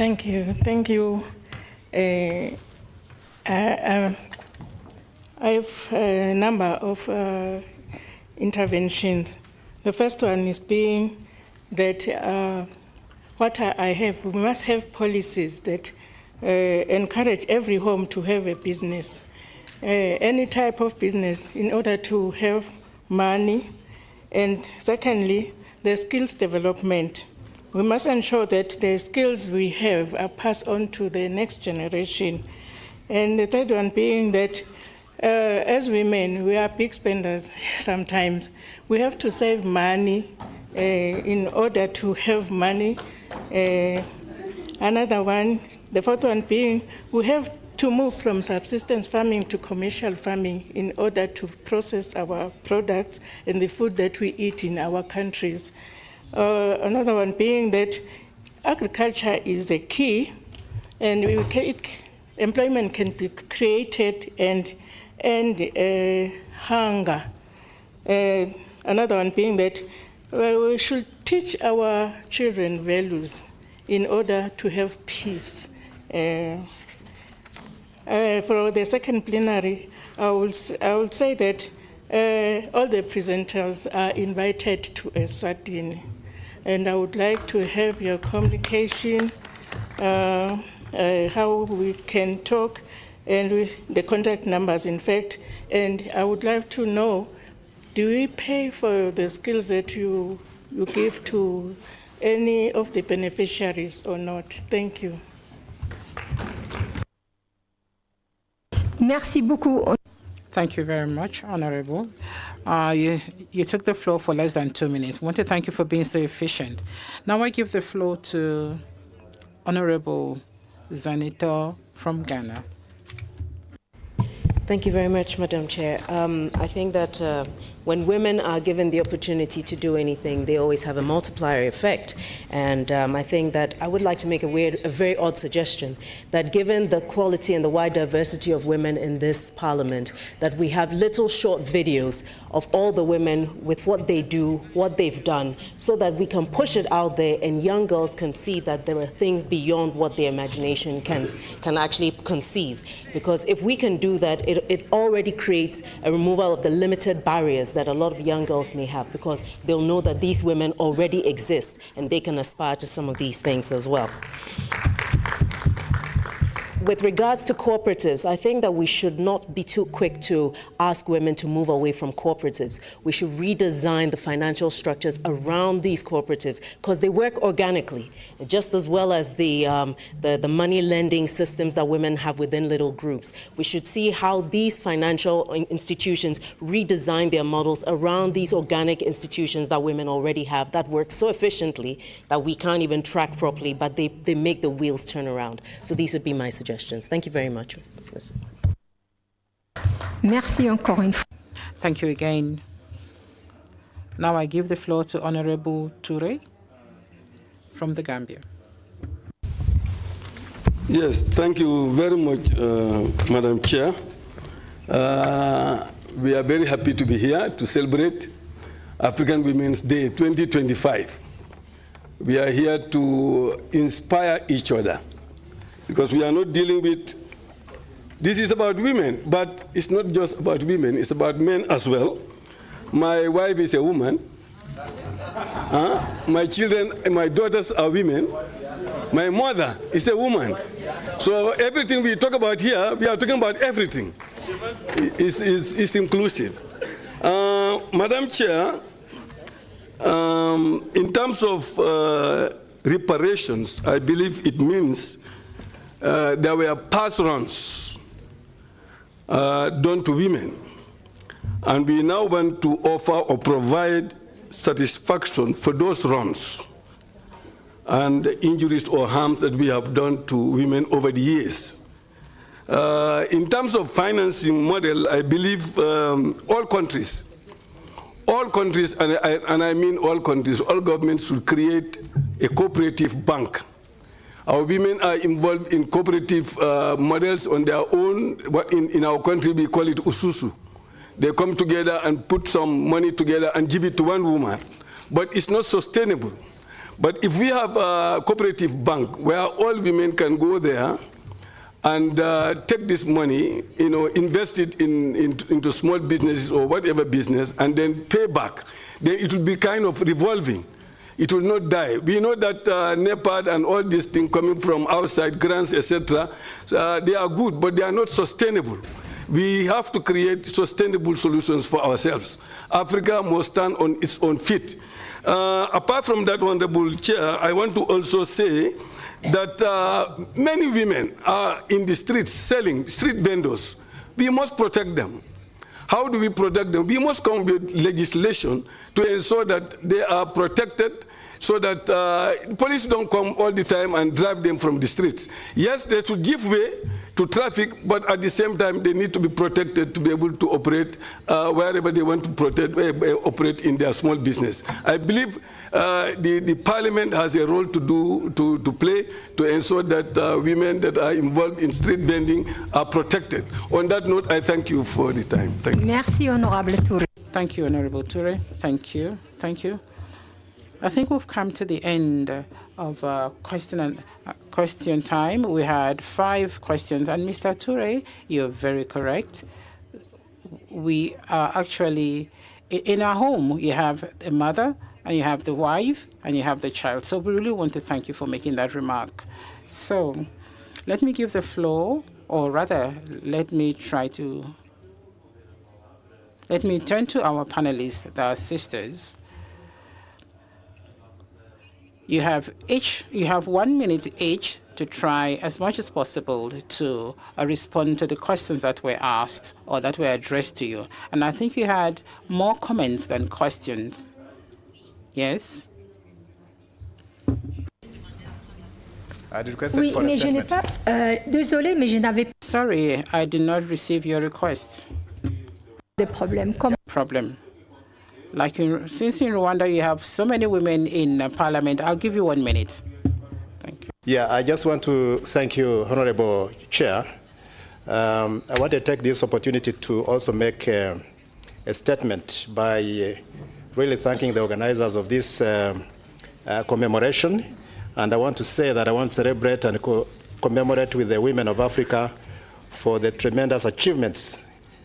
Thank you. Thank you. I have a number of interventions. The first one is being that we must have policies that encourage every home to have a business, any type of business, in order to have money. And secondly, the skills development. We must ensure that the skills we have are passed on to the next generation. And the third one being that as women, we are big spenders sometimes. We have to save money in order to have money. Another one, the fourth one being, we have to move from subsistence farming to commercial farming in order to process our products and the food that we eat in our countries. Another one being that agriculture is the key, and employment can be created and hunger. Another one being that we should teach our children values in order to have peace. For the second plenary, I will say that all the presenters are invited to Eswatini, and I would like to have your communication, how we can talk, and the contact numbers, in fact. And I would like to know, do we pay for the skills that you give to any of the beneficiaries or not? Thank you. Merci beaucoup. Thank you very much, Honorable. You took the floor for less than 2 minutes. I want to thank you for being so efficient. Now I give the floor to Honorable Zanito from Ghana. Thank you very much, Madam Chair. I think that when women are given the opportunity to do anything, they always have a multiplier effect. And I think that I would like to make a very odd suggestion, that given the quality and the wide diversity of women in this parliament, that we have little short videos of all the women with what they do, what they've done, so that we can push it out there and young girls can see that there are things beyond what their imagination can actually conceive. Because if we can do that, it already creates a removal of the limited barriers that a lot of young girls may have, because they'll know that these women already exist and they can aspire to some of these things as well. With regards to cooperatives, I think that we should not be too quick to ask women to move away from cooperatives. We should redesign the financial structures around these cooperatives, because they work organically, just as well as the money lending systems that women have within little groups. We should see how these financial institutions redesign their models around these organic institutions that women already have that work so efficiently that we can't even track properly, but they make the wheels turn around. So these would be my suggestions. Thank you very much, Ms. Merci encore une fois. Thank you again. Now I give the floor to Honorable Toure from the Gambia. Yes, thank you very much, Madam Chair. We are very happy to be here to celebrate African Women's Day 2025. We are here to inspire each other, because we are not dealing with, this is about women, but it's not just about women, it's about men as well. My wife is a woman. My children and my daughters are women. My mother is a woman. So everything we talk about here, we are talking about everything. It's inclusive. Madam Chair, in terms of reparations, I believe it means there were past wrongs done to women, and we now want to offer or provide satisfaction for those wrongs and injuries or harms that we have done to women over the years. In terms of financing model, I believe all countries, and I mean all countries, all governments should create a cooperative bank. Our women are involved in cooperative models on their own. In our country, we call it ususu. They come together and put some money together and give it to one woman. But it's not sustainable. But if we have a cooperative bank where all women can go there and take this money, invest it into small businesses or whatever business, and then pay back, then it will be kind of revolving. It will not die. We know that NEPAD and all these things coming from outside, grants, etc., they are good, but they are not sustainable. We have to create sustainable solutions for ourselves. Africa must stand on its own feet. Apart from that, Honorable Chair, I want to also say that many women are in the streets selling, street vendors. We must protect them. How do we protect them? We must come with legislation to ensure that they are protected so that police don't come all the time and drive them from the streets. Yes, they should give way to traffic, but at the same time, they need to be protected to be able to operate wherever they want to operate in their small business. I believe the Parliament has a role to play to ensure that women that are involved in street vending are protected. On that note, I thank you for the time. Thank you. Merci, Honorable Toure. Thank you, Honorable Toure. Thank you. Thank you. I think we've come to the end of question time. We had 5 questions, and Mr. Toure, you're very correct. We are actually, in our home, you have the mother, and you have the wife, and you have the child. So we really want to thank you for making that remark. So let me give the floor, or rather, let me turn to our panelists, our sisters. You have 1 minute each to try as much as possible to respond to the questions that were asked or that were addressed to you. And I think you had more comments than questions. Yes? Oui, mais je n'ai pas. Désolée, mais je n'avais pas Sorry, I did not receive your request. de problème. Problem. Like since in Rwanda you have so many women in Parliament, I'll give you 1 minute. Thank you. Yeah, I just want to thank you, Honorable Chair. I want to take this opportunity to also make a statement by really thanking the organizers of this commemoration. And I want to say that I want to celebrate and commemorate with the women of Africa for the tremendous achievements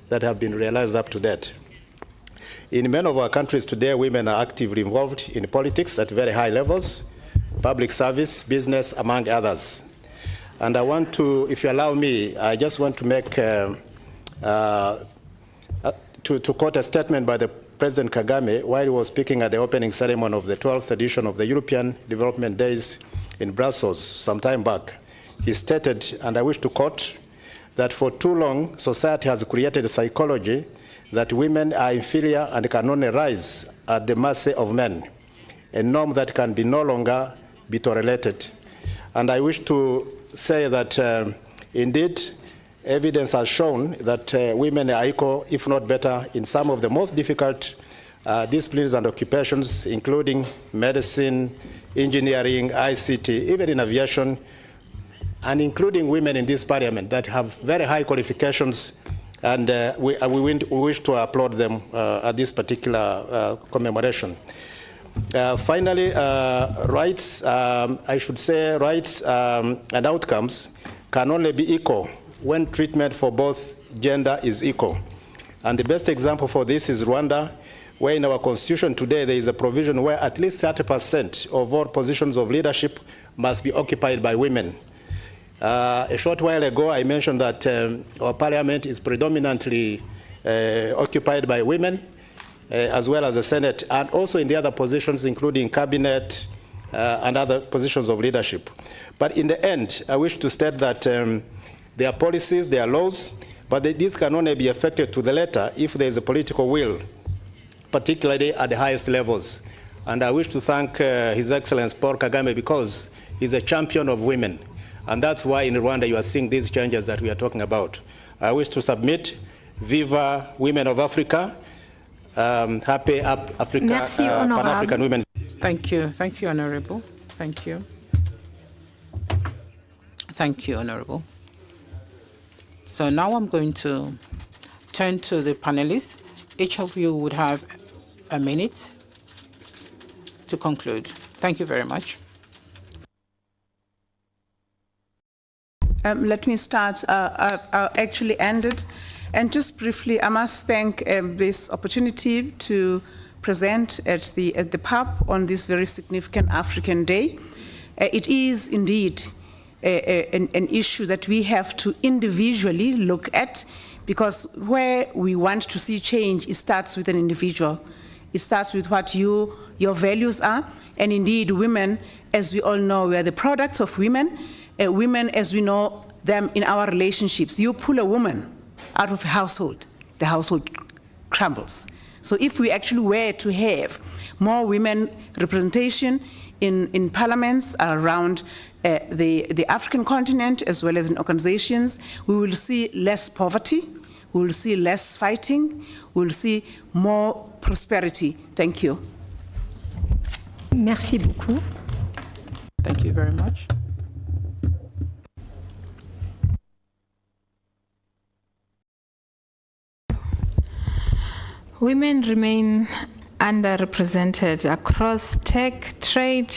that have been realized up to date. In many of our countries today, women are actively involved in politics at very high levels, public service, business, among others. And I want to, if you allow me, I just want to make, to quote a statement by the President Kagame while he was speaking at the opening ceremony of the 12th edition of the European Development Days in Brussels some time back. He stated, and I wish to quote, that for too long, society has created a psychology that women are inferior and can only rise at the mercy of men, a norm that can be no longer be tolerated. And I wish to say that indeed, evidence has shown that women are equal, if not better, in some of the most difficult disciplines and occupations, including medicine, engineering, ICT, even in aviation, and including women in this Parliament that have very high qualifications. And we wish to applaud them at this particular commemoration. Finally, rights, I should say rights and outcomes can only be equal when treatment for both gender is equal. And the best example for this is Rwanda, where in our constitution today there is a provision where at least 30% of all positions of leadership must be occupied by women. A short while ago, I mentioned that our parliament is predominantly occupied by women, as well as the Senate, and also in the other positions, including cabinet and other positions of leadership. But in the end, I wish to state that there are policies, there are laws, but these can only be effected to the letter if there is a political will, particularly at the highest levels. And I wish to thank His Excellency Paul Kagame because he's a champion of women. And that's why in Rwanda you are seeing these changes that we are talking about. I wish to submit, Viva Women of Africa, Happy Africa, Merci, Pan-African Women. Thank you, Honorable. Thank you. Thank you, Honorable. So now I'm going to turn to the panelists. Each of you would have a minute to conclude. Thank you very much. Let me start. I'll actually end it. And just briefly, I must thank this opportunity to present at the pub on this very significant African Day. It is indeed an issue that we have to individually look at, because where we want to see change, it starts with an individual. It starts with what your values are. And indeed, women, as we all know, we are the products of women. Women, as we know them in our relationships, you pull a woman out of a household, the household crumbles. So if we actually were to have more women representation in parliaments around the African continent, as well as in organizations, we will see less poverty, we will see less fighting, we will see more prosperity. Thank you. Merci beaucoup. Thank you very much. Women remain underrepresented across tech, trade,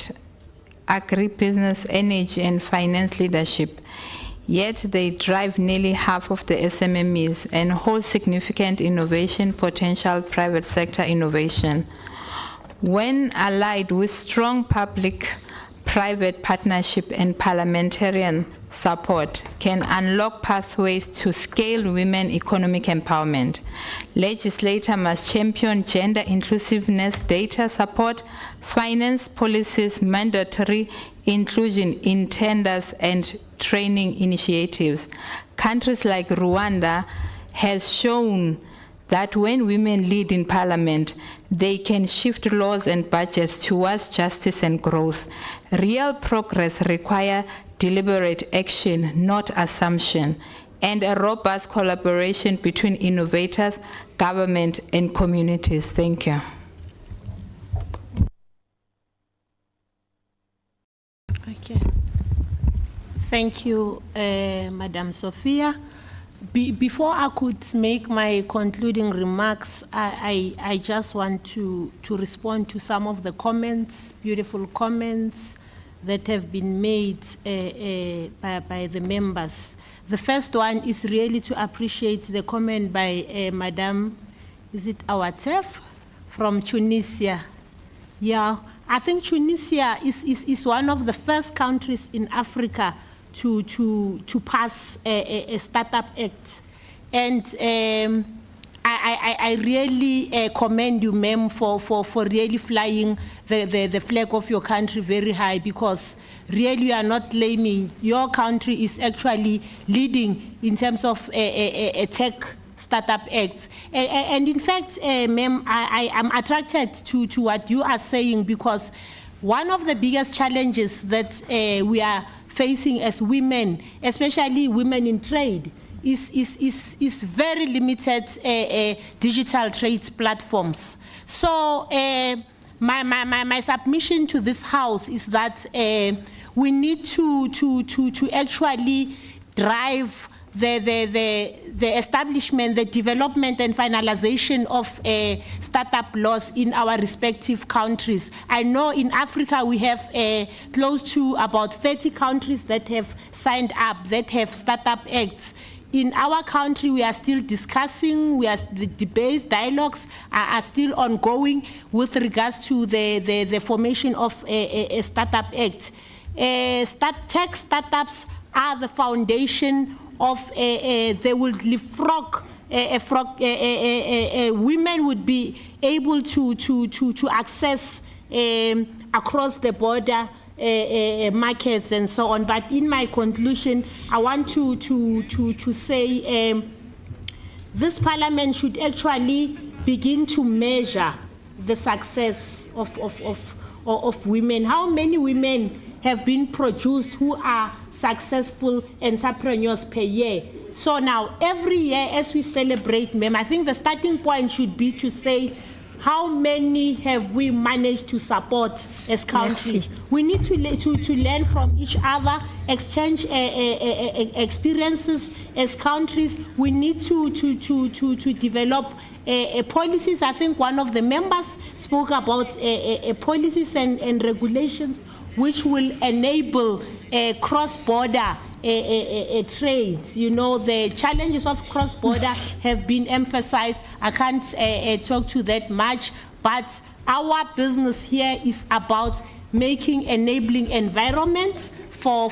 agribusiness, energy, and finance leadership. Yet they drive nearly half of the SMMEs and hold significant innovation potential private sector innovation. When allied with strong public-private partnership and parliamentarian support, can unlock pathways to scale women economic empowerment. Legislators must champion gender inclusiveness, data support, finance policies, mandatory inclusion in tenders and training initiatives. Countries like Rwanda has shown that when women lead in parliament, they can shift laws and budgets towards justice and growth. Real progress requires deliberate action, not assumption, and a robust collaboration between innovators, government, and communities. Thank you. Okay. Thank you, Madam Sophia. Before I could make my concluding remarks, I just want to respond to some of the comments, beautiful comments that have been made by the members. The first one is really to appreciate the comment by Madam, is it Awatef, from Tunisia. Yeah, I think Tunisia is one of the first countries in Africa to pass a startup act. And I really commend you, ma'am, for really flying the flag of your country very high, because really you are not blaming. Your country is actually leading in terms of a tech startup act. And in fact, ma'am, I am attracted to what you are saying, because one of the biggest challenges that we are facing as women, especially women in trade, is very limited digital trade platforms. So my submission to this House is that we need to actually drive the establishment, the development and finalization of startup laws in our respective countries. I know in Africa we have close to about 30 countries that have signed up, that have startup acts. In our country, we are still discussing, the debates, dialogues are still ongoing with regards to the formation of a startup act. Tech startups are the foundation of they will leapfrog. Women would be able to access across the border markets and so on. But in my conclusion, I want to say this Parliament should actually begin to measure the success of women. How many women have been produced who are successful entrepreneurs per year? So now, every year as we celebrate, ma'am, I think the starting point should be to say how many have we managed to support as countries? Merci. We need to learn from each other, exchange experiences as countries. We need to develop policies. I think one of the members spoke about policies and regulations which will enable cross-border trade. You know, the challenges of cross-border have been emphasized. I can't talk to that much, but our business here is about making enabling environments for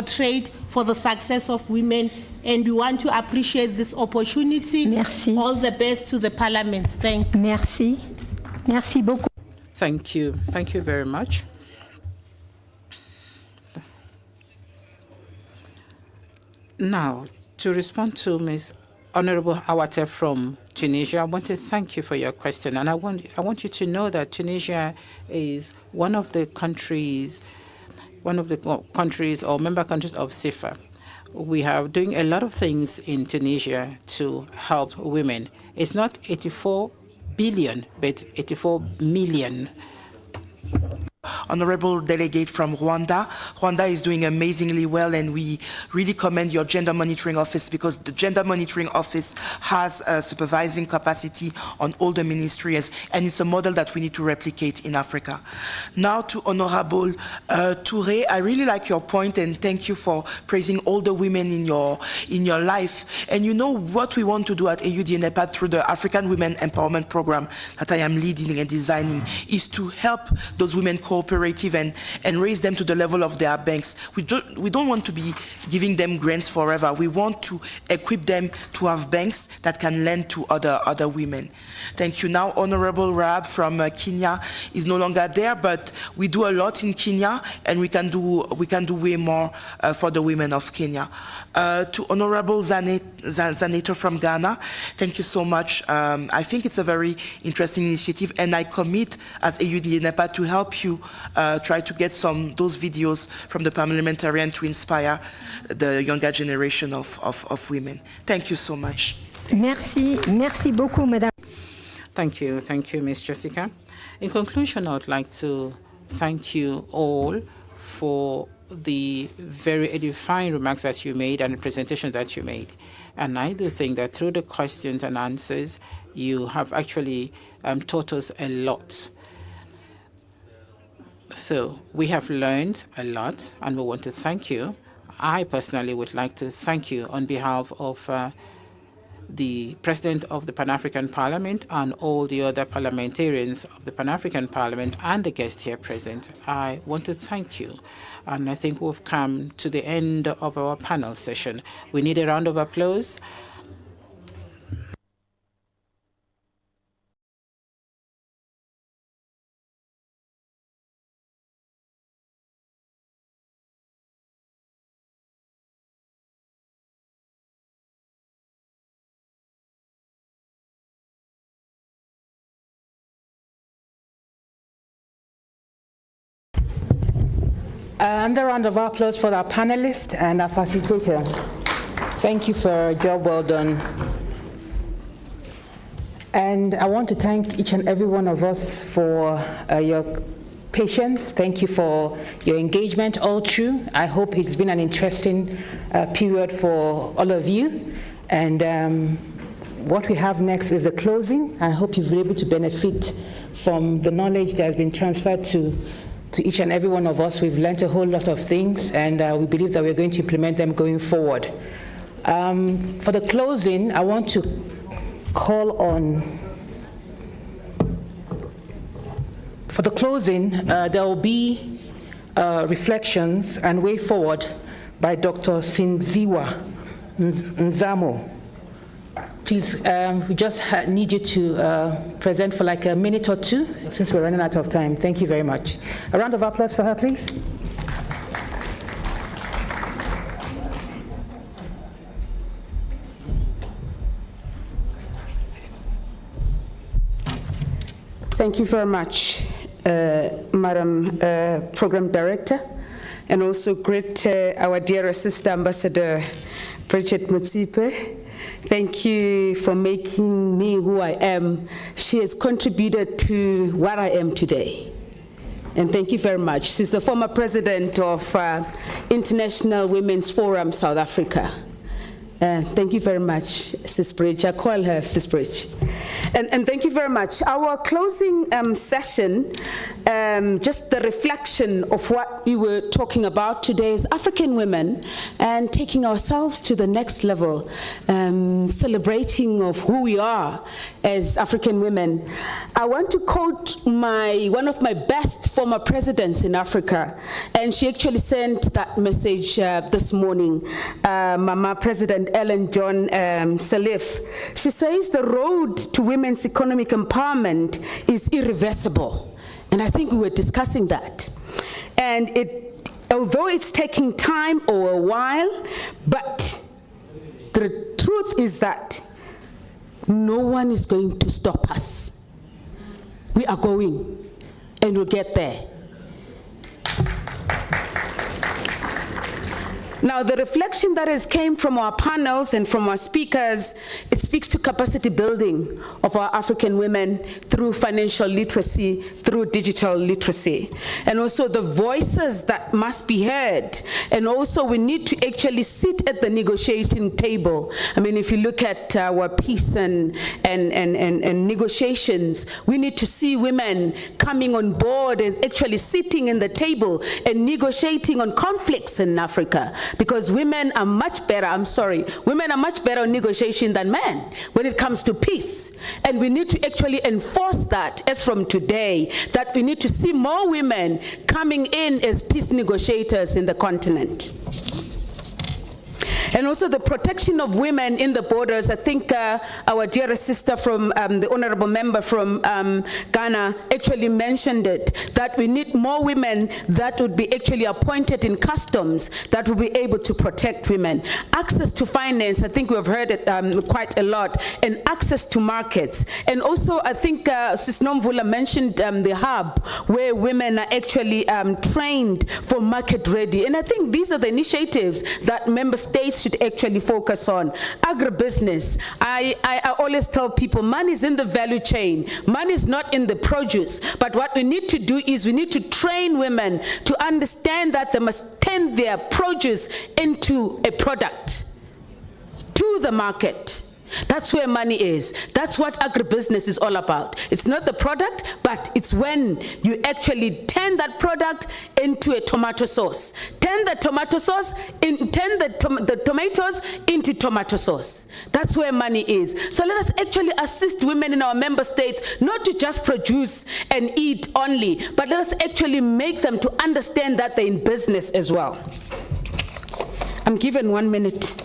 trade, for the success of women, and we want to appreciate this opportunity. Merci. All the best to the Parliament. Thank you. Merci. Merci beaucoup. Thank you. Thank you very much. Now, to respond to Ms. Honorable Awate from Tunisia, I want to thank you for your question, and I want you to know that Tunisia is one of the countries or member countries of CIFA. We are doing a lot of things in Tunisia to help women. It's not 84 billion, but 84 million. Honorable delegate from Rwanda. Rwanda is doing amazingly well, and we really commend your Gender Monitoring Office, because the Gender Monitoring Office has a supervising capacity on all the ministries, and it's a model that we need to replicate in Africa. Now to Honorable Touré, I really like your point, and thank you for praising all the women in your life. And you know what we want to do at AUD-NEPAD through the African Women Empowerment Program that I am leading and designing is to help those women cooperative and raise them to the level of their banks. We don't want to be giving them grants forever. We want to equip them to have banks that can lend to other women. Thank you. Now, Honorable Raab from Kenya is no longer there, but we do a lot in Kenya, and we can do way more for the women of Kenya. To Honorable Zaneto from Ghana, thank you so much. I think it's a very interesting initiative, and I commit as AUD-NEPAD to help you try to get those videos from the Parliamentarian to inspire the younger generation of women. Thank you so much. Merci beaucoup, Madame. Thank you, Ms. Jessica. In conclusion, I would like to thank you all for the very edifying remarks that you made and the presentations that you made. And I do think that through the questions and answers, you have actually taught us a lot. So we have learned a lot, and we want to thank you. I personally would like to thank you on behalf of the President of the Pan-African Parliament and all the other parliamentarians of the Pan-African Parliament and the guests here present. I want to thank you. And I think we've come to the end of our panel session. We need a round of applause. Another round of applause for our panelist and our facilitator. Thank you for a job well done. And I want to thank each and every one of us for your patience. Thank you for your engagement all through. I hope it's been an interesting period for all of you. And what we have next is the closing. I hope you've been able to benefit from the knowledge that has been transferred to each and every one of us. We've learned a whole lot of things, and we believe that we're going to implement them going forward. For the closing, I want to call on, for the closing, there will be reflections and way forward by Dr. Sinziwa Nzamo. Please, we just need you to present for like a minute or two, since we're running out of time. Thank you very much. A round of applause for her, please. Thank you very much, Madam Program Director, and also greet our dear sister Ambassador Bridget Mutsipe. Thank you for making me who I am. She has contributed to what I am today. And thank you very much. She's the former president of International Women's Forum, South Africa. Thank you very much, Sis Bridge. I call her Sis Bridge. And thank you very much. Our closing session, just the reflection of what we were talking about today is African women and taking ourselves to the next level, celebrating of who we are as African women. I want to quote one of my best former presidents in Africa, and she actually sent that message this morning, Mama President Ellen John Sirleaf. She says the road to women's economic empowerment is irreversible. And I think we were discussing that. And although it's taking time or a while, but the truth is that no one is going to stop us. We are going, and we'll get there. Now, the reflection that has came from our panels and from our speakers, it speaks to capacity building of our African women through financial literacy, through digital literacy, and also the voices that must be heard. And also we need to actually sit at the negotiating table. I mean, if you look at our peace and negotiations, we need to see women coming on board and actually sitting in the table and negotiating on conflicts in Africa. Because women are much better, women are much better on negotiation than men when it comes to peace. And we need to actually enforce that as from today, that we need to see more women coming in as peace negotiators in the continent. And also the protection of women in the borders. I think our dearest sister from the honorable member from Ghana actually mentioned it, that we need more women that would be actually appointed in customs that will be able to protect women. Access to finance, I think we've heard it quite a lot, and access to markets. And also I think Sis Nomvula mentioned the hub where women are actually trained for market ready. And I think these are the initiatives that member states should actually focus on. Agribusiness. I always tell people money is in the value chain. Money is not in the produce. But what we need to do is we need to train women to understand that they must turn their produce into a product to the market. That's where money is. That's what agribusiness is all about. It's not the product, but it's when you actually turn that product into a tomato sauce. Turn the tomato sauce, turn the tomatoes into tomato sauce. That's where money is. So let us actually assist women in our member states not to just produce and eat only, but let us actually make them to understand that they're in business as well. I'm given 1 minute.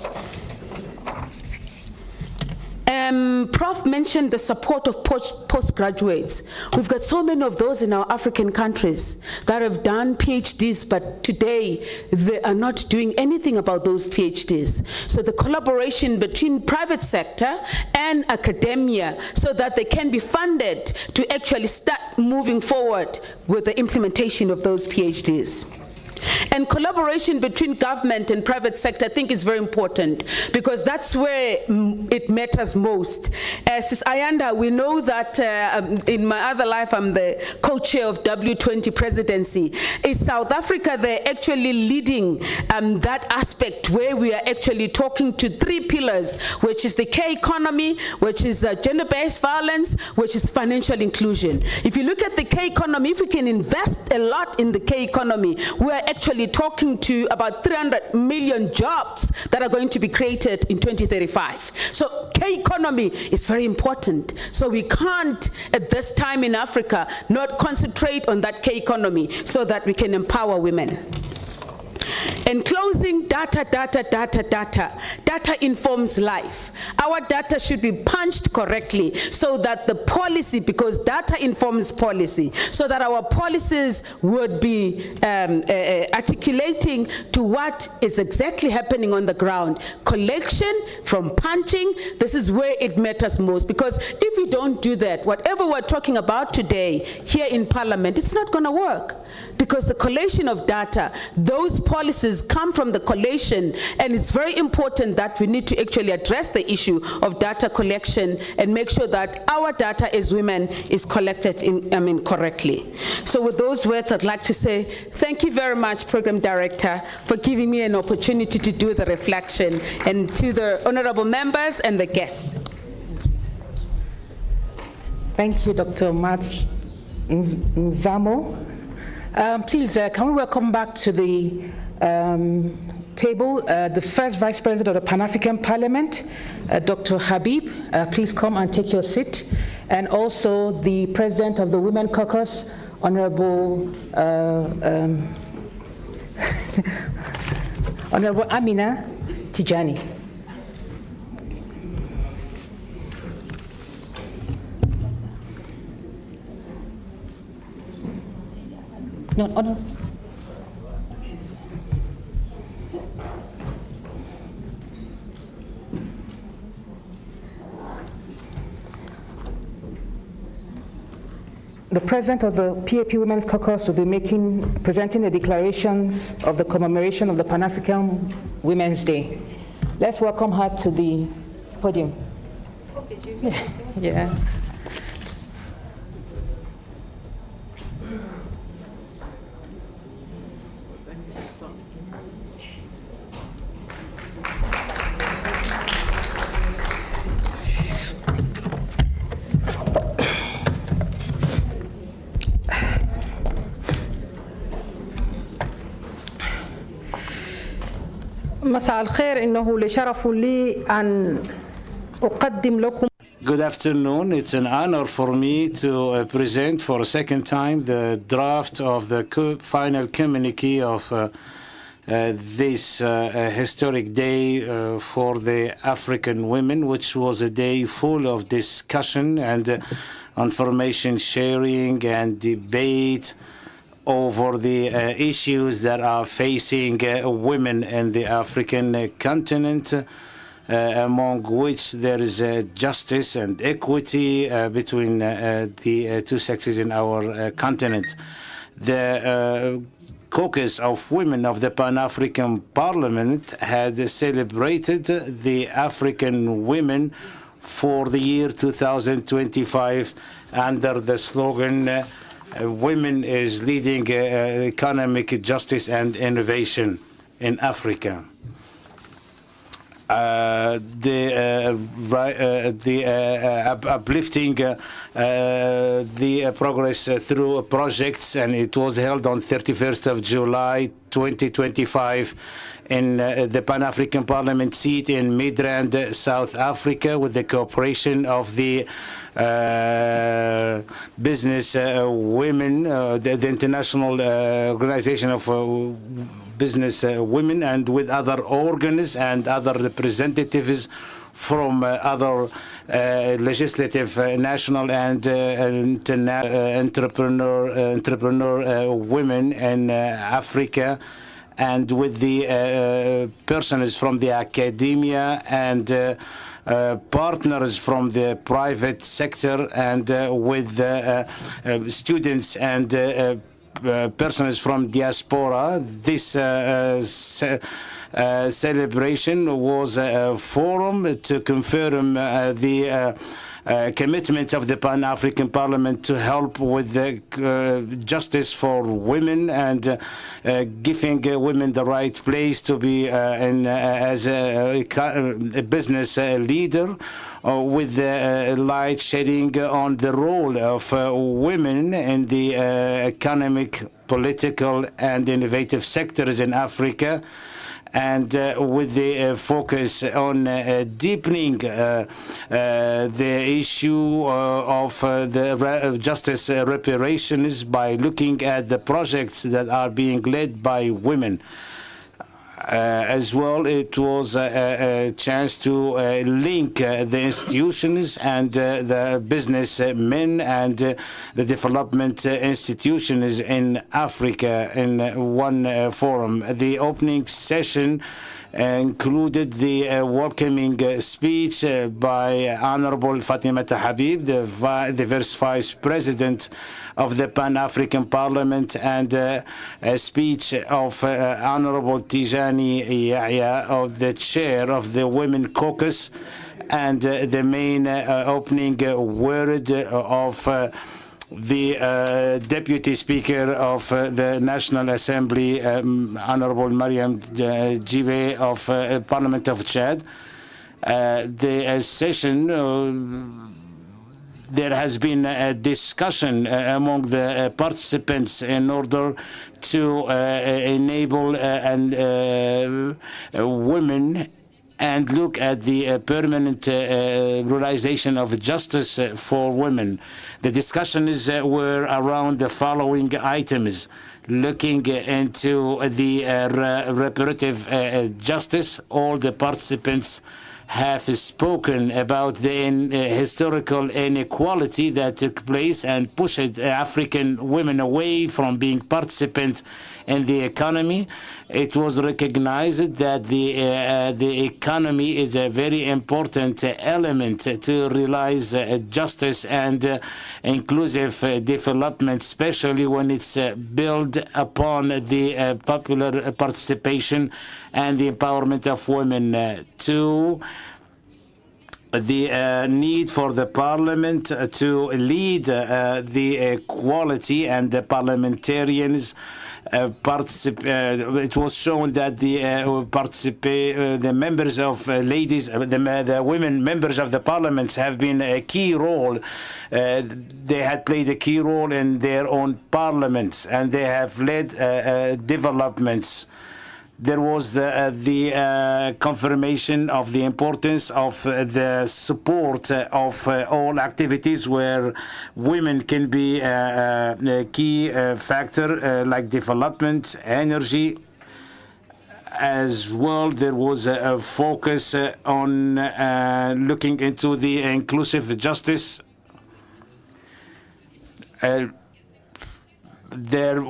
Prof mentioned the support of postgraduates. We've got so many of those in our African countries that have done PhDs, but today they are not doing anything about those PhDs. So the collaboration between private sector and academia so that they can be funded to actually start moving forward with the implementation of those PhDs. And collaboration between government and private sector, I think, is very important because that's where it matters most. As Ayanda, we know that in my other life, I'm the co-chair of W20 presidency. In South Africa, they're actually leading that aspect where we are actually talking to 3 pillars, which is the K economy, which is gender-based violence, which is financial inclusion. If you look at the K economy, if we can invest a lot in the K economy, we are actually talking to about 300 million jobs that are going to be created in 2035. So K economy is very important. So we can't, at this time in Africa, not concentrate on that K economy so that we can empower women. In closing, data. Data informs life. Our data should be punched correctly so that the policy, because data informs policy, so that our policies would be articulating to what is exactly happening on the ground. Collection from punching, this is where it matters most, because if we don't do that, whatever we're talking about today here in Parliament, it's not going to work. Because the collation of data, those policies has come from the collation, and it's very important that we need to actually address the issue of data collection and make sure that our data as women is collected correctly. So with those words, I'd like to say thank you very much, Program Director, for giving me an opportunity to do the reflection, and to the honorable members and the guests. Thank you, Dr. Mats Nzamo. Please, can we welcome back to the table the first Vice President of the Pan-African Parliament, Dr. Habib. Please come and take your seat. And also the President of the Women Caucus, Honorable Honorable Amina Tijani. No. The President of the PAP Women's Caucus will be presenting the declarations of the commemoration of the Pan-African Women's Day. Let's welcome her to the podium. Yeah. مساء الخير إنه لشرف لي أن أقدم لكم. Good afternoon. It's an honor for me to present for a second time the draft of the final communique of this historic day for the African women, which was a day full of discussion and information sharing and debate over the issues that are facing women in the African continent, among which there is justice and equity between the two sexes in our continent. The caucus of women of the Pan-African Parliament had celebrated the African women for the year 2025 under the slogan Women is leading economic justice and innovation in Africa. Uplifting the progress through projects, and it was held on 31st of July 2025 in the Pan-African Parliament seat in Midrand, South Africa, with the cooperation of the business women, the International Organization of Business Women, and with other organs and other representatives from other legislative, national, and entrepreneur women in Africa, and with the persons from the academia and partners from the private sector, and with students and persons from diaspora. This celebration was a forum to confirm the commitment of the Pan-African Parliament to help with the justice for women and giving women the right place to be as a business leader, with light shedding on the role of women in the economic, political, and innovative sectors in Africa, and with the focus on deepening the issue of the justice reparations by looking at the projects that are being led by women. As well, it was a chance to link the institutions and the businessmen and the development institutions in Africa in one forum. The opening session included the welcoming speech by Honorable Fatimata Habib, the Vice Vice President of the Pan-African Parliament, and a speech of Honorable Tijani Yahya, of the Chair of the Women Caucus, and the main opening word of the Deputy Speaker of the National Assembly, Honorable Mariam Jibe of Parliament of Chad. The session, there has been a discussion among the participants in order to enable women and look at the permanent realization of justice for women. The discussions were around the following items: looking into the reparative justice. All the participants have spoken about the historical inequality that took place and pushed African women away from being participants in the economy. It was recognized that the economy is a very important element to realize justice and inclusive development, especially when it's built upon the popular participation and the empowerment of women. Two, the need for the parliament to lead the equality and the parliamentarians it was shown that the members of the women members of the parliaments have been a key role. They had played a key role in their own parliaments, and they have led developments. There was the confirmation of the importance of the support of all activities where women can be a key factor, like development, energy. As well, there was a focus on looking into the inclusive justice. There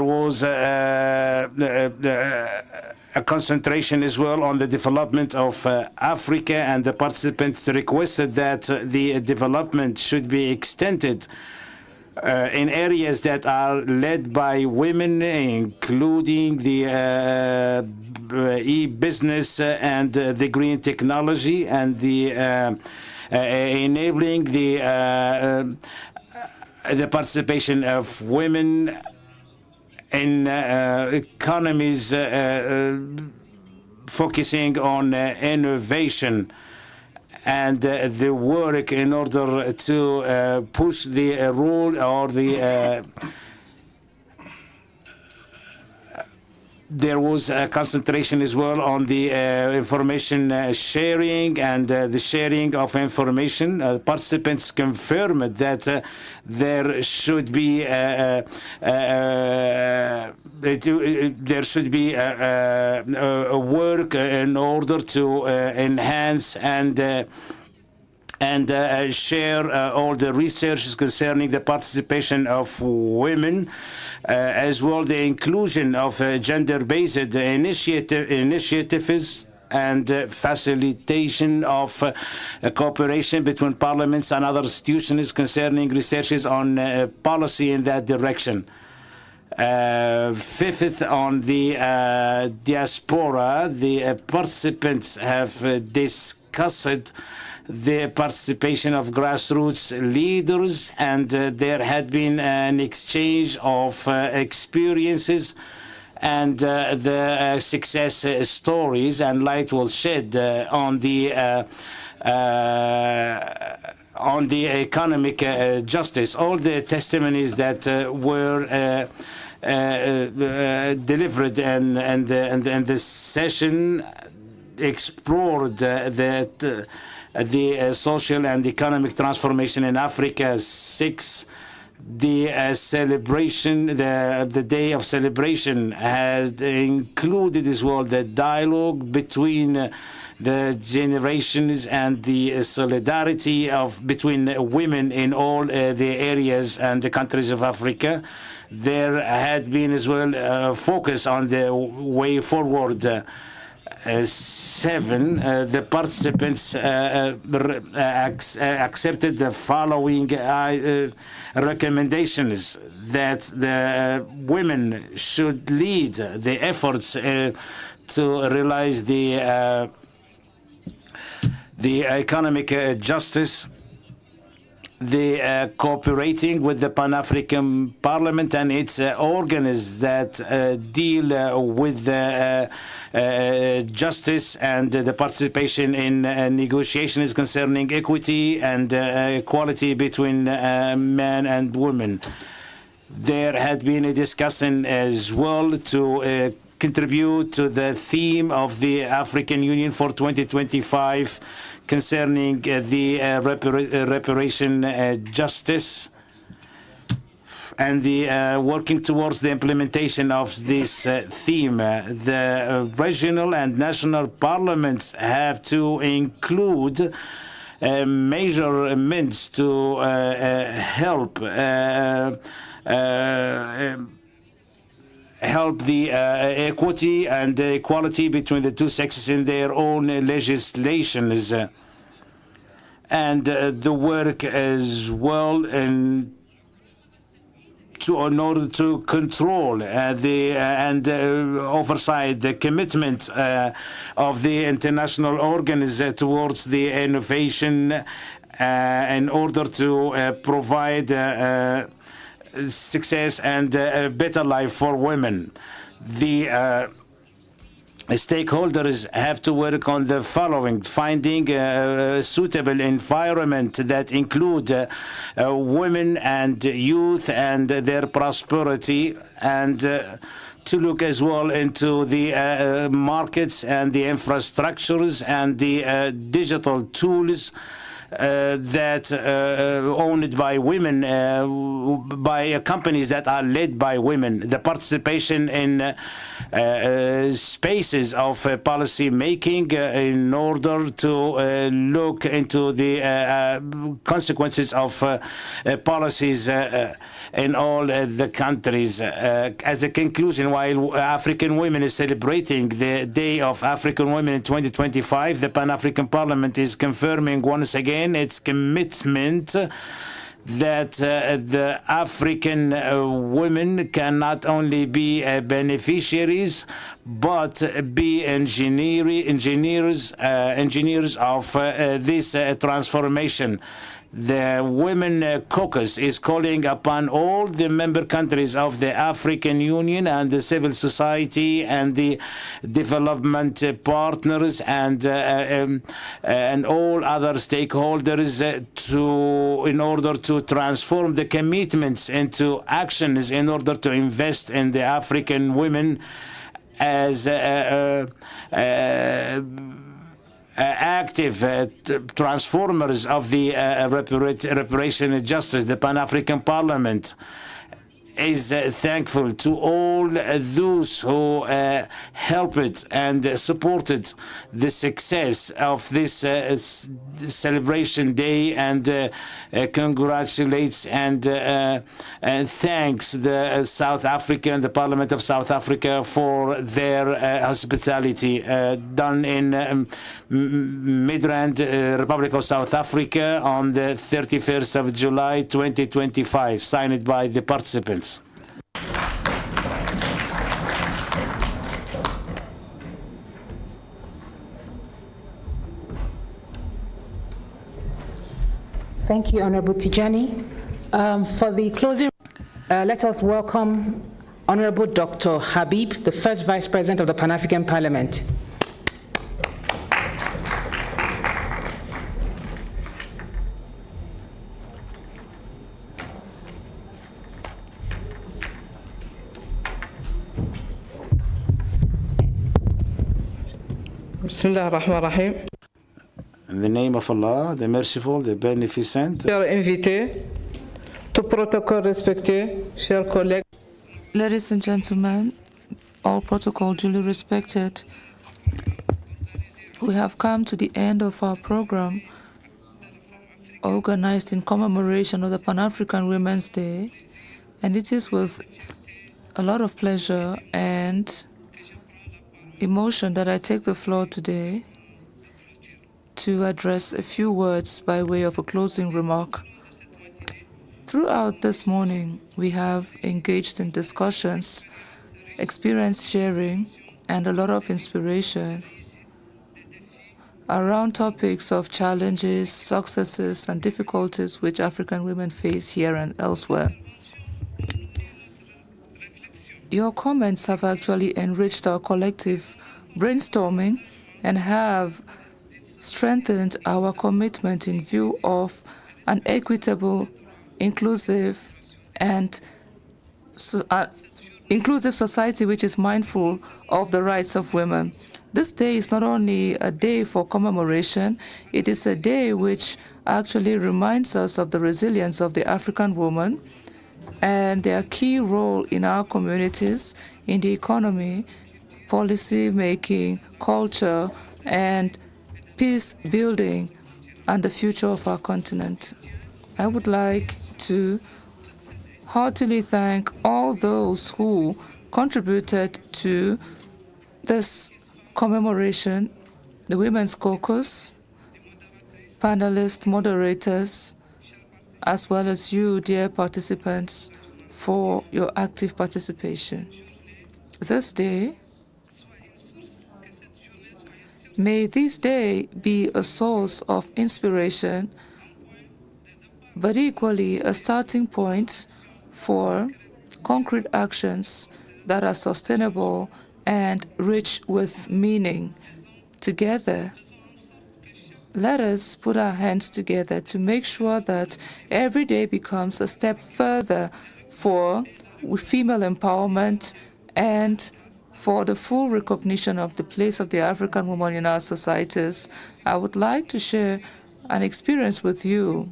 was a concentration as well on the development of Africa, and the participants requested that the development should be extended in areas that are led by women, including the e-business and the green technology, and the enabling the participation of women in economies focusing on innovation and the work in order to push the role or the there was a concentration as well on the information sharing and the sharing of information. Participants confirmed that there should be a work in order to enhance and share all the research concerning the participation of women, as well the inclusion of gender-based initiatives and facilitation of cooperation between parliaments and other institutions concerning researches on policy in that direction. Fifth, on the diaspora, the participants have discussed the participation of grassroots leaders, and there had been an exchange of experiences and the success stories, and light was shed on the economic justice. All the testimonies that were delivered and the session explored the social and economic transformation in Africa. 6, The celebration, the day of celebration has included as well the dialogue between the generations and the solidarity between women in all the areas and the countries of Africa. There had been as well focus on the way forward. 7, the participants accepted the following recommendations: that the women should lead the efforts to realize the economic justice, the cooperating with the Pan-African Parliament and its organs that deal with justice and the participation in negotiations concerning equity and equality between men and women. There had been a discussion as well to contribute to the theme of the African Union for 2025 concerning the reparation justice and the working towards the implementation of this theme. The regional and national parliaments have to include measurements to help the equity and the equality between the two sexes in their own legislations, and the work as well in order to control and oversight the commitment of the international organs towards the innovation in order to provide success and a better life for women. The stakeholders have to work on the following: finding a suitable environment that include women and youth and their prosperity, and to look as well into the markets and the infrastructures and the digital tools that owned by women, by companies that are led by women, the participation in spaces of policy making in order to look into the consequences of policies in all the countries. As a conclusion, while African women is celebrating the Day of African Women in 2025, the Pan-African Parliament is confirming once again its commitment that the African women can not only be beneficiaries but be engineers of this transformation. The Women Caucus is calling upon all the member countries of the African Union and the civil society and the development partners and all other stakeholders in order to transform the commitments into actions in order to invest in the African women as active transformers of the reparation justice. The Pan-African Parliament is thankful to all those who helped and supported the success of this celebration day, and congratulates and thanks the South Africa and the Parliament of South Africa for their hospitality done in Midrand, Republic of South Africa on the 31st of July 2025, signed by the participants. Thank you, Honorable Tijani. For the closing, let us welcome Honorable Dr. Habib, the first Vice President of the Pan-African Parliament. Bismillah ar-Rahman ar-Rahim. In the name of Allah, the Merciful, the Beneficent. We are invited to protocole respecté, chers collègues. Ladies and gentlemen, all protocol duly respected, we have come to the end of our program organized in commemoration of the Pan-African Women's Day, and it is with a lot of pleasure and emotion that I take the floor today to address a few words by way of a closing remark. Throughout this morning, we have engaged in discussions, experience sharing, and a lot of inspiration around topics of challenges, successes, and difficulties which African women face here and elsewhere. Your comments have actually enriched our collective brainstorming and have strengthened our commitment in view of an equitable, inclusive, and inclusive society which is mindful of the rights of women. This day is not only a day for commemoration, it is a day which actually reminds us of the resilience of the African woman and their key role in our communities, in the economy, policy making, culture, and peace building, and the future of our continent. I would like to heartily thank all those who contributed to this commemoration, the Women's Caucus, panelists, moderators, as well as you, dear participants, for your active participation. This day, may this day be a source of inspiration, but equally a starting point for concrete actions that are sustainable and rich with meaning. Together, let us put our hands together to make sure that every day becomes a step further for female empowerment and for the full recognition of the place of the African woman in our societies. I would like to share an experience with you,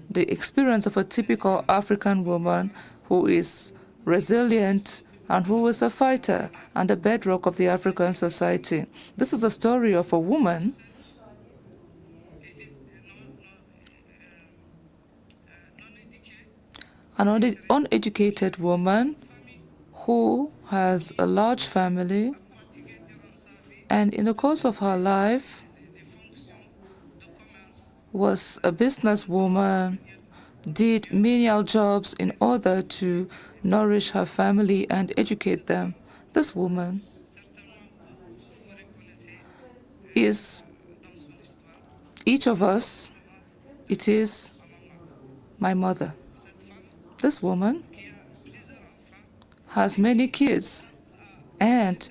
the experience of a typical African woman who is resilient and who is a fighter and the bedrock of the African society. This is a story of a woman an uneducated woman who has a large family, and in the course of her life was a businesswoman, did menial jobs in order to nourish her family and educate them. This woman is each of us. It is my mother. This woman has many kids, and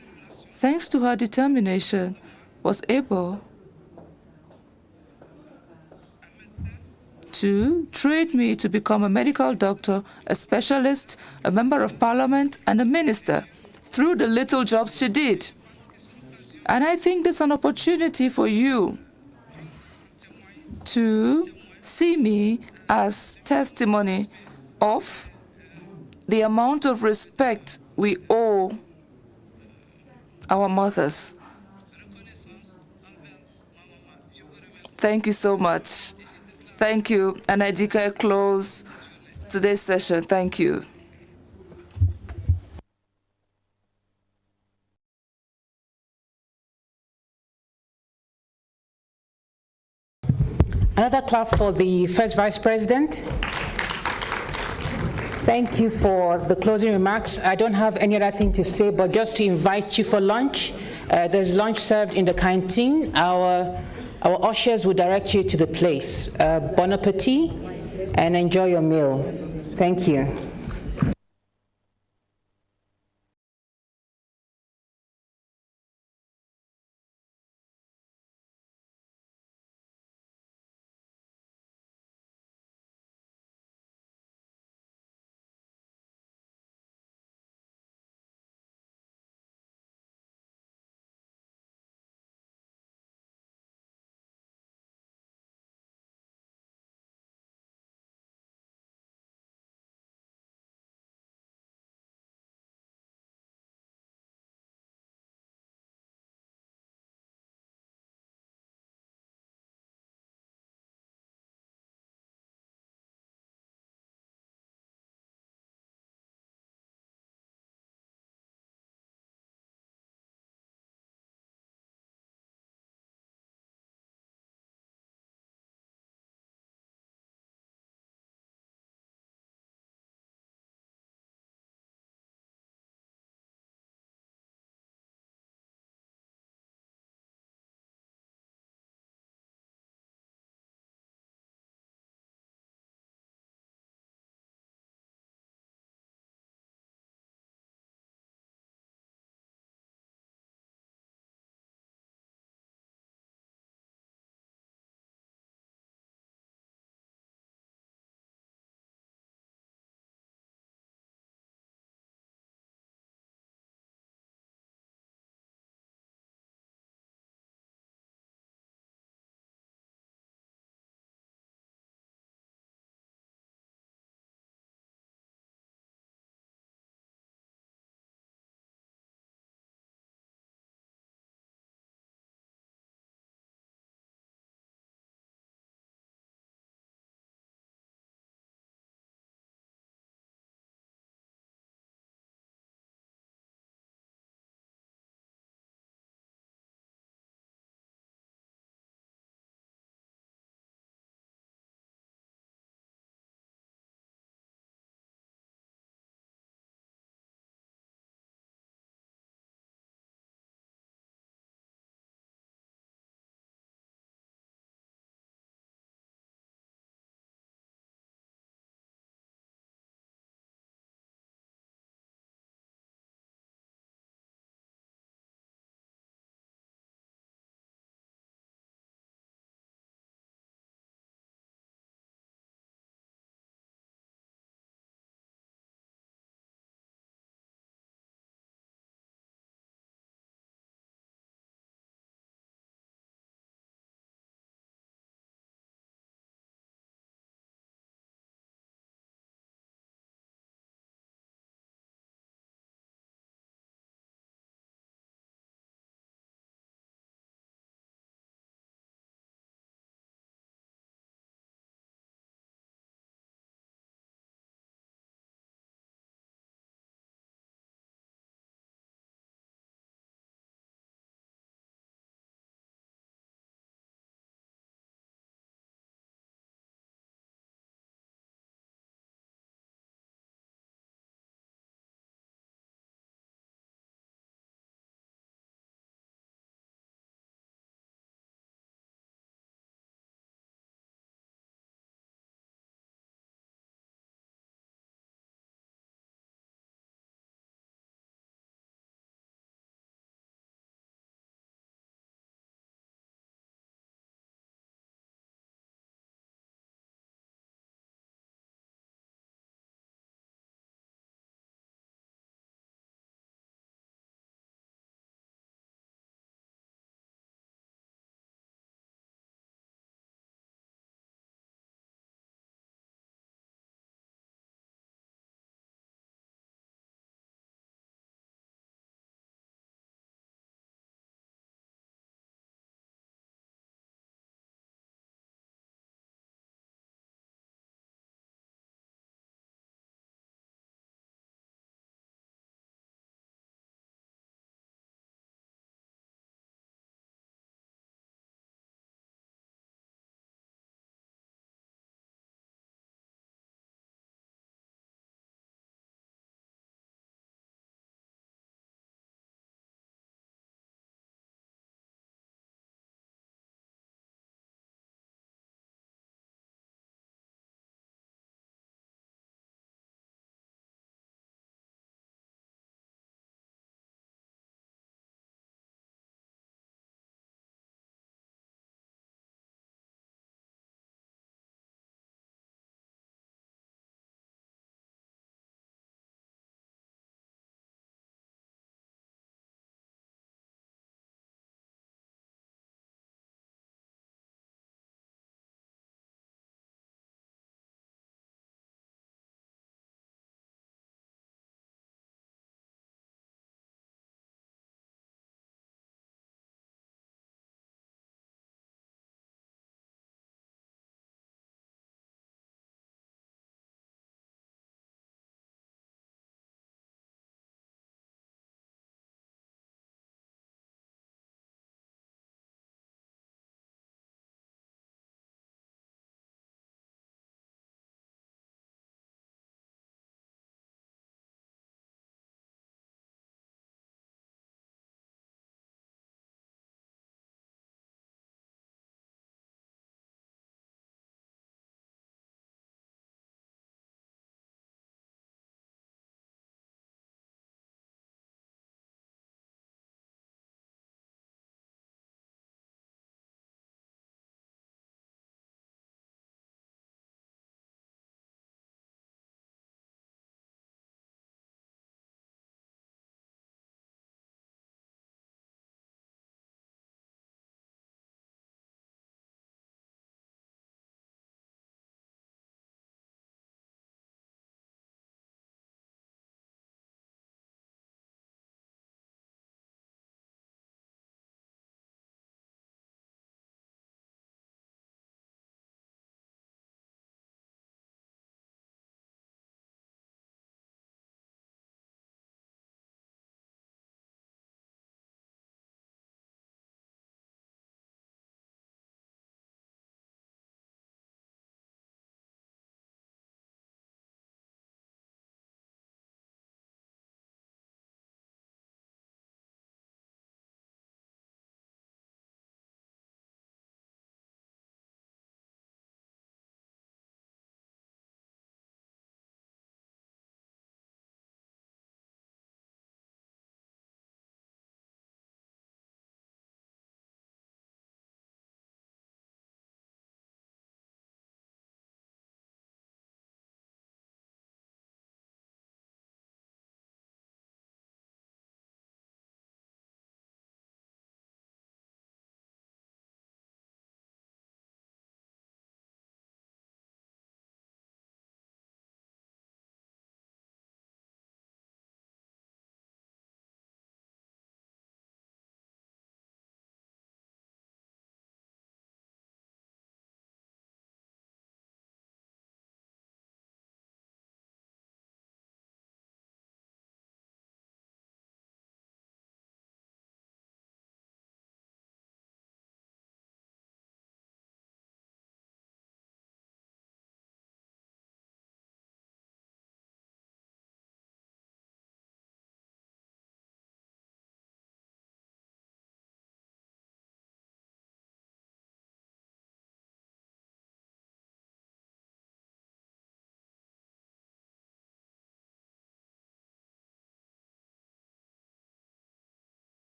thanks to her determination, was able to train me to become a medical doctor, a specialist, a member of parliament, and a minister through the little jobs she did. And I think there's an opportunity for you to see me as testimony of the amount of respect we owe our mothers. Thank you so much. Thank you, and I declare close today's session. Thank you. Another clap for the first Vice President. Thank you for the closing remarks. I don't have any other thing to say, but just to invite you for lunch. There's lunch served in the canteen. Our ushers will direct you to the place. Bon appetit, and enjoy your meal. Thank you.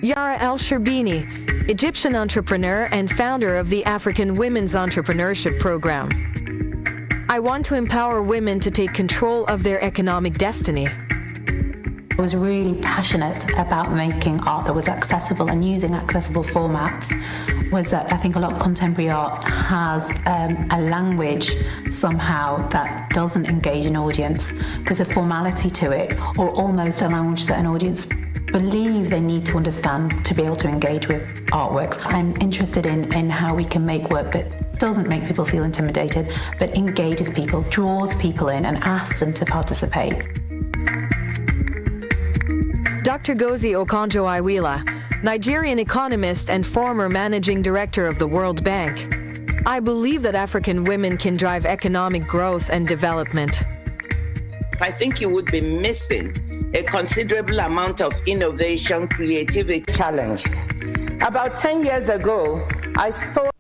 Yara El-Sherbini, Egyptian entrepreneur and founder of the African Women's Entrepreneurship Program. I want to empower women to take control of their economic destiny. I was really passionate about making art that was accessible and using accessible formats. Was that I think a lot of contemporary art has a language somehow that doesn't engage an audience. There's a formality to it, or almost a language that an audience believe they need to understand to be able to engage with artworks. I'm interested in how we can make work that doesn't make people feel intimidated, but engages people, draws people in and asks them to participate. Dr. Gozi Okonjo-Iweala, Nigerian economist and former managing director of the World Bank. I believe that African women can drive economic growth and development. I think you would be missing a considerable amount of innovation, creativity. Challenged. About 10 years ago, I thought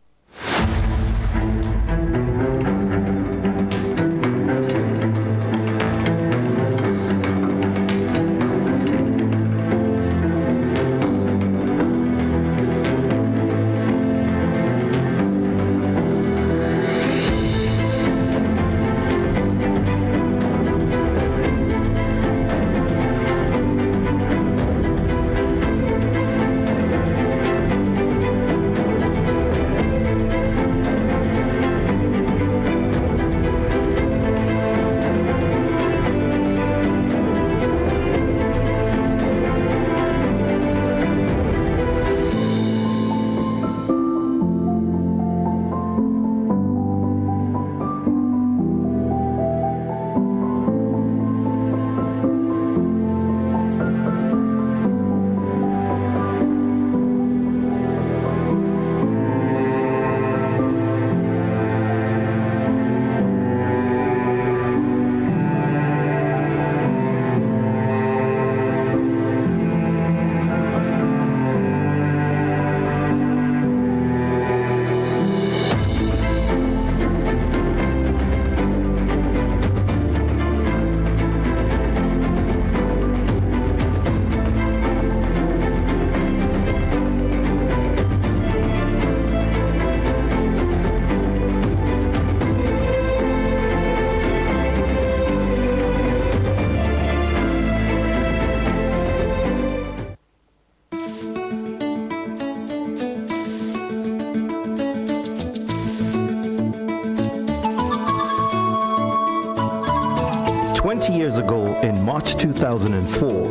years ago, in March 2004,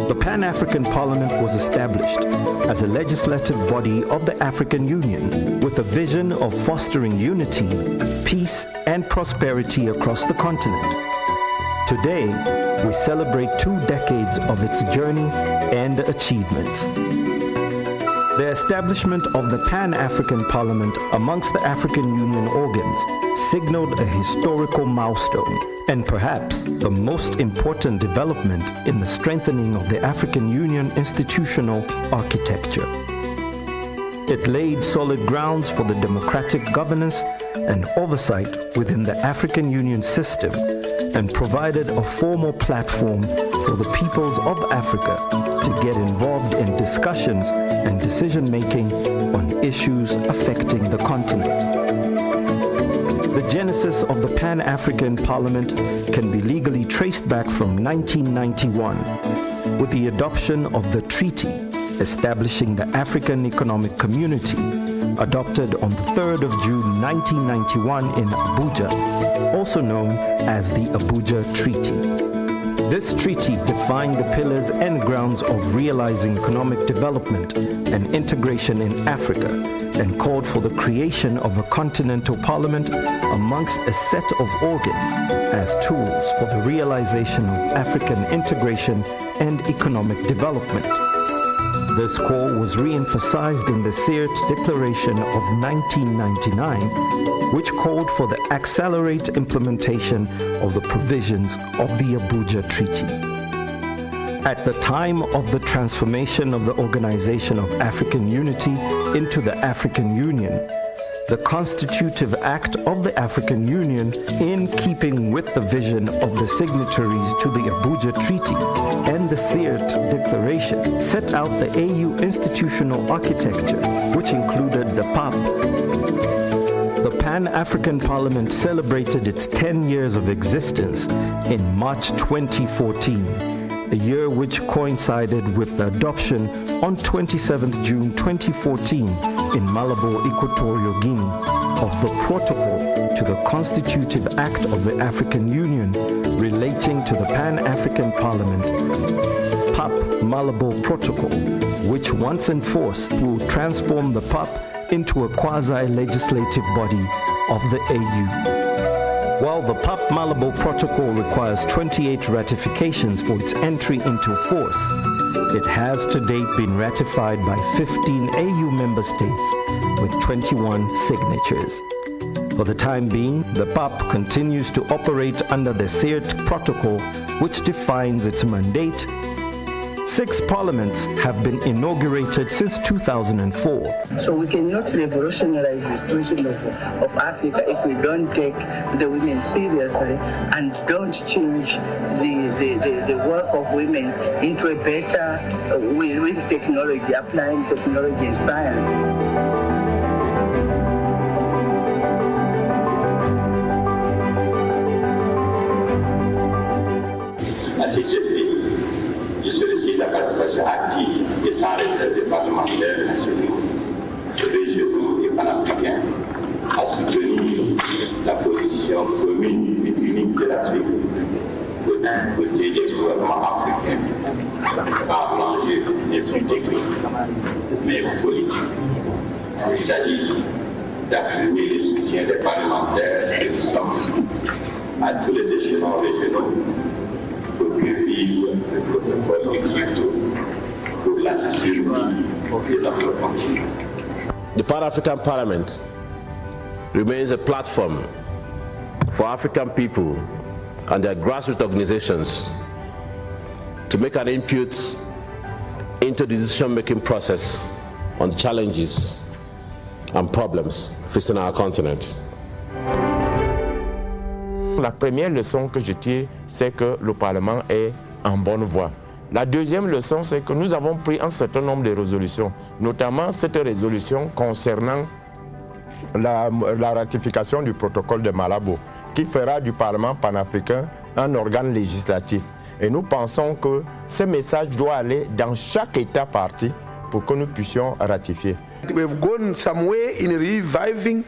the Pan-African Parliament was established as a legislative body of the African Union with a vision of fostering unity, peace, and prosperity across the continent. Today, we celebrate 2 decades of its journey and achievements. The establishment of the Pan-African Parliament amongst the African Union organs signaled a historical milestone and perhaps the most important development in the strengthening of the African Union institutional architecture. It laid solid grounds for the democratic governance and oversight within the African Union system and provided a formal platform for the peoples of Africa to get involved in discussions and decision-making on issues affecting the continent. The genesis of the Pan-African Parliament can be legally traced back from 1991 with the adoption of the treaty establishing the African Economic Community, adopted on the 3rd of June 1991 in Abuja, also known as the Abuja Treaty. This treaty defined the pillars and grounds of realizing economic development and integration in Africa and called for the creation of a continental parliament amongst a set of organs as tools for the realization of African integration and economic development. This call was re-emphasized in the Sirte Declaration of 1999, which called for the accelerated implementation of the provisions of the Abuja Treaty. At the time of the transformation of the Organization of African Unity into the African Union, the Constitutive Act of the African Union, in keeping with the vision of the signatories to the Abuja Treaty and the Sirte Declaration, set out the AU institutional architecture, which included the PAP. The Pan-African Parliament celebrated its 10 years of existence in March 2014, a year which coincided with the adoption on 27th June 2014 in Malabo, Equatorial Guinea, of the Protocol to the Constitutive Act of the African Union relating to the Pan-African Parliament, PAP Malabo Protocol, which once in force will transform the PAP into a quasi-legislative body of the AU. While the PAP Malabo Protocol requires 28 ratifications for its entry into force, it has to date been ratified by 15 AU member states with 21 signatures. For the time being, the PAP continues to operate under the Sirte Protocol, which defines its mandate. 6 parliaments have been inaugurated since 2004. So we cannot revolutionize the situation of Africa if we don't take the women seriously and don't change the work of women into a better, with technology, applying technology and science. À cet effet, je sollicite la participation active et sans retrait des parlementaires nationaux, régionaux et panafricains à soutenir la position commune et unique de l'Afrique d'un côté des gouvernements africains, car l'enjeu n'est plus technique, mais politique. Il s'agit d'affirmer le soutien des parlementaires et des sommes à tous les échelons régionaux pour que vive le protocole de Kyoto pour la survie de notre continent. The Pan-African Parliament remains a platform for African people and their grassroots organizations to make an input into the decision-making process on the challenges and problems facing our continent. La première leçon que je tire, c'est que le Parlement est en bonne voie. La deuxième leçon, c'est que nous avons pris un certain nombre de résolutions, notamment cette résolution concernant la ratification du protocole de Malabo, qui fera du Parlement panafricain un organe législatif. Et nous pensons que ce message doit aller dans chaque État partie pour que nous puissions ratifier. We've gone some way in reviving,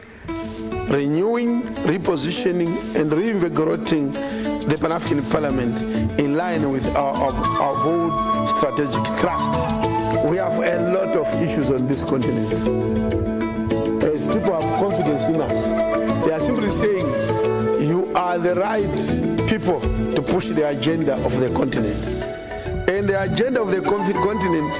renewing, repositioning and reinvigorating the Pan-African Parliament in line with our own strategic thrust. We have a lot of issues on this continent. As people have confidence in us, they are simply saying, you are the right people to push the agenda of the continent. And the agenda of the continent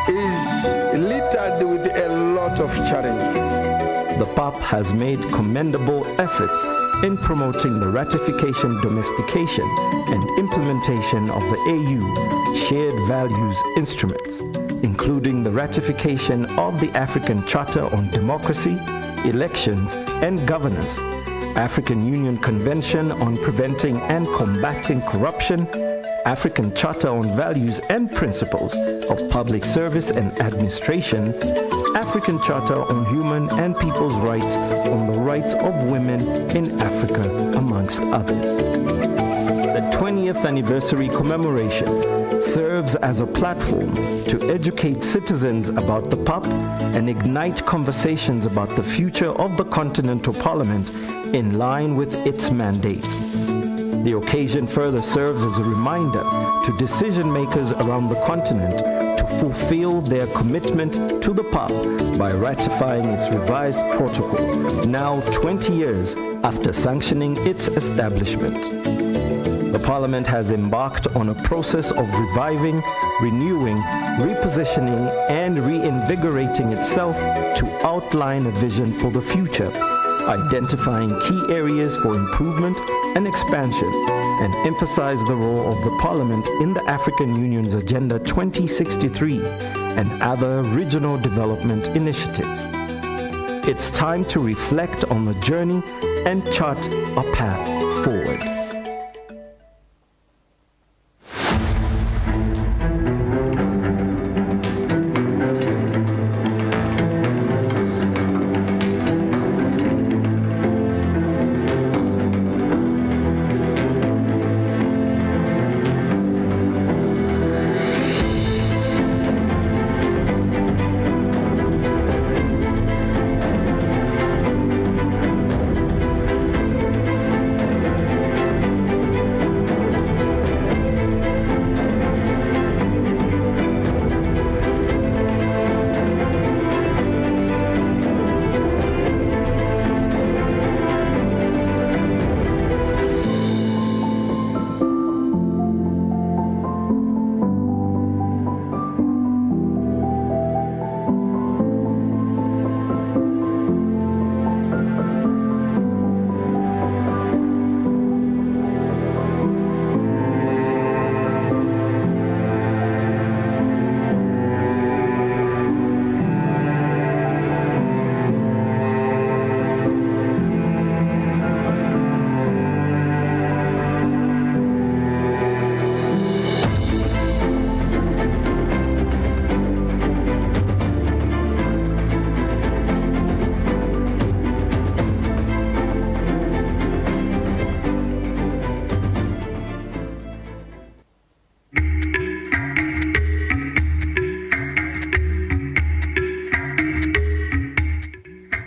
is littered with a lot of challenges. The PAP has made commendable efforts in promoting the ratification, domestication, and implementation of the AU Shared Values Instruments, including the ratification of the African Charter on Democracy, Elections, and Governance, African Union Convention on Preventing and Combating Corruption, African Charter on Values and Principles of Public Service and Administration, African Charter on Human and People's Rights on the Rights of Women in Africa, amongst others. The 20th anniversary commemoration serves as a platform to educate citizens about the PAP and ignite conversations about the future of the Continental Parliament in line with its mandate. The occasion further serves as a reminder to decision makers around the continent to fulfill their commitment to the PAP by ratifying its revised protocol, now 20 years after sanctioning its establishment. The Parliament has embarked on a process of reviving, renewing, repositioning, and reinvigorating itself to outline a vision for the future, identifying key areas for improvement and expansion, and emphasize the role of the Parliament in the African Union's Agenda 2063 and other regional development initiatives. It's time to reflect on the journey and chart a path forward.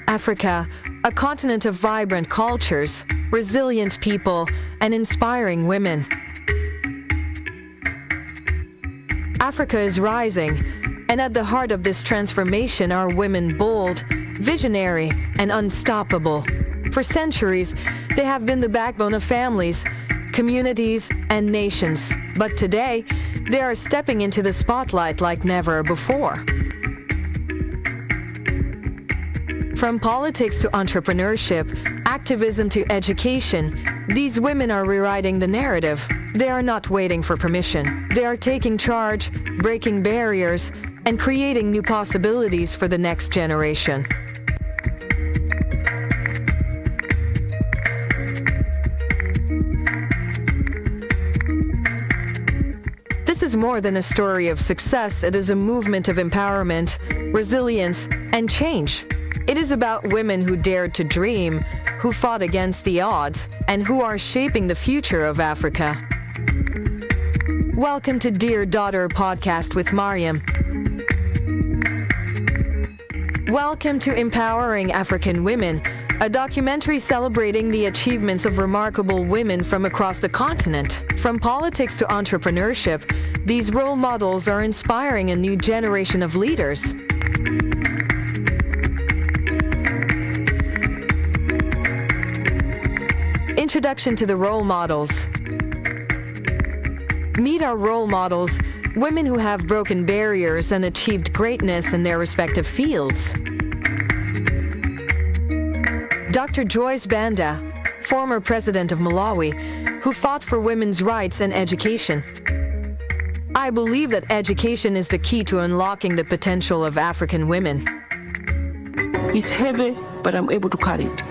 Africa, a continent of vibrant cultures, resilient people, and inspiring women. Africa is rising, and at the heart of this transformation are women bold, visionary, and unstoppable. For centuries, they have been the backbone of families, communities, and nations. But today, they are stepping into the spotlight like never before. From politics to entrepreneurship, activism to education, these women are rewriting the narrative. They are not waiting for permission. They are taking charge, breaking barriers, and creating new possibilities for the next generation. This is more than a story of success. It is a movement of empowerment, resilience, and change. It is about women who dared to dream, who fought against the odds, and who are shaping the future of Africa. Welcome to Dear Daughter Podcast with Mariam. Welcome to Empowering African Women, a documentary celebrating the achievements of remarkable women from across the continent. From politics to entrepreneurship, these role models are inspiring a new generation of leaders. Introduction to the role models. Meet our role models, women who have broken barriers and achieved greatness in their respective fields. Dr. Joyce Banda, former president of Malawi, who fought for women's rights and education. I believe that education is the key to unlocking the potential of African women. It's heavy, but I'm able to carry it.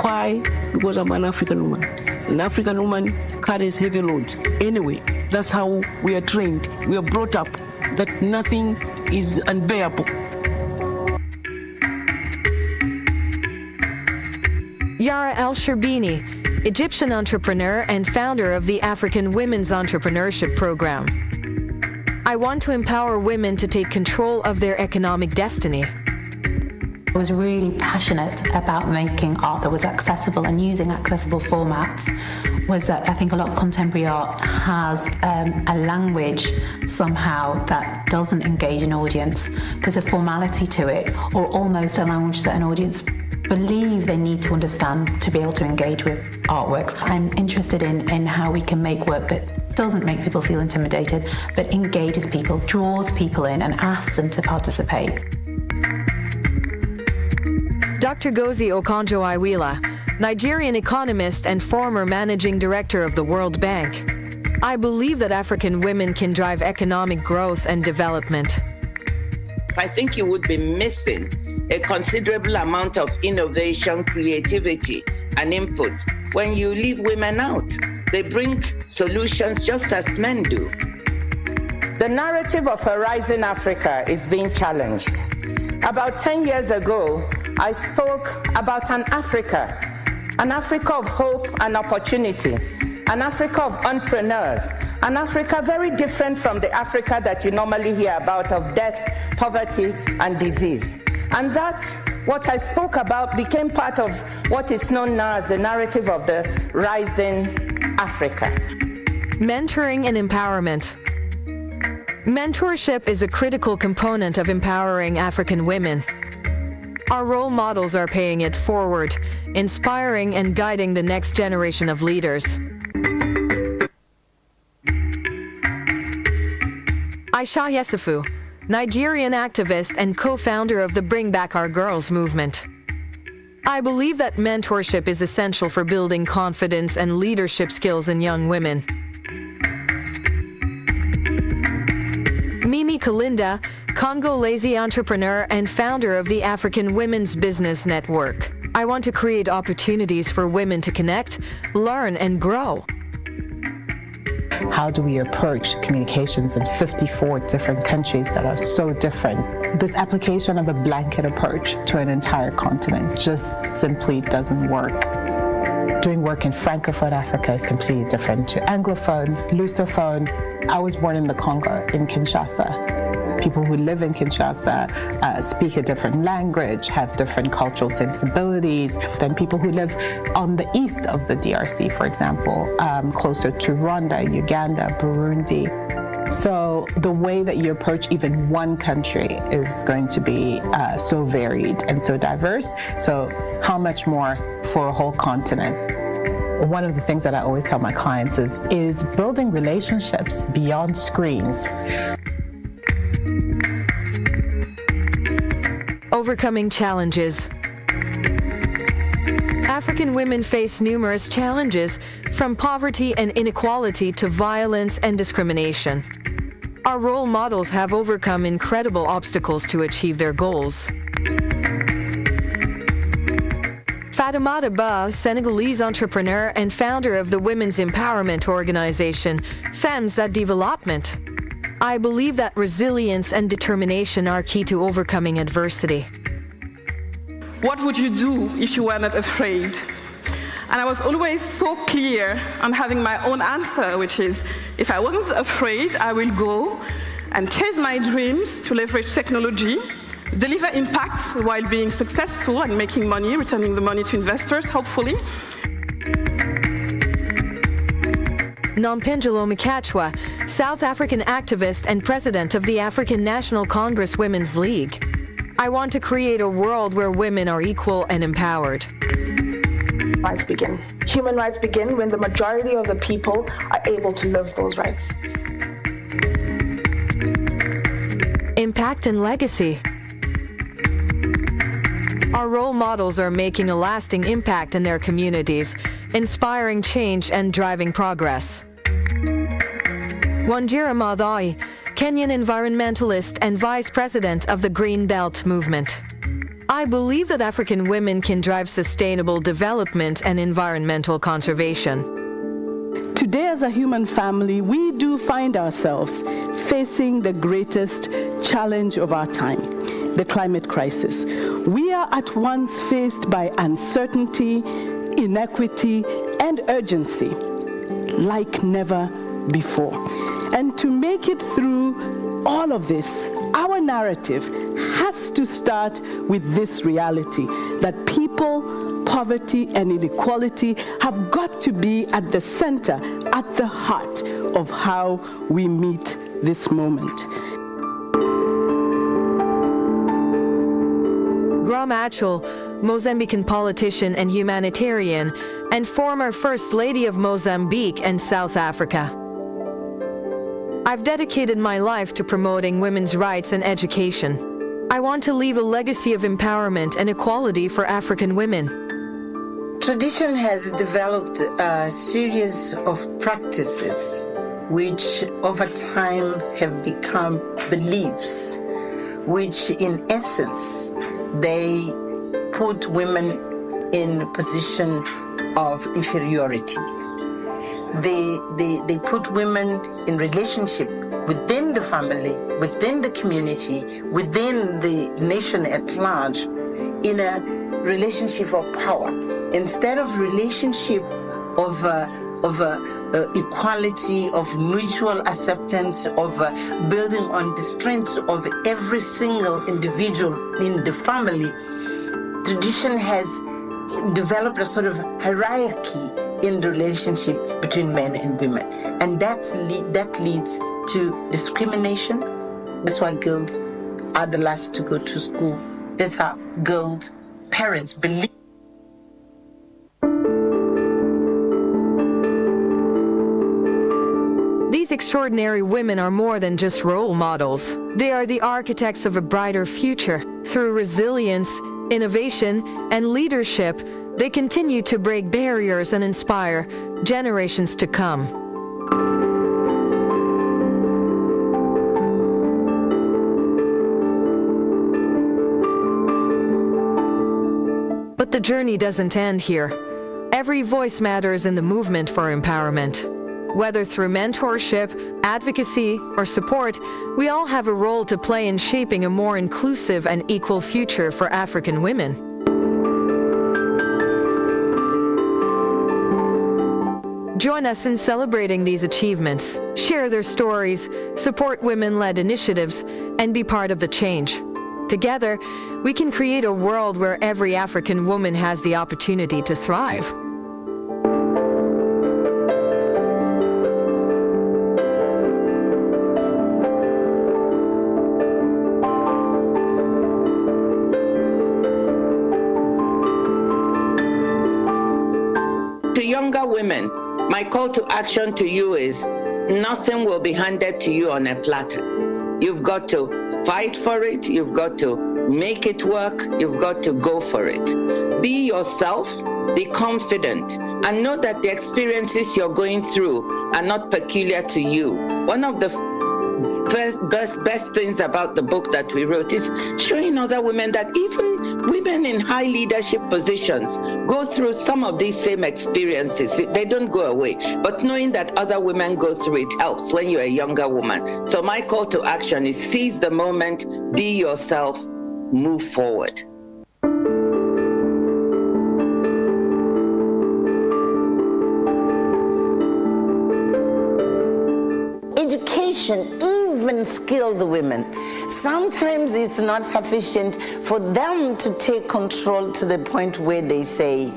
Why? Because I'm an African woman. An African woman carries heavy loads. Anyway, that's how we are trained. We are brought up that nothing is unbearable. Yara El-Sherbini, Egyptian entrepreneur and founder of the African Women's Entrepreneurship Program. I want to empower women to take control of their economic destiny. I was really passionate about making art that was accessible and using accessible formats. Was that I think a lot of contemporary art has a language somehow that doesn't engage an audience. There's a formality to it, or almost a language that an audience believe they need to understand to be able to engage with artworks. I'm interested in how we can make work that doesn't make people feel intimidated, but engages people, draws people in, and asks them to participate. Dr. Ngozi Okonjo-Iweala, Nigerian economist and former managing director of the World Bank. I believe that African women can drive economic growth and development. I think you would be missing a considerable amount of innovation, creativity, and input. When you leave women out, they bring solutions just as men do. The narrative of a rising Africa is being challenged. About 10 years ago, I spoke about an Africa of hope and opportunity, an Africa of entrepreneurs, an Africa very different from the Africa that you normally hear about of death, poverty, and disease. And that, what I spoke about, became part of what is known now as the narrative of the rising Africa. Mentoring and empowerment. Mentorship is a critical component of empowering African women. Our role models are paying it forward, inspiring and guiding the next generation of leaders. Aisha Yesufu, Nigerian activist and co-founder of the Bring Back Our Girls movement. I believe that mentorship is essential for building confidence and leadership skills in young women. Mimi Kalinda, Congolese entrepreneur and founder of the African Women's Business Network. I want to create opportunities for women to connect, learn, and grow. How do we approach communications in 54 different countries that are so different? This application of a blanket approach to an entire continent just simply doesn't work. Doing work in Francophone Africa is completely different to Anglophone, Lusophone. I was born in the Congo, in Kinshasa. People who live in Kinshasa speak a different language, have different cultural sensibilities than people who live on the east of the DRC, for example, closer to Rwanda, Uganda, Burundi. So the way that you approach even one country is going to be so varied and so diverse. So how much more for a whole continent? One of the things that I always tell my clients is building relationships beyond screens. Overcoming challenges. African women face numerous challenges, from poverty and inequality to violence and discrimination. Our role models have overcome incredible obstacles to achieve their goals. Fatoumata Ba, Senegalese entrepreneur and founder of the women's empowerment organization, Femmes at Development. I believe that resilience and determination are key to overcoming adversity. What would you do if you were not afraid? And I was always so clear on having my own answer, which is, if I wasn't afraid, I will go and chase my dreams to leverage technology, deliver impact while being successful and making money, returning the money to investors, hopefully. Nompendelo Mkachwa, South African activist and president of the African National Congress Women's League. I want to create a world where women are equal and empowered. Rights begin. Human rights begin when the majority of the people are able to live those rights. Impact and legacy. Our role models are making a lasting impact in their communities, inspiring change and driving progress. Wanjira Maathai, Kenyan environmentalist and vice president of the Green Belt movement. I believe that African women can drive sustainable development and environmental conservation. Today, as a human family, we do find ourselves facing the greatest challenge of our time, the climate crisis. We are at once faced by uncertainty, inequity, and urgency like never before. And to make it through all of this, our narrative has to start with this reality that people, poverty, and inequality have got to be at the center, at the heart of how we meet this moment. Graham Achol, Mozambican politician and humanitarian, and former First Lady of Mozambique and South Africa. I've dedicated my life to promoting women's rights and education. I want to leave a legacy of empowerment and equality for African women. Tradition has developed a series of practices which over time have become beliefs, which in essence they put women in a position of inferiority. They put women in relationship within the family, within the community, within the nation at large, in a relationship of power, instead of relationship of equality, of mutual acceptance, of building on the strengths of every single individual in the family. Tradition has developed a sort of hierarchy in the relationship between men and women, and that leads to discrimination. That's why girls are the last to go to school. That's how girls' parents believe. These extraordinary women are more than just role models. They are the architects of a brighter future. Through resilience, innovation, and leadership, they continue to break barriers and inspire generations to come. But the journey doesn't end here. Every voice matters in the movement for empowerment. Whether through mentorship, advocacy, or support, we all have a role to play in shaping a more inclusive and equal future for African women. Join us in celebrating these achievements, share their stories, support women-led initiatives, and be part of the change. Together, we can create a world where every African woman has the opportunity to thrive. To younger women, my call to action to you is nothing will be handed to you on a platter. You've got to fight for it, you've got to make it work, you've got to go for it. Be yourself, be confident, and know that the experiences you're going through are not peculiar to you. One of the best things about the book that we wrote is showing other women that even women in high leadership positions go through some of these same experiences. They don't go away, but knowing that other women go through it helps when you're a younger woman. So my call to action is seize the moment, be yourself, move forward. Education, even skilled women, sometimes it's not sufficient for them to take control to the point where they say,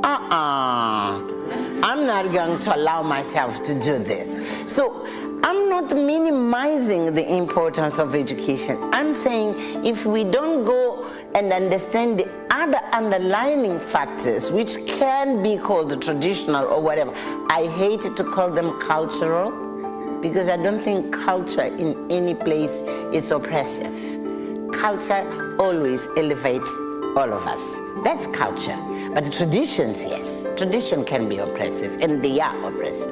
I'm not going to allow myself to do this. So I'm not minimizing the importance of education. I'm saying if we don't go and understand the other underlying factors, which can be called traditional or whatever, I hate to call them cultural, because I don't think culture in any place is oppressive. Culture always elevates all of us. That's culture. But traditions, yes. Tradition can be oppressive, and they are oppressive.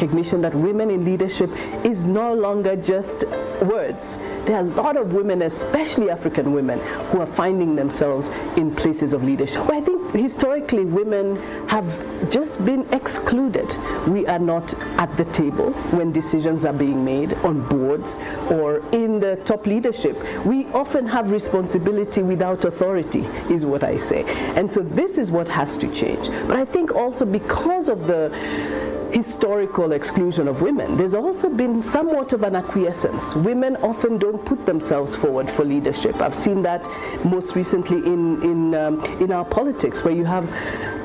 Recognition that women in leadership is no longer just words. There are a lot of women, especially African women, who are finding themselves in places of leadership. But I think historically women have just been excluded. We are not at the table when decisions are being made on boards or in the top leadership. We often have responsibility without authority, is what I say. And so this is what has to change. But I think also because of the historical exclusion of women, there's also been somewhat of an acquiescence. Women often don't put themselves forward for leadership. I've seen that most recently in our politics, where you have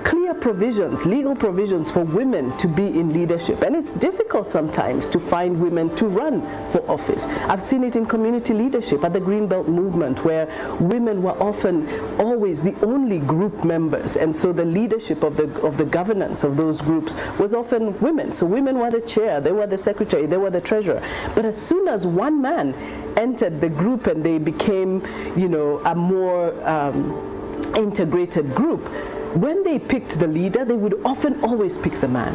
clear provisions, legal provisions for women to be in leadership. And it's difficult sometimes to find women to run for office. I've seen it in community leadership at the Greenbelt movement, where women were often always the only group members. And so the leadership of the governance of those groups was often women. So women were the chair, they were the secretary, they were the treasurer. But as soon as one man entered the group and they became, a more integrated group, when they picked the leader, they would often always pick the man.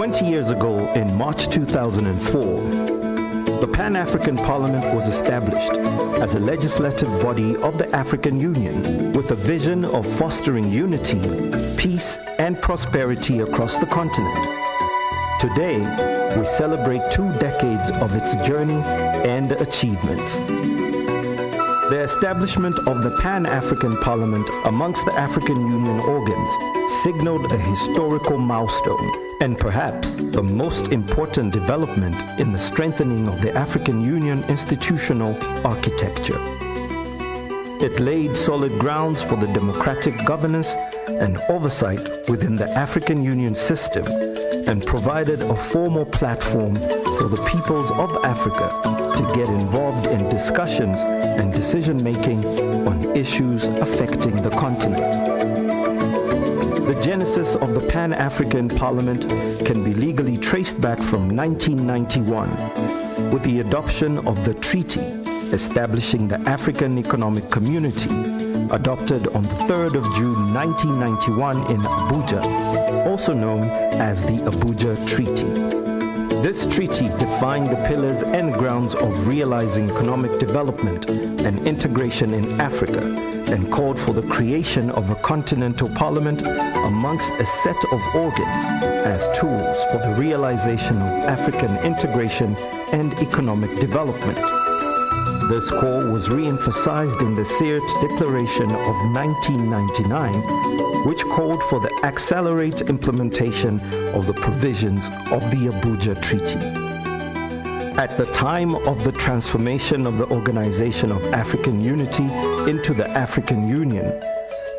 20 years ago, in March 2004, the Pan-African Parliament was established as a legislative body of the African Union with a vision of fostering unity, peace, and prosperity across the continent. Today, we celebrate 2 decades of its journey and achievements. The establishment of the Pan-African Parliament amongst the African Union organs signaled a historical milestone and perhaps the most important development in the strengthening of the African Union institutional architecture. It laid solid grounds for the democratic governance and oversight within the African Union system and provided a formal platform for the peoples of Africa to get involved in discussions and decision-making on issues affecting the continent. The genesis of the Pan-African Parliament can be legally traced back from 1991 with the adoption of the treaty establishing the African Economic Community, adopted on the 3rd of June 1991 in Abuja, also known as the Abuja Treaty. This treaty defined the pillars and grounds of realizing economic development and integration in Africa and called for the creation of a continental parliament amongst a set of organs as tools for the realization of African integration and economic development. This call was re-emphasized in the Sirte Declaration of 1999, which called for the accelerated implementation of the provisions of the Abuja Treaty. At the time of the transformation of the Organization of African Unity into the African Union,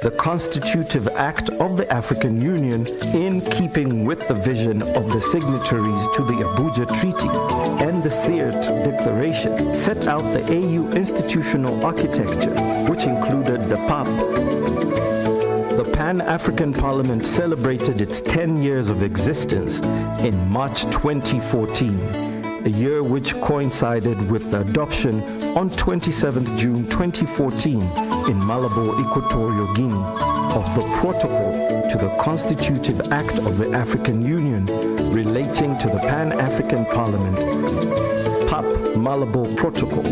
the Constitutive Act of the African Union, in keeping with the vision of the signatories to the Abuja Treaty and the Sirte Declaration, set out the AU institutional architecture, which included the PAP. The Pan-African Parliament celebrated its 10 years of existence in March 2014, a year which coincided with the adoption on 27th June 2014 in Malabo, Equatorial Guinea, of the Protocol to the Constitutive Act of the African Union relating to the Pan-African Parliament, PAP Malabo Protocol,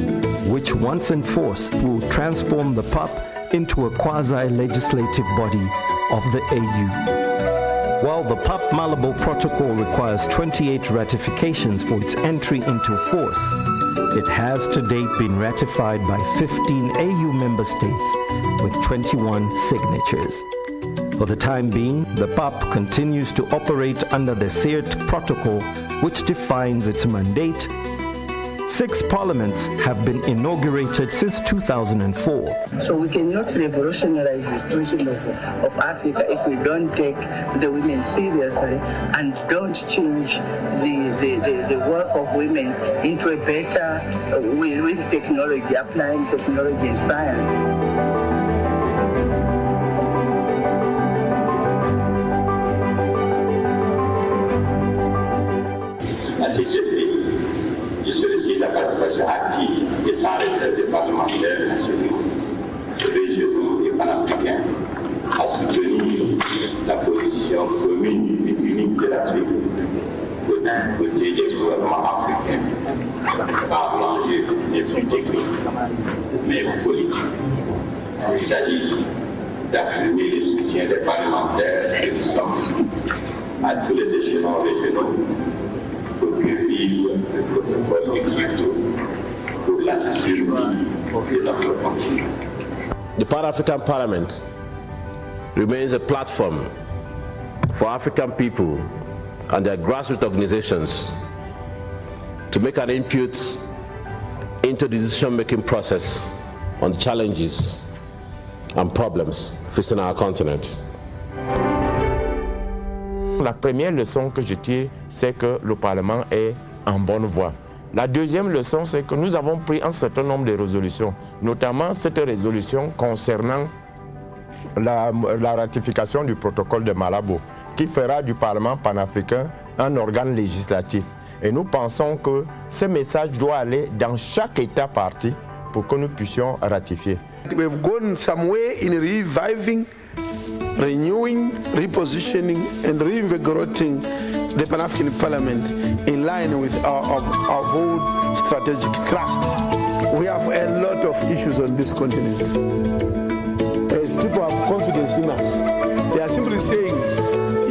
which once enforced will transform the PAP into a quasi-legislative body of the AU. While the PAP Malabo Protocol requires 28 ratifications for its entry into force, it has to date been ratified by 15 AU member states with 21 signatures. For the time being, the PAP continues to operate under the Sirte Protocol, which defines its mandate. 6 parliaments have been inaugurated since 2004. So we cannot revolutionize the situation of Africa if we don't take the women seriously and don't change the work of women into a better, with technology, applying technology and science. À cet effet, je sollicite la participation active et sans retrait des parlementaires nationaux, régionaux et panafricains à soutenir la position commune et unique de l'Afrique d'un côté des gouvernements africains, car l'enjeu n'est plus technique, mais politique. Il s'agit d'affirmer le soutien des parlementaires que nous sommes à tous les échelons régionaux pour que vive le protocole de Kyoto pour la survie de notre continent. The Pan-African Parliament remains a platform for African people and their grassroots organizations to make an input into the decision-making process on challenges and problems facing our continent. La première leçon que je tire, c'est que le Parlement est en bonne voie. La deuxième leçon, c'est que nous avons pris un certain nombre de résolutions, notamment cette résolution concernant la ratification du protocole de Malabo, qui fera du Parlement panafricain un organe législatif. Et nous pensons que ce message doit aller dans chaque État partie pour que nous puissions ratifier. We've gone some way in reviving, renewing, repositioning and reinvigorating the Pan-African Parliament in line with our own strategic thrust. We have a lot of issues on this continent. As people have confidence in us, they are simply saying,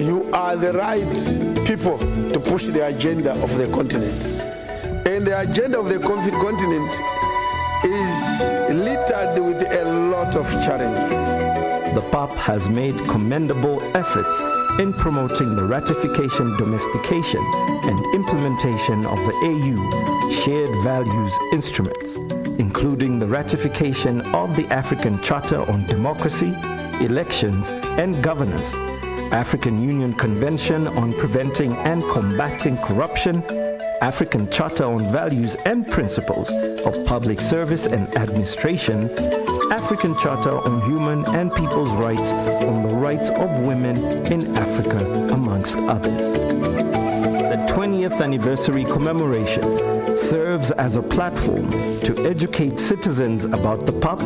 you are the right people to push the agenda of the continent. And the agenda of the continent is littered with a lot of challenges. The PAP has made commendable efforts in promoting the ratification, domestication, and implementation of the AU Shared Values Instruments, including the ratification of the African Charter on Democracy, Elections, and Governance, African Union Convention on Preventing and Combating Corruption, African Charter on Values and Principles of Public Service and Administration, African Charter on Human and People's Rights on the Rights of Women in Africa, amongst others. The 20th anniversary commemoration serves as a platform to educate citizens about the PAP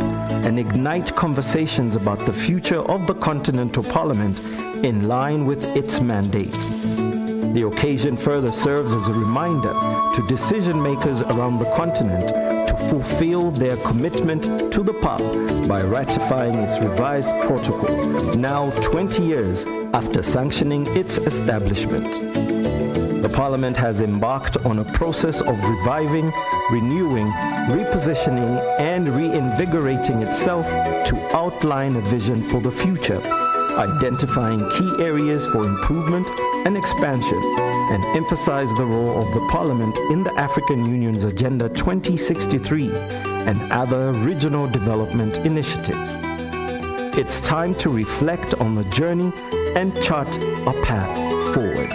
and ignite conversations about the future of the Continental Parliament in line with its mandate. The occasion further serves as a reminder to decision makers around the continent to fulfill their commitment to the PAP by ratifying its revised protocol, now 20 years after sanctioning its establishment. The Parliament has embarked on a process of reviving, renewing, repositioning, and reinvigorating itself to outline a vision for the future, identifying key areas for improvement and expansion, and emphasize the role of the Parliament in the African Union's Agenda 2063 and other regional development initiatives. It's time to reflect on the journey and chart a path forward.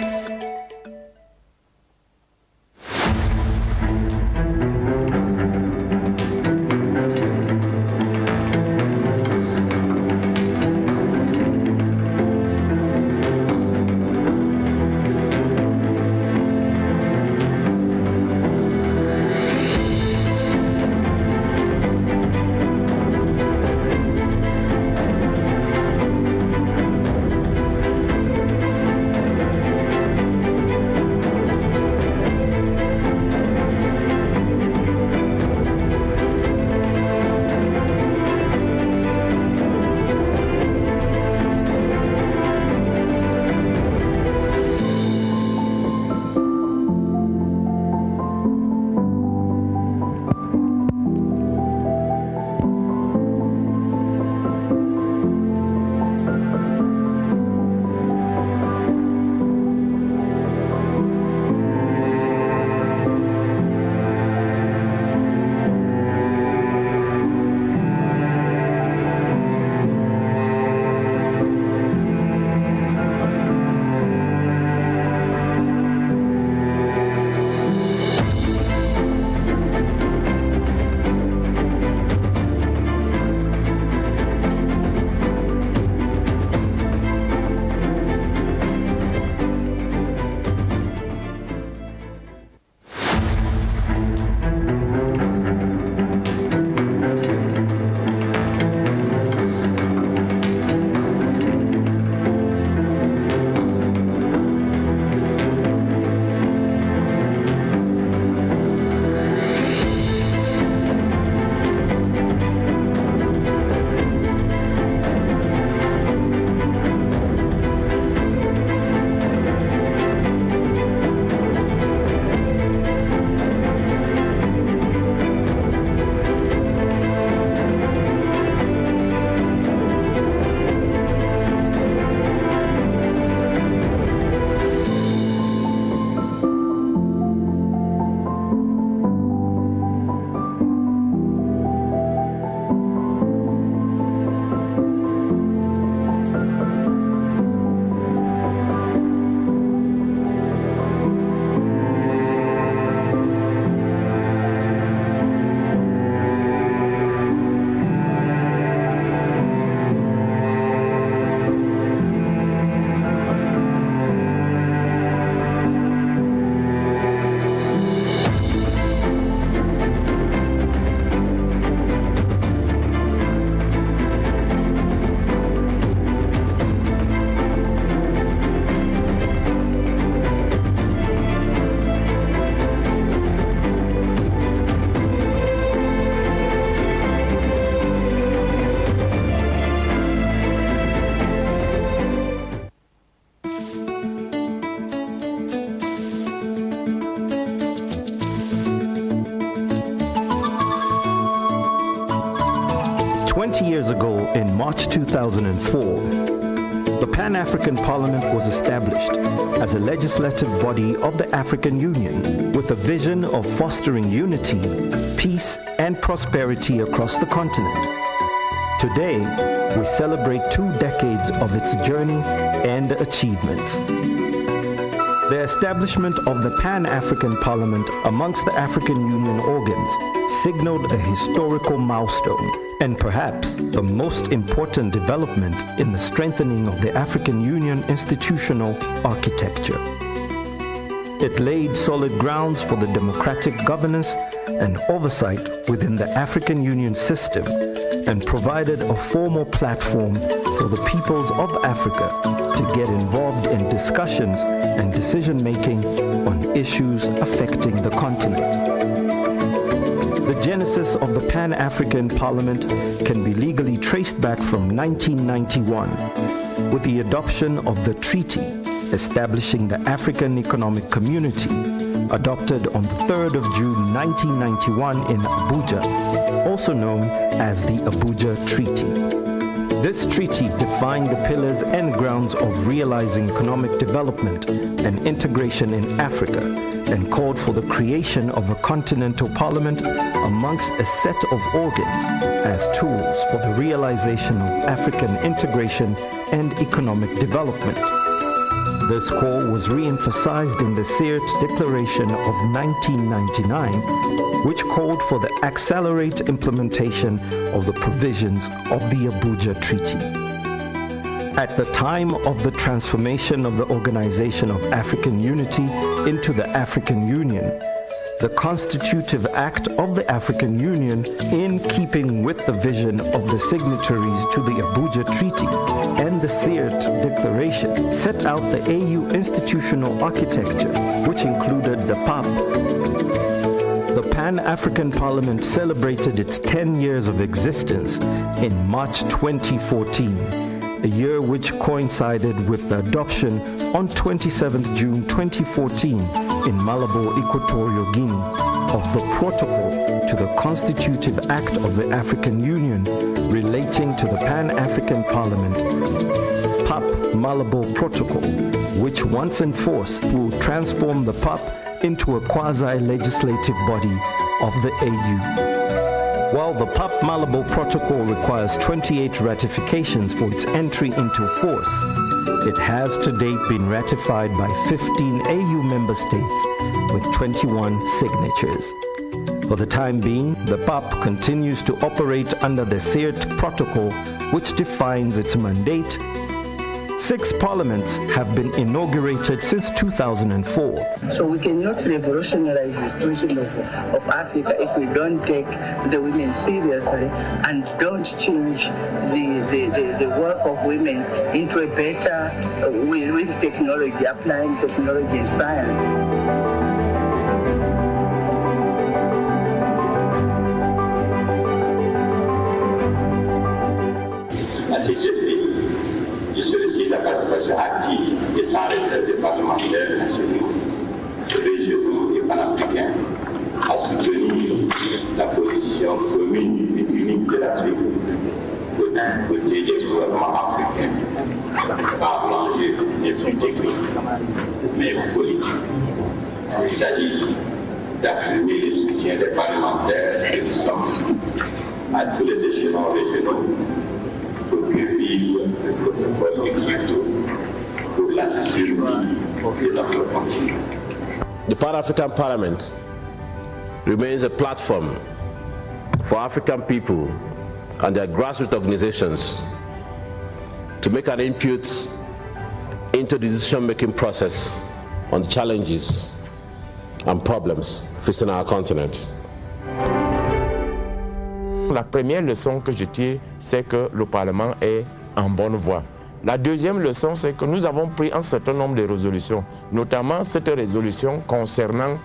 20 years ago, in March 2004, the Pan-African Parliament was established as a legislative body of the African Union with a vision of fostering unity, peace, and prosperity across the continent. Today, we celebrate 2 decades of its journey and achievements. The establishment of the Pan-African Parliament amongst the African Union organs signaled a historical milestone and perhaps the most important development in the strengthening of the African Union institutional architecture. It laid solid grounds for the democratic governance and oversight within the African Union system and provided a formal platform for the peoples of Africa to get involved in discussions and decision-making on issues affecting the continent. The genesis of the Pan-African Parliament can be legally traced back from 1991 with the adoption of the treaty establishing the African Economic Community, adopted on the 3rd of June 1991 in Abuja, also known as the Abuja Treaty. This treaty defined the pillars and grounds of realizing economic development and integration in Africa and called for the creation of a continental parliament amongst a set of organs as tools for the realization of African integration and economic development. This call was re-emphasized in the Sirte Declaration of 1999, which called for the accelerated implementation of the provisions of the Abuja Treaty. At the time of the transformation of the Organization of African Unity into the African Union, the Constitutive Act of the African Union, in keeping with the vision of the signatories to the Abuja Treaty and the Sirte Declaration, set out the AU institutional architecture, which included the PAP. The Pan-African Parliament celebrated its 10 years of existence in March 2014, a year which coincided with the adoption on 27th June 2014 in Malabo, Equatorial Guinea, of the protocol to the Constitutive Act of the African Union relating to the Pan-African Parliament, PAP Malabo Protocol, which once enforced will transform the PAP into a quasi-legislative body of the AU. While the PAP Malabo Protocol requires 28 ratifications for its entry into force, it has to date been ratified by 15 AU member states with 21 signatures. For the time being, the PAP continues to operate under the Sirte Protocol, which defines its mandate. 6 parliaments have been inaugurated since 2004. So we cannot revolutionize the situation of Africa if we don't take the women seriously and don't change the work of women into a better, with technology, applying technology and science. À cet effet, je sollicite la participation active et sans réserve des parlementaires nationaux, régionaux et panafricains à soutenir la position commune et unique de l'Afrique d'un côté des gouvernements africains, car l'enjeu n'est plus technique, mais politique. Il s'agit d'affirmer le soutien des parlementaires que nous sommes à tous les échelons régionaux pour que vive le protocole de Kyoto pour la survie de notre continent. The Pan-African Parliament remains a platform for African people and their grassroots organizations to make an input into the decision-making process on challenges and problems facing our continent. La première leçon que je tire, c'est que le Parlement est en bonne voie. La deuxième leçon, c'est que nous avons pris un certain nombre de résolutions, notamment cette résolution concernant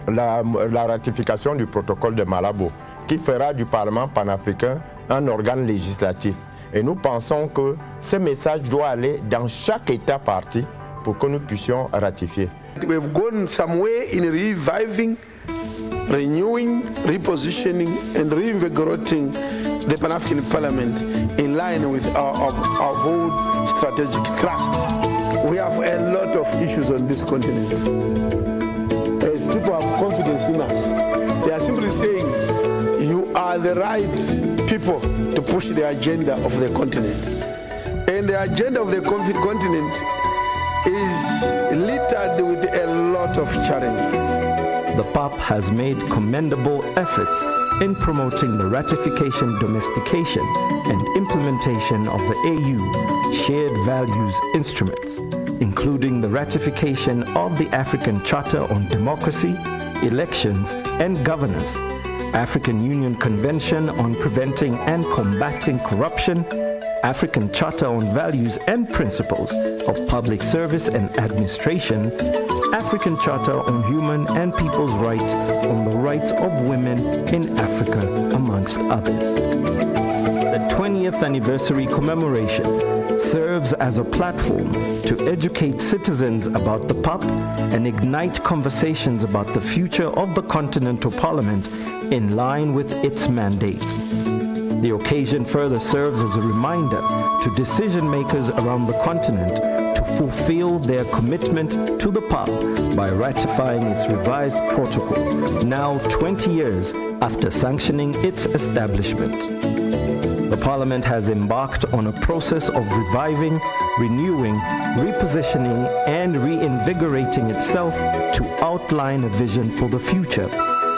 la ratification du protocole de Malabo, qui fera du Parlement panafricain un organe législatif. Et nous pensons que ce message doit aller dans chaque État partie pour que nous puissions ratifier. We've gone some way in reviving, renewing, repositioning and reinvigorating the Pan-African Parliament in line with our own strategic thrust. We have a lot of issues on this continent. As people have confidence in us, they are simply saying, you are the right people to push the agenda of the continent. And the agenda of the continent is littered with a lot of challenges. The PAP has made commendable efforts in promoting the ratification, domestication, and implementation of the AU Shared Values Instruments, including the ratification of the African Charter on Democracy, Elections, and Governance, African Union Convention on Preventing and Combating Corruption, African Charter on Values and Principles of Public Service and Administration, African Charter on Human and People's Rights on the Rights of Women in Africa, amongst others. The 20th anniversary commemoration serves as a platform to educate citizens about the PAP and ignite conversations about the future of the Continental Parliament in line with its mandate. The occasion further serves as a reminder to decision makers around the continent to fulfill their commitment to the PAP by ratifying its revised protocol, now 20 years after sanctioning its establishment. The Parliament has embarked on a process of reviving, renewing, repositioning, and reinvigorating itself to outline a vision for the future,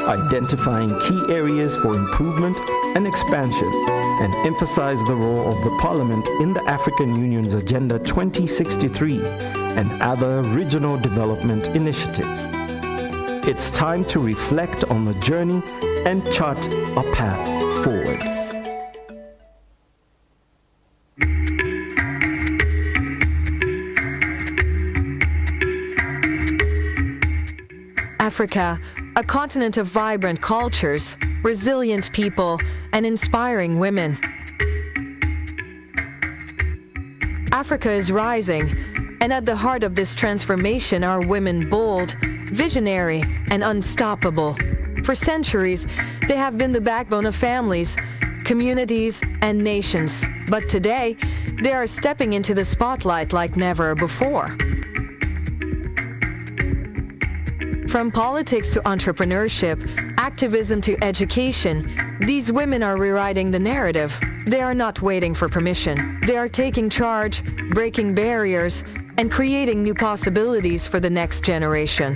identifying key areas for improvement and expansion, and emphasize the role of the Parliament in the African Union's Agenda 2063 and other regional development initiatives. It's time to reflect on the journey and chart a path forward. Africa, a continent of vibrant cultures, resilient people, and inspiring women. Africa is rising, and at the heart of this transformation are women bold, visionary, and unstoppable. For centuries, they have been the backbone of families, communities, and nations. But today, they are stepping into the spotlight like never before. From politics to entrepreneurship, activism to education, these women are rewriting the narrative. They are not waiting for permission. They are taking charge, breaking barriers, and creating new possibilities for the next generation.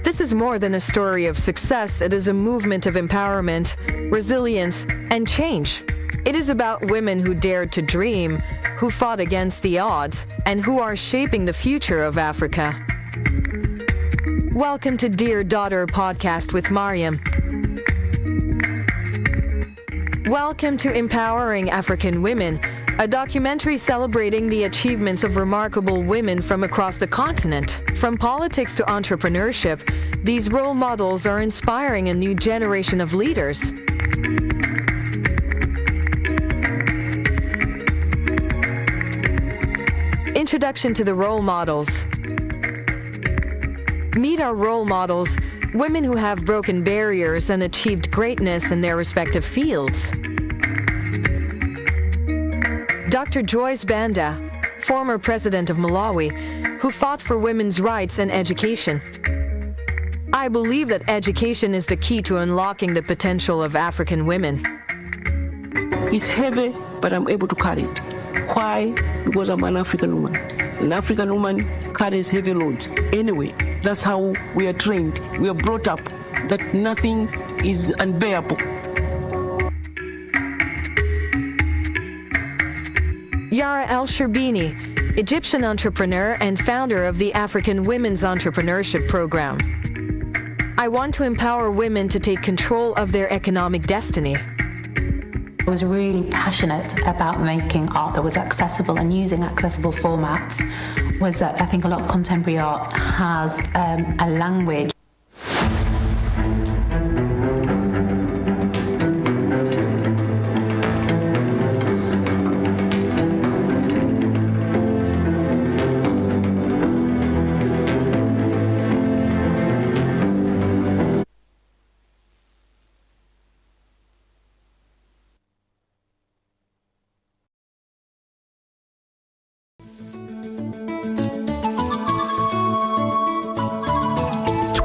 This is more than a story of success. It is a movement of empowerment, resilience, and change. It is about women who dared to dream, who fought against the odds, and who are shaping the future of Africa. Welcome to Dear Daughter Podcast with Mariam. Welcome to Empowering African Women, a documentary celebrating the achievements of remarkable women from across the continent. From politics to entrepreneurship, these role models are inspiring a new generation of leaders. Introduction to the role models. Meet our role models, women who have broken barriers and achieved greatness in their respective fields. Dr. Joyce Banda, former president of Malawi, who fought for women's rights and education. I believe that education is the key to unlocking the potential of African women. It's heavy, but I'm able to carry it. Why? Because I'm an African woman. An African woman carries heavy loads. Anyway, that's how we are trained. We are brought up that nothing is unbearable. Yara El-Sherbini, Egyptian entrepreneur and founder of the African Women's Entrepreneurship Program. I want to empower women to take control of their economic destiny. I was really passionate about making art that was accessible and using accessible formats. Was that I think a lot of contemporary art has a language.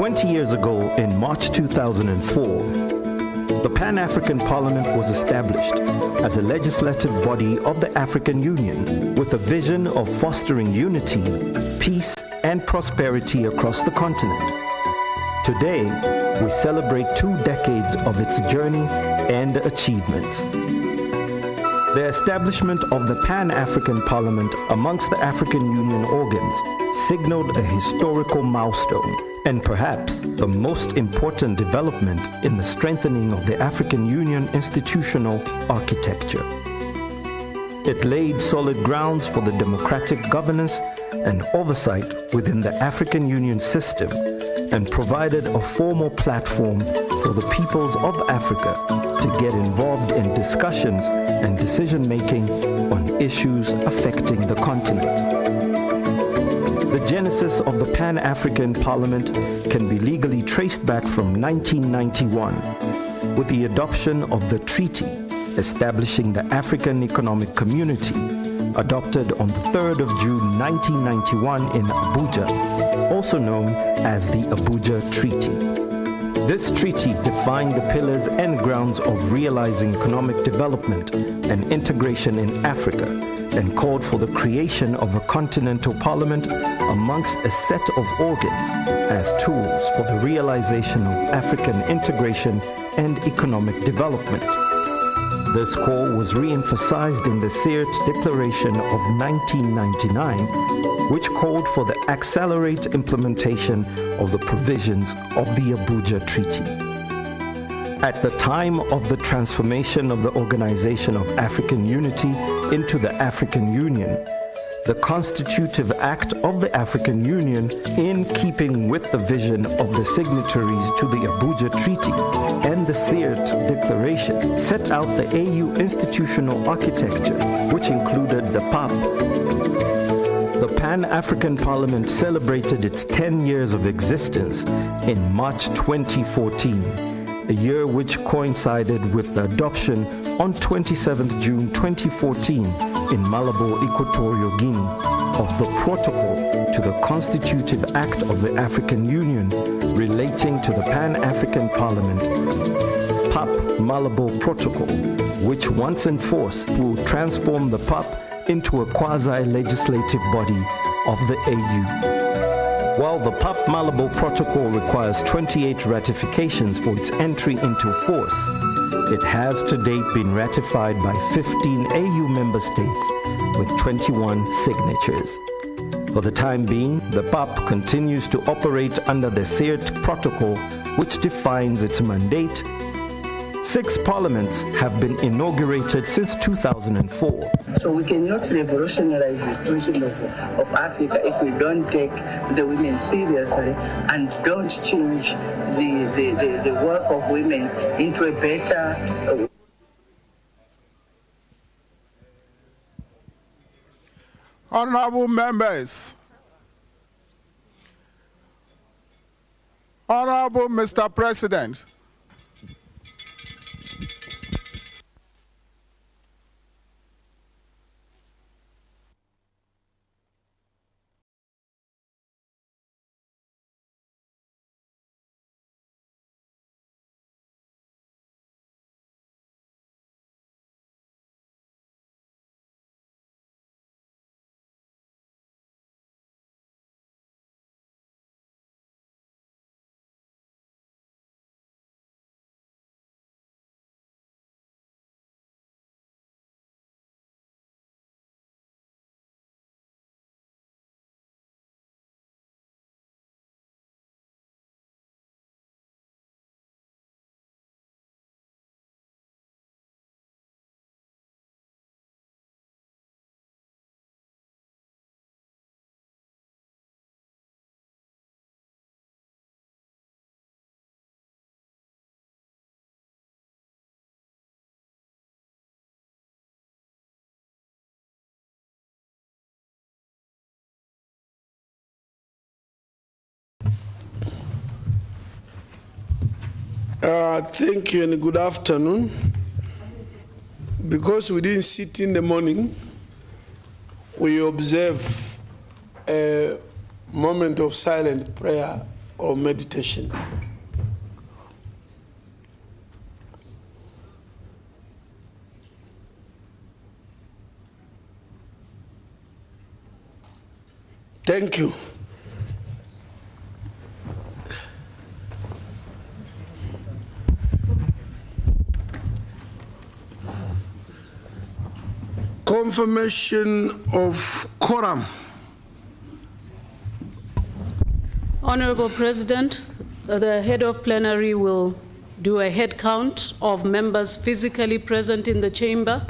20 years ago, in March 2004, the Pan-African Parliament was established as a legislative body of the African Union with a vision of fostering unity, peace, and prosperity across the continent. Today, we celebrate 2 decades of its journey and achievements. The establishment of the Pan-African Parliament amongst the African Union organs signaled a historical milestone and perhaps the most important development in the strengthening of the African Union institutional architecture. It laid solid grounds for the democratic governance and oversight within the African Union system and provided a formal platform for the peoples of Africa to get involved in discussions and decision-making on issues affecting the continent. The genesis of the Pan-African Parliament can be legally traced back from 1991 with the adoption of the treaty establishing the African Economic Community, adopted on the 3rd of June 1991 in Abuja, also known as the Abuja Treaty. This treaty defined the pillars and grounds of realizing economic development and integration in Africa and called for the creation of a continental parliament amongst a set of organs as tools for the realization of African integration and economic development. This call was re-emphasized in the Sirte Declaration of 1999, which called for the accelerated implementation of the provisions of the Abuja Treaty. At the time of the transformation of the Organization of African Unity into the African Union, the Constitutive Act of the African Union, in keeping with the vision of the signatories to the Abuja Treaty and the Sirte Declaration, set out the AU institutional architecture, which included the PAP. The Pan-African Parliament celebrated its 10 years of existence in March 2014, a year which coincided with the adoption on 27th June 2014 in Malabo, Equatorial Guinea, of the Protocol to the Constitutive Act of the African Union relating to the Pan-African Parliament, PAP Malabo Protocol, which once in force will transform the PAP into a quasi-legislative body of the AU. While the PAP Malabo Protocol requires 28 ratifications for its entry into force, it has to date been ratified by 15 AU member states with 21 signatures. For the time being, the PAP continues to operate under the Sirte Protocol, which defines its mandate. 6 parliaments have been inaugurated since 2004. So we cannot revolutionize the situation of Africa if we don't take the women seriously and don't change the work of women into a better Honorable members, Honorable Mr. President, thank you and good afternoon. Because we didn't sit in the morning, we observe a moment of silent prayer of meditation. Thank you. Confirmation of quorum. Honorable President, the head of plenary will do a head count of members physically present in the chamber,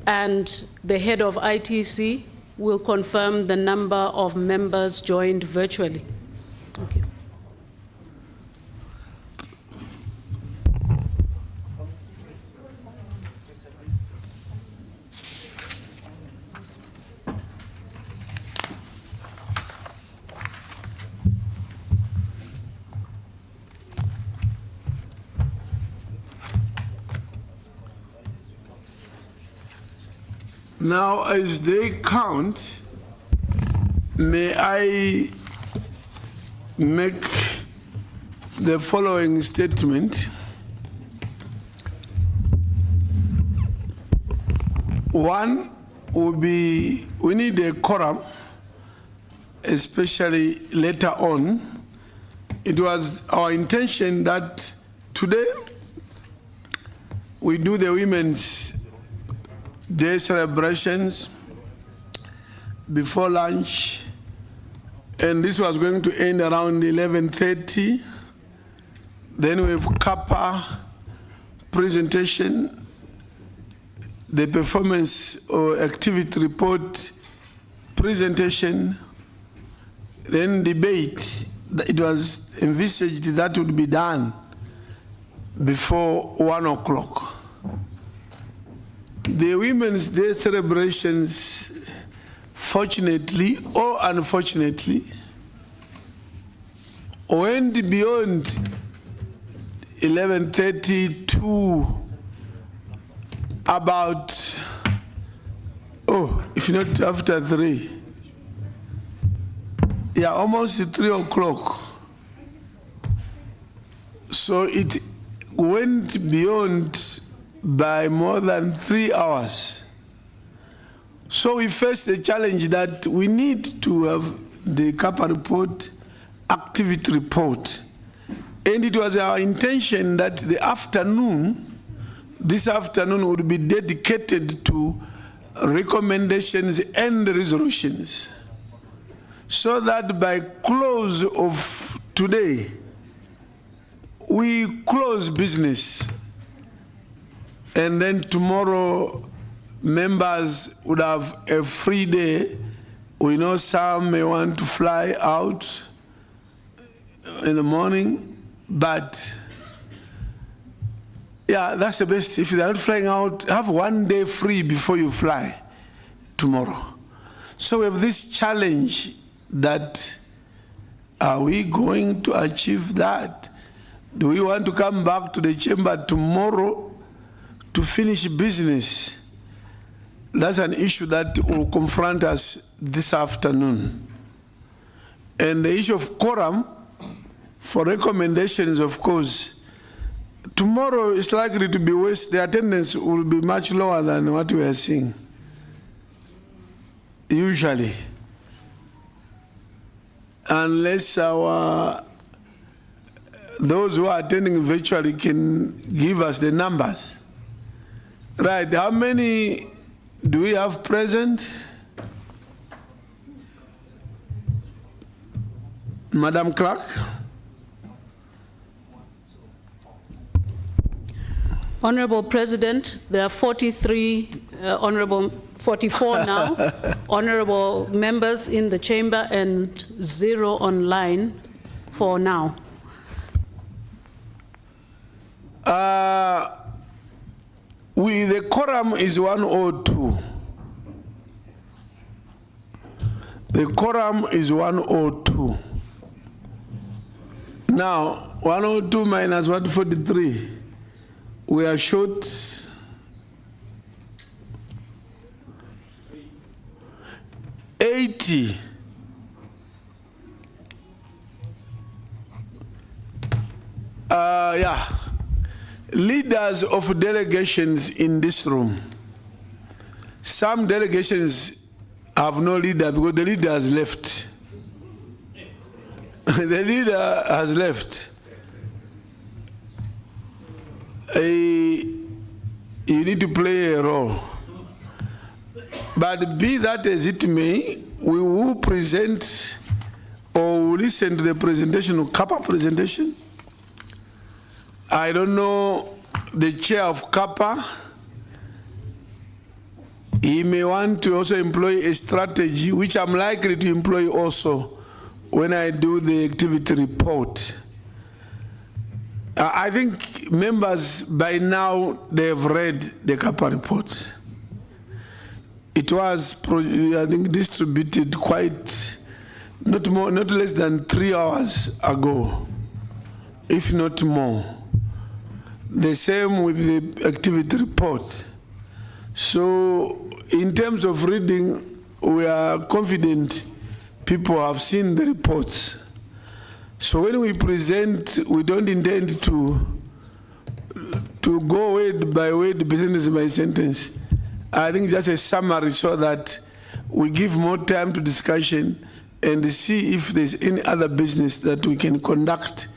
and the head of ITC will confirm the number of members joined virtually. Thank you. Now, as they count, may I make the following statement. One will be, we need a quorum, especially later on. It was our intention that today we do the Women's Day celebrations before lunch, and this was going to end around 11:30. Then we have Kappa presentation, the performance or activity report presentation, then debate. It was envisaged that would be done before 1 o'clock. The Women's Day celebrations, fortunately or unfortunately, went beyond 11:30 to about, if not after 3. Yeah, almost 3 o'clock. So it went beyond by more than 3 hours. So we faced the challenge that we need to have the CAPA report, activity report. And it was our intention that the afternoon, this afternoon would be dedicated to recommendations and resolutions, so that by close of today, we close business. And then tomorrow, members would have a free day. We know some may want to fly out in the morning, but yeah, that's the best. If they're not flying out, have 1 day free before you fly tomorrow. So we have this challenge that, are we going to achieve that? Do we want to come back to the chamber tomorrow to finish business? That's an issue that will confront us this afternoon. And the issue of quorum for recommendations, of course, tomorrow is likely to be worse. The attendance will be much lower than what we are seeing usually, unless those who are attending virtually can give us the numbers. Right, how many do we have present? Madam Clerk? Honorable President, there are 44 now, honorable members in the chamber and 0 online for now. The quorum is 102. The quorum is 102. Now, 102 minus 143. We are short 80. Yeah. Leaders of delegations in this room. Some delegations have no leader because the leader has left. The leader has left. You need to play a role. But be that as it may, we will present or listen to the presentation of CAPA presentation. I don't know the chair of CAPA. He may want to also employ a strategy, which I'm likely to employ also when I do the activity report. I think members by now, they've read the CAPA report. It was, I think, distributed quite, not less than 3 hours ago, if not more. The same with the activity report. So in terms of reading, we are confident people have seen the reports. So when we present, we don't intend to go word by word, sentence by sentence. I think just a summary so that we give more time to discussion and see if there's any other business that we can conduct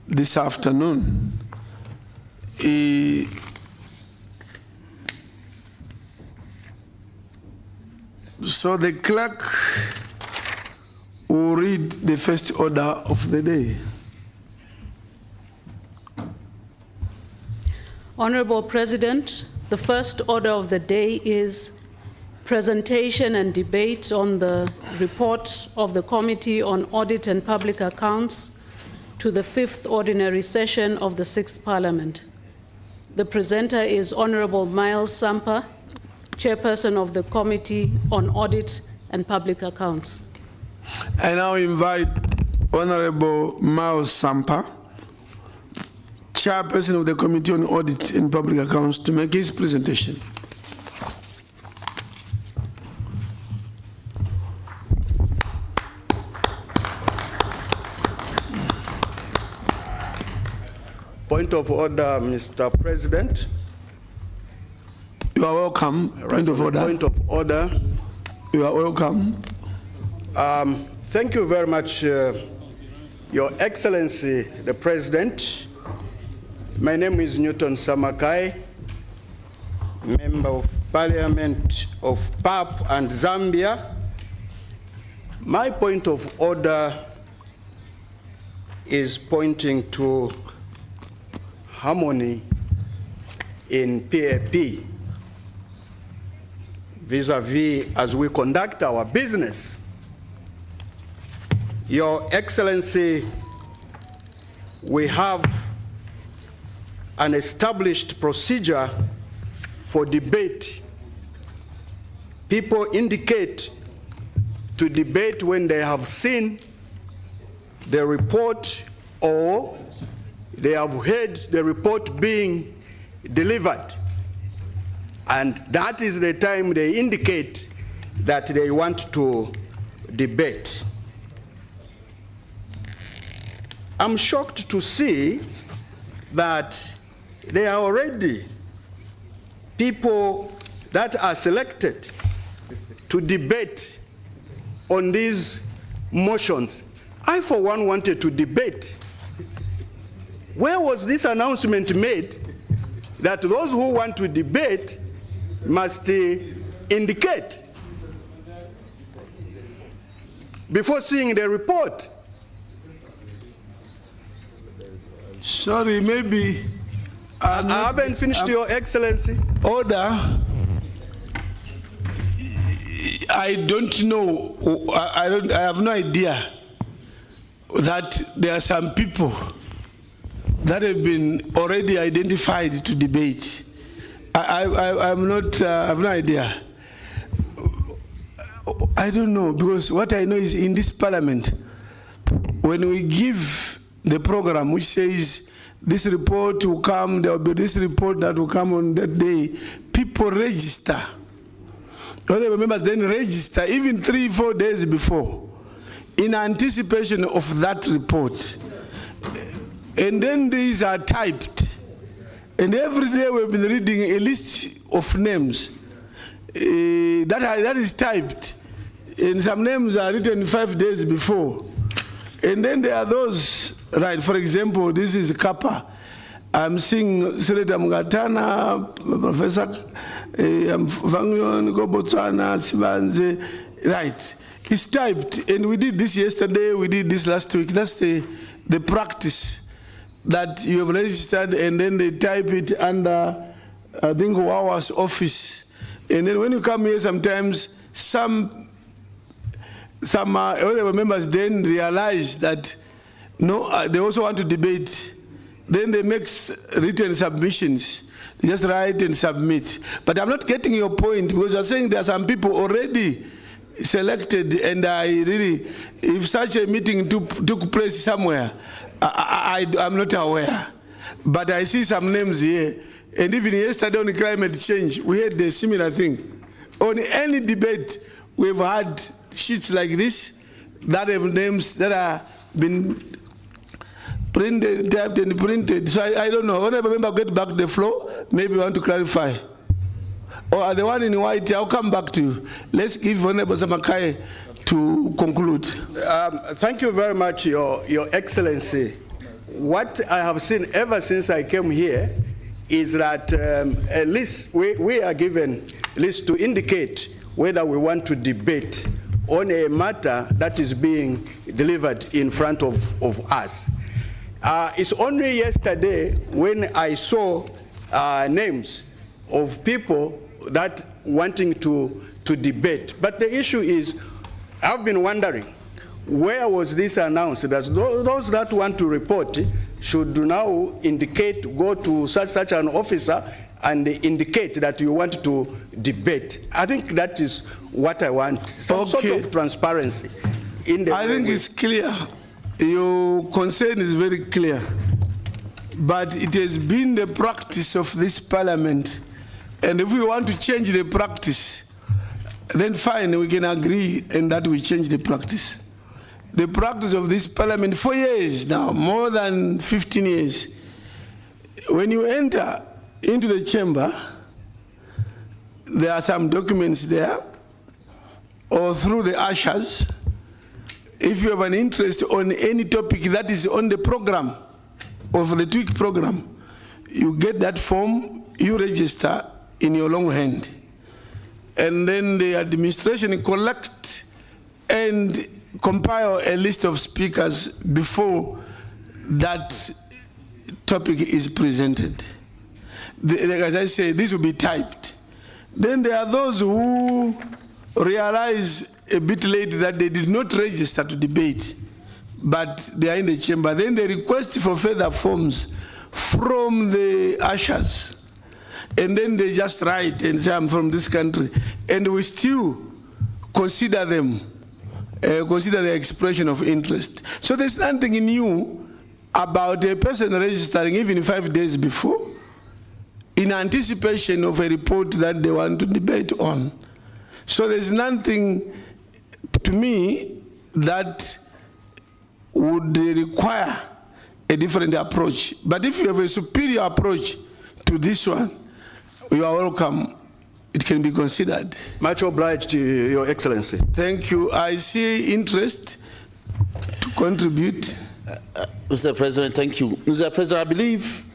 this afternoon. So the clerk will read the first order of the day. Honorable President, the first order of the day is presentation and debate on the report of the Committee on Audit and Public Accounts to the 5th Ordinary Session of the 6th Parliament. The presenter is Honorable Miles Sampa, Chairperson of the Committee on Audit and Public Accounts. I now invite Honorable Miles Sampa, Chairperson of the Committee on Audit and Public Accounts, to make his presentation. Point of order, Mr. President. You are welcome. Point of order. Point of order. You are welcome. Thank you very much, Your Excellency, the President. My name is Newton Samakai, Member of Parliament of PAP and Zambia. My point of order is pointing to harmony in PAP vis-a-vis as we conduct our business. Your Excellency, we have an established procedure for debate. People indicate to debate when they have seen the report or they have heard the report being delivered. And that is the time they indicate that they want to debate. I'm shocked to see that there are already people that are selected to debate on these motions. I, for one, wanted to debate. Where was this announcement made that those who want to debate must indicate before seeing the report? Sorry, maybe I haven't finished, Your Excellency. Order. I don't know. I have no idea that there are some people that have been already identified to debate. I'm not. I have no idea. I don't know, because what I know is in this Parliament, when we give the program which says this report will come, there will be this report that will come on that day, people register. Other members then register even 3-4 days before in anticipation of that report. And then these are typed. And every day we've been reading a list of names. That is typed. And some names are written 5 days before. And then there are those, right, for example, this is Kappa. I'm seeing Senator Mugatana, Professor Vangion, Gobotswana, Sibanze, right. It's typed, and we did this yesterday, we did this last week. That's the practice that you have registered, and then they type it under, I think, Wawa's office. And then when you come here, sometimes some honorable members then realize that, no, they also want to debate. Then they make written submissions. They just write and submit. But I'm not getting your point, because you're saying there are some people already selected, and I really, if such a meeting took place somewhere, I'm not aware. But I see some names here. And even yesterday on climate change, we had a similar thing. On any debate, we've had sheets like this that have names that have been printed, typed and printed. So I don't know. When I remember, get back to the floor, maybe I want to clarify. Or the one in white, I'll come back to you. Let's give Honorable Samakai to conclude. Thank you very much, Your Excellency. What I have seen ever since I came here is that a list, we are given a list to indicate whether we want to debate on a matter that is being delivered in front of us. It's only yesterday when I saw names of people that wanting to debate. But the issue is, I've been wondering, where was this announced? That those that want to report should now indicate, go to such an officer and indicate that you want to debate. I think that is what I want, some sort of transparency. I think it's clear. Your concern is very clear. But it has been the practice of this parliament. And if we want to change the practice, then fine, we can agree and that we change the practice. The practice of this parliament for years now, more than 15 years, when you enter into the chamber, there are some documents there, or through the ushers. If you have an interest on any topic that is on the program of the TWIC program, you get that form, you register in your long hand. And then the administration collect and compile a list of speakers before that topic is presented. As I say, this will be typed. Then there are those who realize a bit late that they did not register to debate, but they are in the chamber. Then they request for further forms from the ushers. And then they just write and say, I'm from this country. And we still consider them, consider the expression of interest. So there's nothing new about a person registering even 5 days before in anticipation of a report that they want to debate on. So there's nothing, to me, that would require a different approach. But if you have a superior approach to this one, you are welcome. It can be considered. Much obliged to Your Excellency. Thank you. I see interest to contribute. Mr. President, thank you. Mr. President, I believe,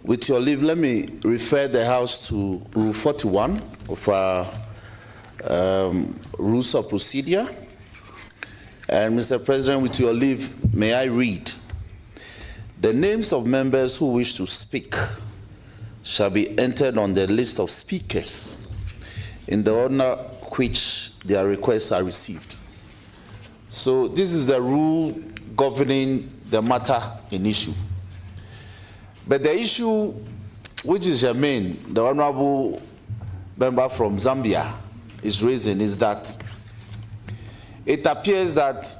with your leave, let me refer the House to Rule 41 of our Rules of Procedure. And Mr. President, with your leave, may I read? The names of members who wish to speak shall be entered on the list of speakers in the order which their requests are received. So this is the rule governing the matter in issue. But the issue which is germane, the honorable member from Zambia is raising, is that it appears that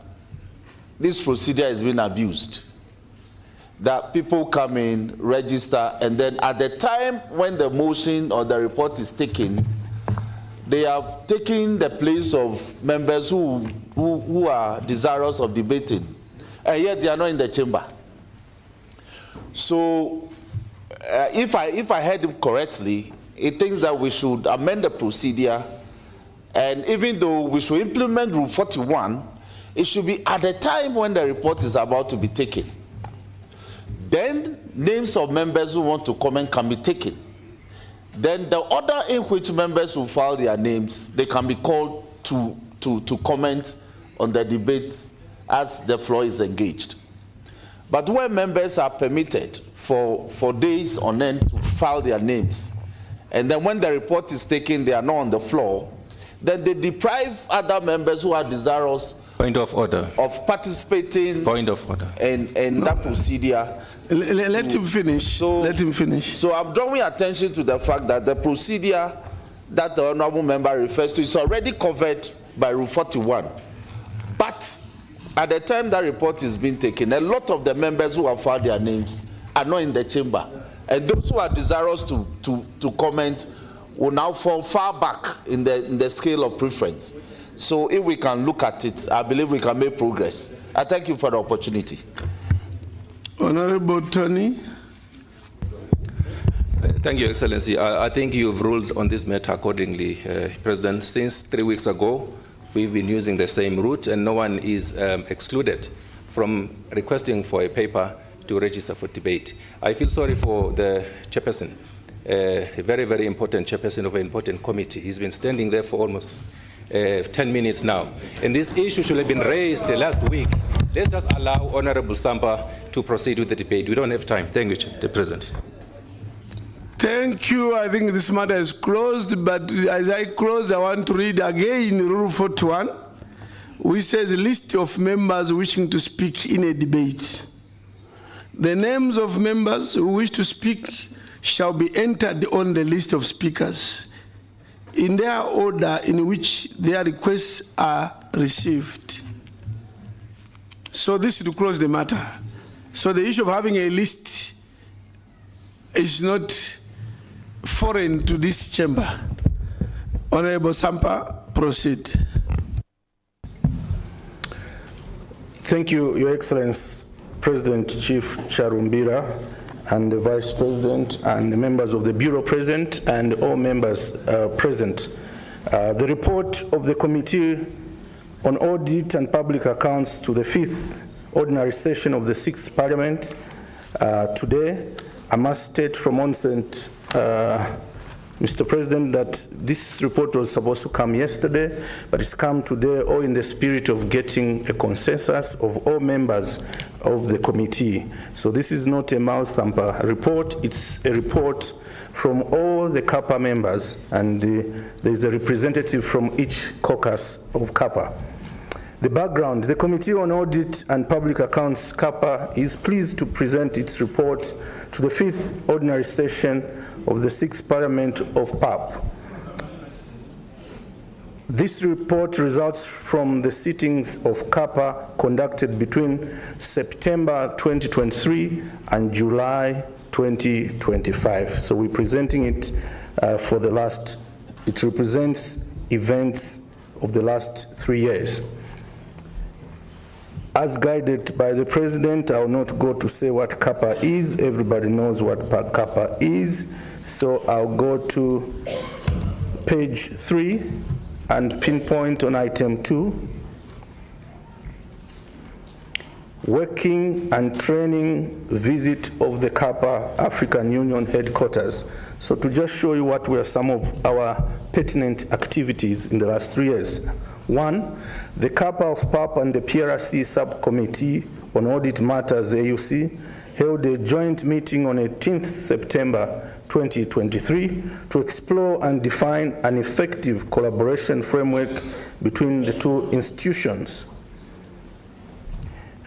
this procedure is being abused. That people come in, register, and then at the time when the motion or the report is taken, they have taken the place of members who are desirous of debating, and yet they are not in the chamber. So if I heard him correctly, he thinks that we should amend the procedure, and even though we should implement Rule 41, it should be at the time when the report is about to be taken. Then names of members who want to comment can be taken. Then the order in which members will file their names, they can be called to comment on the debate as the floor is engaged. But when members are permitted for days on end to file their names, and then when the report is taken, they are not on the floor, then they deprive other members who are desirous Point of order. Of participating. Point of order. And that procedure. Let him finish. Let him finish. So I'm drawing attention to the fact that the procedure that the honorable member refers to is already covered by Rule 41. But at the time that report is being taken, a lot of the members who have filed their names are not in the chamber. And those who are desirous to comment will now fall far back in the scale of preference. So if we can look at it, I believe we can make progress. I thank you for the opportunity. Honorable Tony. Thank you, Excellency. I think you've ruled on this matter accordingly, President. Since 3 weeks ago, we've been using the same route, and no one is excluded from requesting for a paper to register for debate. I feel sorry for the chairperson, a very, very important chairperson of an important committee. He's been standing there for almost 10 minutes now. And this issue should have been raised the last week. Let's just allow Honorable Sampa to proceed with the debate. We don't have time. Thank you, the President. Thank you. I think this matter is closed, but as I close, I want to read again Rule 41, which says a list of members wishing to speak in a debate. The names of members who wish to speak shall be entered on the list of speakers in their order in which their requests are received. So this is to close the matter. So the issue of having a list is not foreign to this chamber. Honorable Sampa, proceed. Thank you, Your Excellency, President Chief Charumbira, and the Vice President, and the members of the Bureau present, and all members present. The report of the Committee on Audit and Public Accounts to the 5th Ordinary Session of the 6th Parliament today. I must state from onset, Mr. President, that this report was supposed to come yesterday, but it's come today, all in the spirit of getting a consensus of all members of the committee. So this is not a Mao Sampa report, it's a report from all the CAPA members, and there's a representative from each caucus of CAPA. The background: the Committee on Audit and Public Accounts, CAPA, is pleased to present its report to the 5th Ordinary Session of the 6th Parliament of PAP. This report results from the sittings of CAPA conducted between September 2023 and July 2025. So we're presenting it for the last, it represents events of the last 3 years. As guided by the President, I will not go to say what CAPA is. Everybody knows what CAPA is. So I'll go to page 3 and pinpoint on item 2. Working and training visit of the CAPA African Union headquarters. So to just show you what were some of our pertinent activities in the last 3 years. 1, the CAPA of PAP and the PRC Subcommittee on Audit Matters, AUC, held a joint meeting on 18th September 2023 to explore and define an effective collaboration framework between the two institutions.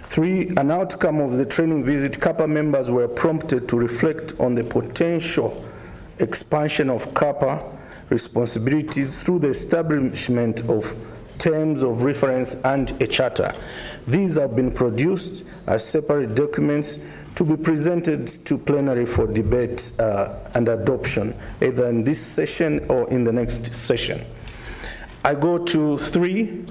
3, an outcome of the training visit, CAPA members were prompted to reflect on the potential expansion of CAPA responsibilities through the establishment of terms of reference and a charter. These have been produced as separate documents to be presented to plenary for debate and adoption, either in this session or in the next session. I go to 3,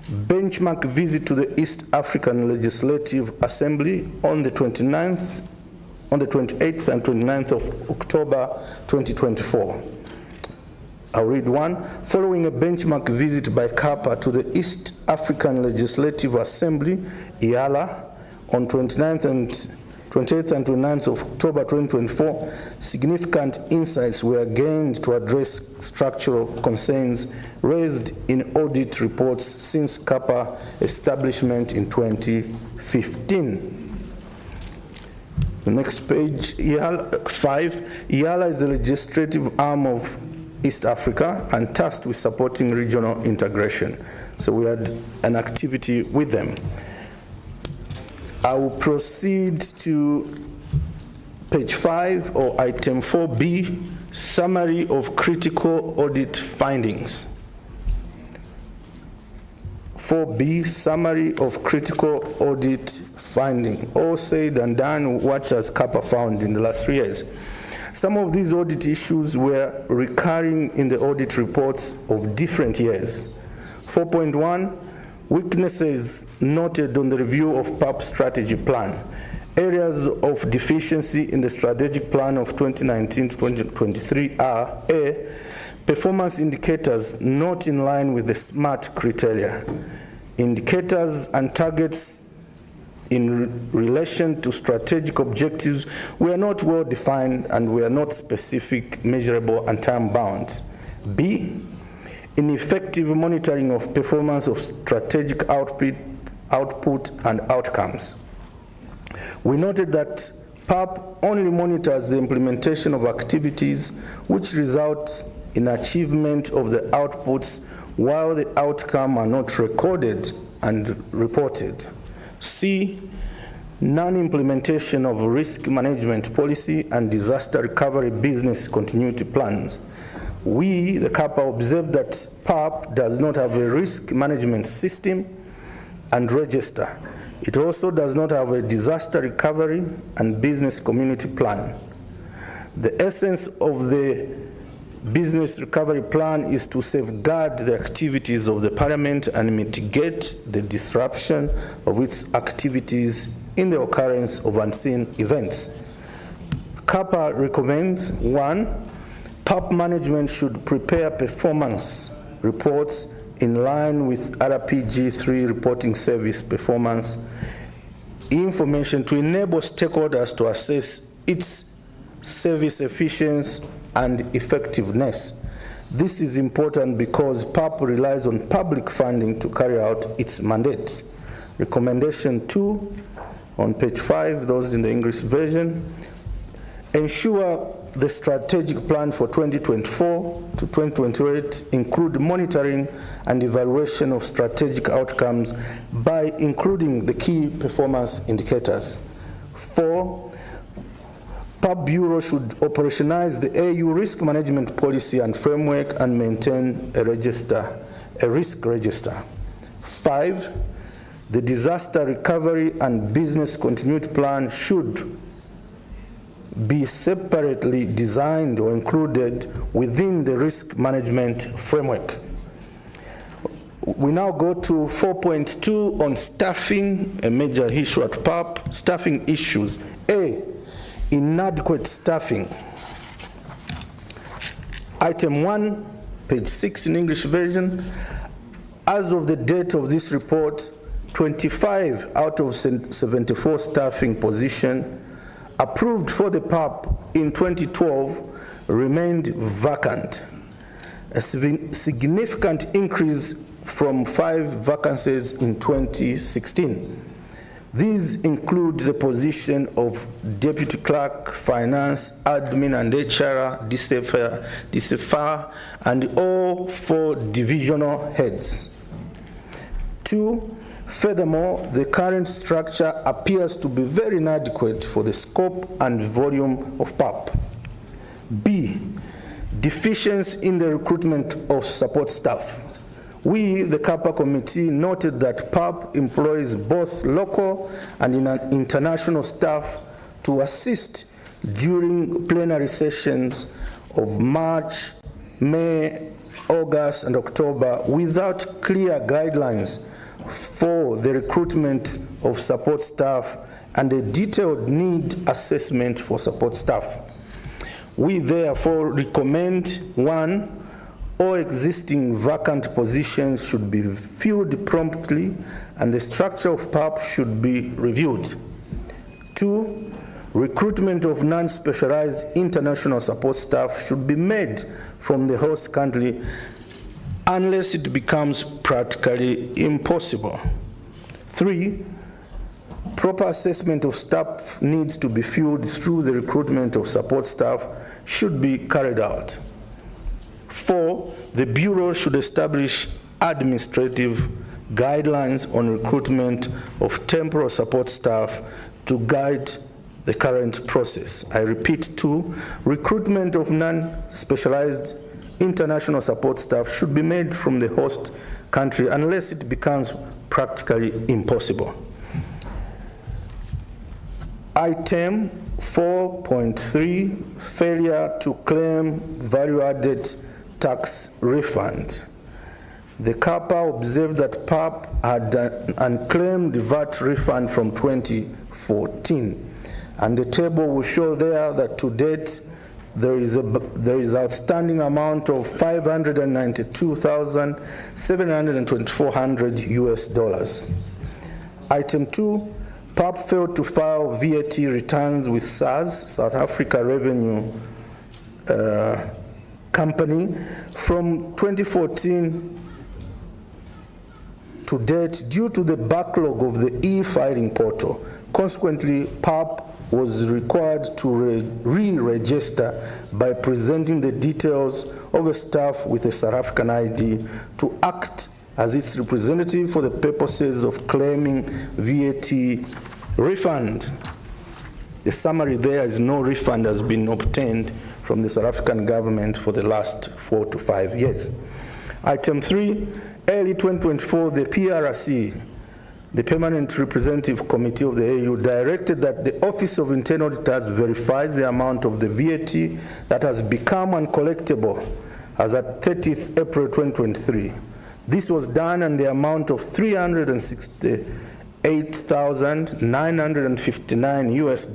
benchmark visit to the East African Legislative Assembly on the 29th on the 28th and 29th of October 2024. I'll read one. Following a benchmark visit by CAPA to the East African Legislative Assembly, EALA, on 28th and 29th of October 2024, significant insights were gained to address structural concerns raised in audit reports since CAPA establishment in 2015. The next page, EALA 5. EALA is the legislative arm of East Africa and tasked with supporting regional integration. So we had an activity with them. I will proceed to page 5 or item 4B, summary of critical audit findings. 4B, summary of critical audit finding. All said and done, what has CAPA found in the last 3 years? Some of these audit issues were recurring in the audit reports of different years. 4.1, weaknesses noted on the review of PAP strategy plan. Areas of deficiency in the strategic plan of 2019 to 2023 are A, performance indicators not in line with the SMART criteria. Indicators and targets in relation to strategic objectives were not well defined and were not specific, measurable, and time-bound. B, ineffective monitoring of performance of strategic output and outcomes. We noted that PAP only monitors the implementation of activities which result in achievement of the outputs while the outcome are not recorded and reported. C, non-implementation of risk management policy and disaster recovery business continuity plans. We, the CAPA, observed that PAP does not have a risk management system and register. It also does not have a disaster recovery and business community plan. The essence of the business recovery plan is to safeguard the activities of the Parliament and mitigate the disruption of its activities in the occurrence of unseen events. CAPA recommends 1, PAP management should prepare performance reports in line with RPG3 reporting service performance information to enable stakeholders to assess its service efficiency and effectiveness. This is important because PAP relies on public funding to carry out its mandates. Recommendation 2 on page 5, those in the English version, ensure the strategic plan for 2024 to 2028 include monitoring and evaluation of strategic outcomes by including the key performance indicators. 4, PAP Bureau should operationalize the AU risk management policy and framework and maintain a risk register. 5, the disaster recovery and business continuity plan should be separately designed or included within the risk management framework. We now go to 4.2 on staffing, a major issue at PAP, staffing issues. A, inadequate staffing. Item 1, page 6 in English version. As of the date of this report, 25 out of 74 staffing positions approved for the PAP in 2012 remained vacant, a significant increase from 5 vacancies in 2016. These include the position of Deputy Clerk, Finance, Admin and HR, DCFR, and all 4 divisional heads. 2, furthermore, the current structure appears to be very inadequate for the scope and volume of PAP. B, deficiency in the recruitment of support staff. We, the CAPA committee, noted that PAP employs both local and international staff to assist during plenary sessions of March, May, August, and October without clear guidelines for the recruitment of support staff and a detailed need assessment for support staff. We therefore recommend 1, all existing vacant positions should be filled promptly and the structure of PAP should be reviewed. 2, recruitment of non-specialized international support staff should be made from the host country unless it becomes practically impossible. 3, proper assessment of staff needs to be filled through the recruitment of support staff should be carried out. 4, the Bureau should establish administrative guidelines on recruitment of temporal support staff to guide the current process. I repeat, 2, recruitment of non-specialized international support staff should be made from the host country unless it becomes practically impossible. Item 4.3, failure to claim value-added tax refund. The CAPA observed that PAP had an unclaimed VAT refund from 2014, and the table will show there that to date there is outstanding amount of $592,724 US. Item 2, PAP failed to file VAT returns with SARS, South Africa Revenue Company, from 2014 to date due to the backlog of the e-filing portal. Consequently, PAP was required to re-register by presenting the details of a staff with a South African ID to act as its representative for the purposes of claiming VAT refund. The summary there is no refund has been obtained from the South African government for the last 4 to 5 years. Item 3, early 2024, the PRC, the Permanent Representative Committee of the AU, directed that the Office of Internal Auditors verifies the amount of the VAT that has become uncollectible as at 30th April 2023. This was done, and the amount of $368,959 US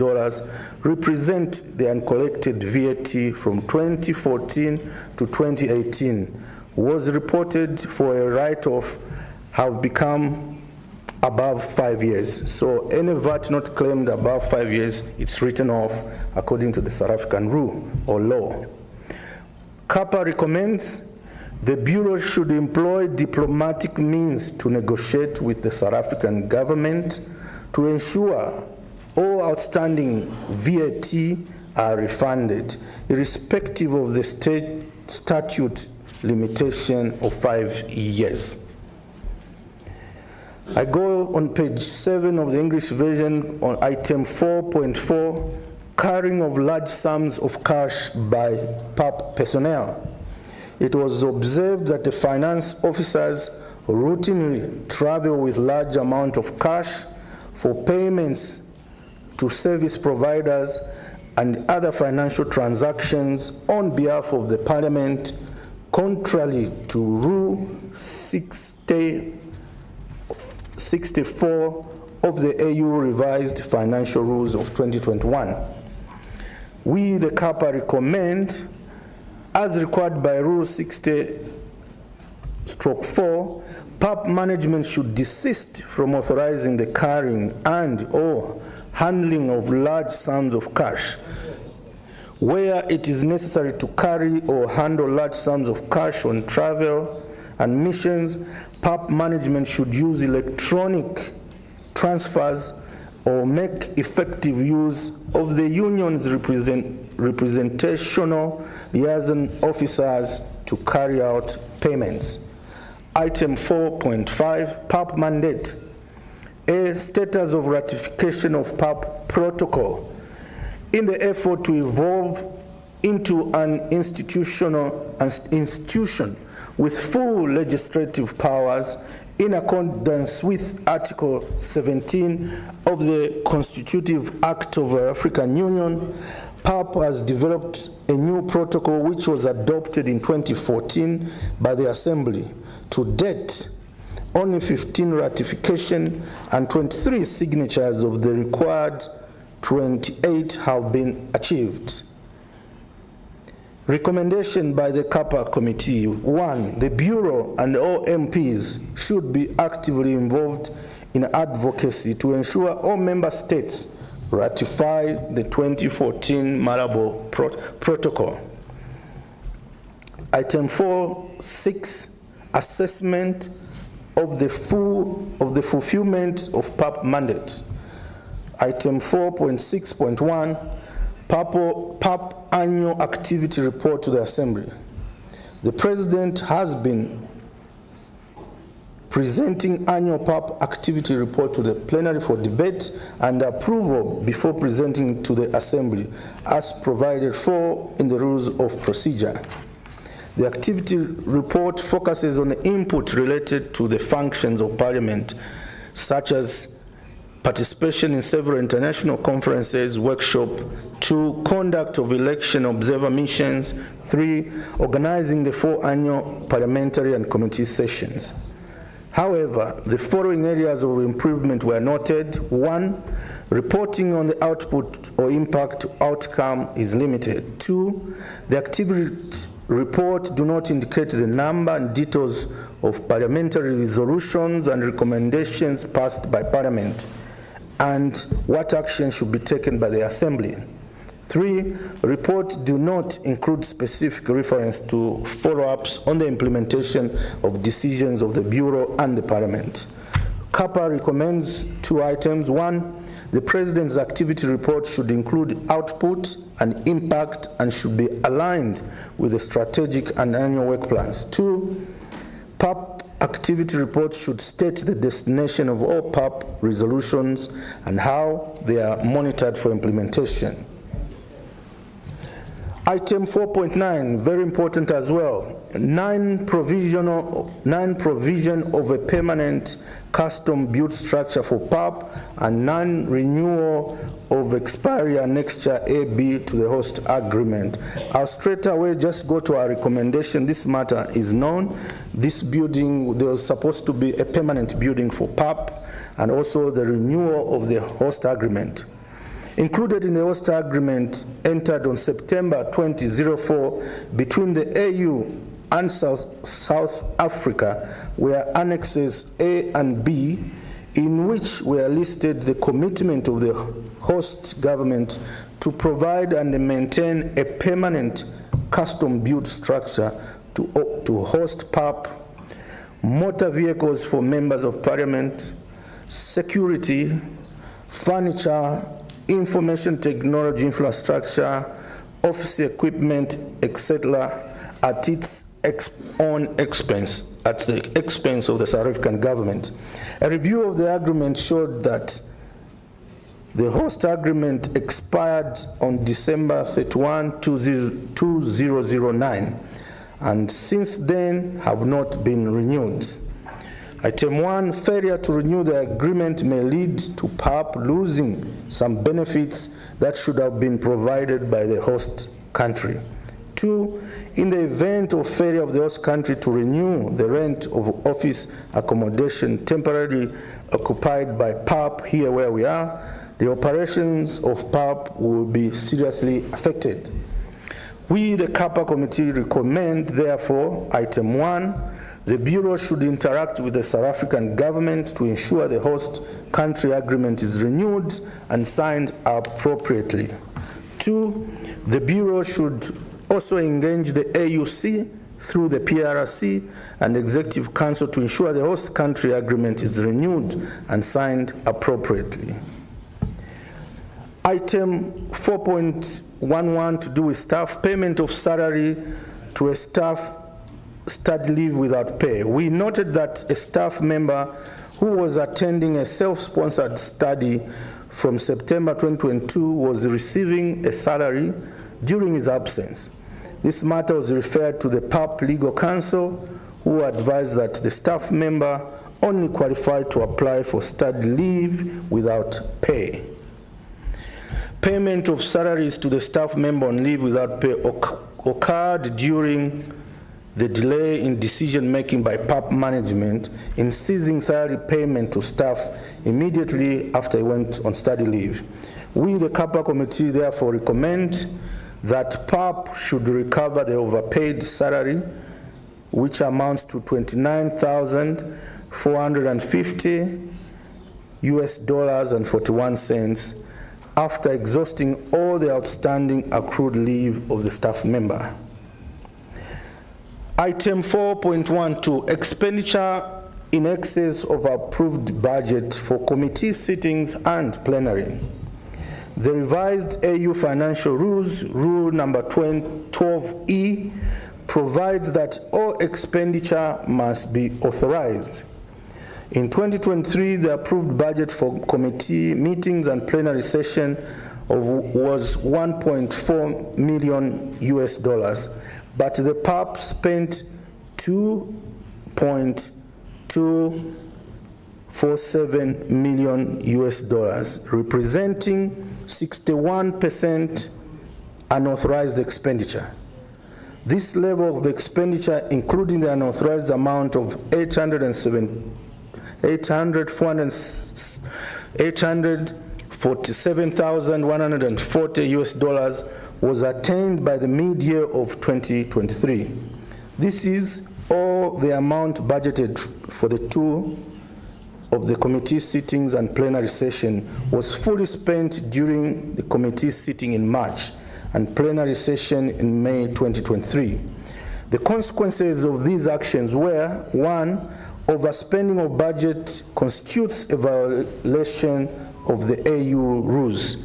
represent the uncollected VAT from 2014 to 2018 was reported for a write-off have become above 5 years. So any VAT not claimed above 5 years, it's written off according to the South African rule or law. CAPA recommends the Bureau should employ diplomatic means to negotiate with the South African government to ensure all outstanding VAT are refunded, irrespective of the state statute limitation of 5 years. I go on page 7 of the English version on item 4.4, carrying of large sums of cash by PAP personnel. It was observed that the finance officers routinely travel with large amount of cash for payments to service providers and other financial transactions on behalf of the Parliament, contrary to Rule 64 of the AU Revised Financial Rules of 2021. We, the CAPA, recommend, as required by Rule 60/4, PAP management should desist from authorizing the carrying and/or handling of large sums of cash. Where it is necessary to carry or handle large sums of cash on travel and missions, PAP management should use electronic transfers or make effective use of the union's representational liaison officers to carry out payments. Item 4.5, PAP mandate. A status of ratification of PAP protocol. In the effort to evolve into an institution with full legislative powers in accordance with Article 17 of the Constitutive Act of the African Union, PAP has developed a new protocol which was adopted in 2014 by the Assembly. To date, only 15 ratification and 23 signatures of the required 28 have been achieved. Recommendation by the CAPA Committee. 1. The Bureau and all MPs should be actively involved in advocacy to ensure all member states ratify the 2014 Malabo Protocol. Item 4.6, assessment of the fulfillment of PAP mandate. Item 4.6.1, PAP annual activity report to the Assembly. The President has been presenting annual PAP activity report to the Plenary for debate and approval before presenting to the Assembly, as provided for in the rules of procedure. The activity report focuses on the input related to the functions of Parliament, such as participation in several international conferences, workshop. 2, conduct of election observer missions. 3, organizing the 4 annual parliamentary and committee sessions. However, the following areas of improvement were noted. 1, reporting on the output or impact to outcome is limited. 2, the activity report do not indicate the number and details of parliamentary resolutions and recommendations passed by Parliament and what action should be taken by the Assembly. 3, reports do not include specific reference to follow-ups on the implementation of decisions of the Bureau and the Parliament. CAPA recommends 2 items. 1, the President's activity report should include output and impact and should be aligned with the strategic and annual work plans. 2, PAP activity reports should state the destination of all PAP resolutions and how they are monitored for implementation. Item 4.9, very important as well. 9, provision of a permanent custom built structure for PAP and 9, renewal of expiry annexure AB to the host agreement. I'll straight away just go to our recommendation. This matter is known. This building, there was supposed to be a permanent building for PAP and also the renewal of the host agreement. Included in the host agreement entered on September 2004 between the AU and South Africa were annexes A and B, in which were listed the commitment of the host government to provide and maintain a permanent custom-built structure to host PAP, motor vehicles for members of Parliament, security, furniture, information technology infrastructure, office equipment, etc., at its own expense, at the expense of the South African government. A review of the agreement showed that the host agreement expired on December 31, 2009, and since then have not been renewed. Item 1, failure to renew the agreement may lead to PAP losing some benefits that should have been provided by the host country. 2, in the event of failure of the host country to renew the rent of office accommodation temporarily occupied by PAP here where we are, the operations of PAP will be seriously affected. We, the CAPA Committee, recommend, therefore, item 1, the Bureau should interact with the South African government to ensure the host country agreement is renewed and signed appropriately. 2, the Bureau should also engage the AUC through the PRC and Executive Council to ensure the host country agreement is renewed and signed appropriately. Item 4.11 to do with staff, payment of salary to a staff study leave without pay. We noted that a staff member who was attending a self-sponsored study from September 2022 was receiving a salary during his absence. This matter was referred to the PAP Legal Counsel, who advised that the staff member only qualified to apply for study leave without pay. Payment of salaries to the staff member on leave without pay occurred during the delay in decision-making by PAP management in ceasing salary payment to staff immediately after he went on study leave. We, the CAPA committee, therefore recommend that PAP should recover the overpaid salary, which amounts to $29,450 US$41 after exhausting all the outstanding accrued leave of the staff member. Item 4.12, expenditure in excess of approved budget for committee sittings and plenary. The revised AU financial rules, rule number 12E, provides that all expenditure must be authorized. In 2023, the approved budget for committee meetings and plenary session was $1.4 million US, but the PAP spent $2.247 million US, representing 61% unauthorized expenditure. This level of expenditure, including the unauthorized amount of $847,140 US, was attained by the mid-year of 2023. This is all the amount budgeted for the two of the committee sittings and plenary session was fully spent during the committee sitting in March and plenary session in May 2023. The consequences of these actions were: 1, overspending of budget constitutes a violation of the AU rules.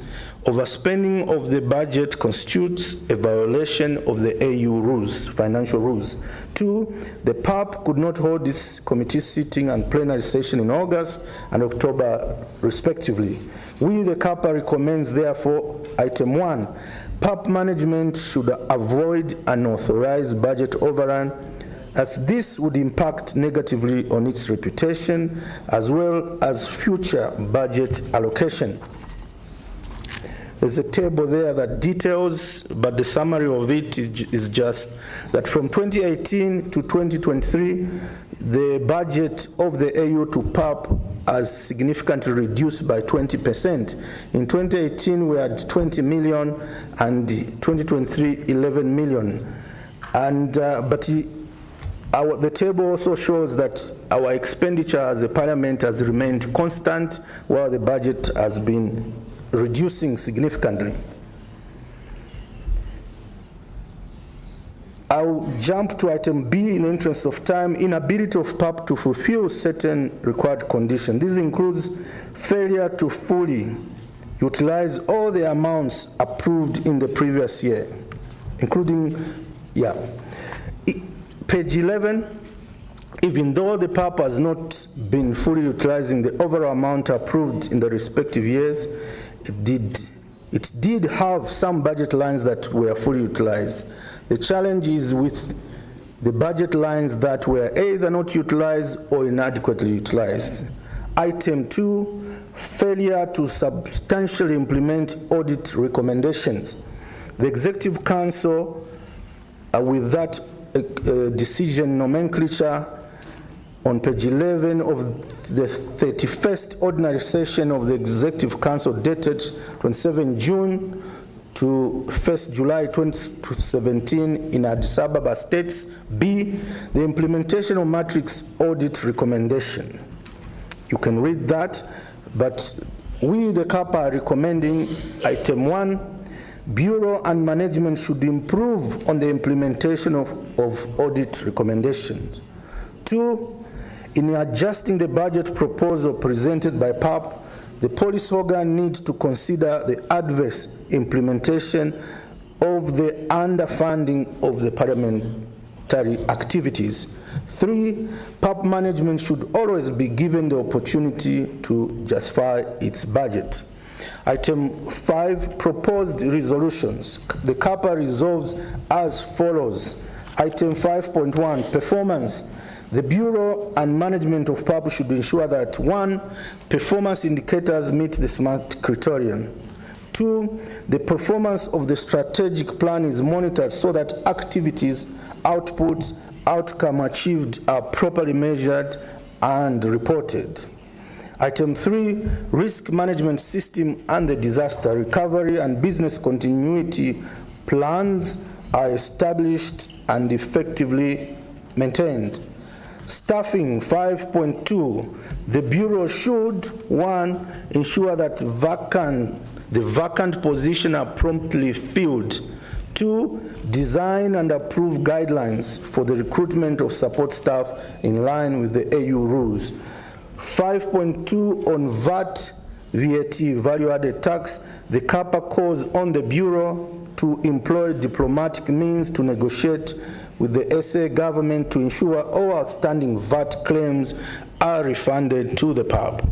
Overspending of the budget constitutes a violation of the AU rules, financial rules. 2, the PAP could not hold its committee sitting and plenary session in August and October, respectively. We, the CAPA, recommends, therefore, item 1, PAP management should avoid unauthorized budget overrun, as this would impact negatively on its reputation as well as future budget allocation. There's a table there that details, but the summary of it is just that from 2018 to 2023, the budget of the AU to PAP has significantly reduced by 20%. In 2018, we had 20 million, and 2023, 11 million. And the table also shows that our expenditure as a parliament has remained constant, while the budget has been reducing significantly. I'll jump to item B in the interest of time: inability of PAP to fulfill certain required conditions. This includes failure to fully utilize all the amounts approved in the previous year, including, page 11, even though the PAP has not been fully utilizing the overall amount approved in the respective years, it did have some budget lines that were fully utilized. The challenge is with the budget lines that were either not utilized or inadequately utilized. Item 2, failure to substantially implement audit recommendations. The Executive Council, with that decision nomenclature on page 11 of the 31st ordinary session of the Executive Council dated 27 June to 1st July 2017 in Addis Ababa states: B, the implementation of matrix audit recommendation. You can read that, but we, the CAPA, are recommending item 1, Bureau and management should improve on the implementation of audit recommendations. 2, in adjusting the budget proposal presented by PAP, the policy organ needs to consider the adverse implementation of the underfunding of the parliamentary activities. 3, PAP management should always be given the opportunity to justify its budget. Item 5, proposed resolutions. The CAPA resolves as follows. Item 5.1, performance. The Bureau and management of PAP should ensure that 1, performance indicators meet the SMART criterion. 2, the performance of the strategic plan is monitored so that activities, outputs, outcomes achieved are properly measured and reported. Item 3, risk management system and the disaster recovery and business continuity plans are established and effectively maintained. Staffing 5.2, the Bureau should, 1, ensure that the vacant positions are promptly filled. 2, design and approve guidelines for the recruitment of support staff in line with the AU rules. 5.2 on VAT, value-added tax, the CAPA calls on the Bureau to employ diplomatic means to negotiate with the SA government to ensure all outstanding VAT claims are refunded to the PAP.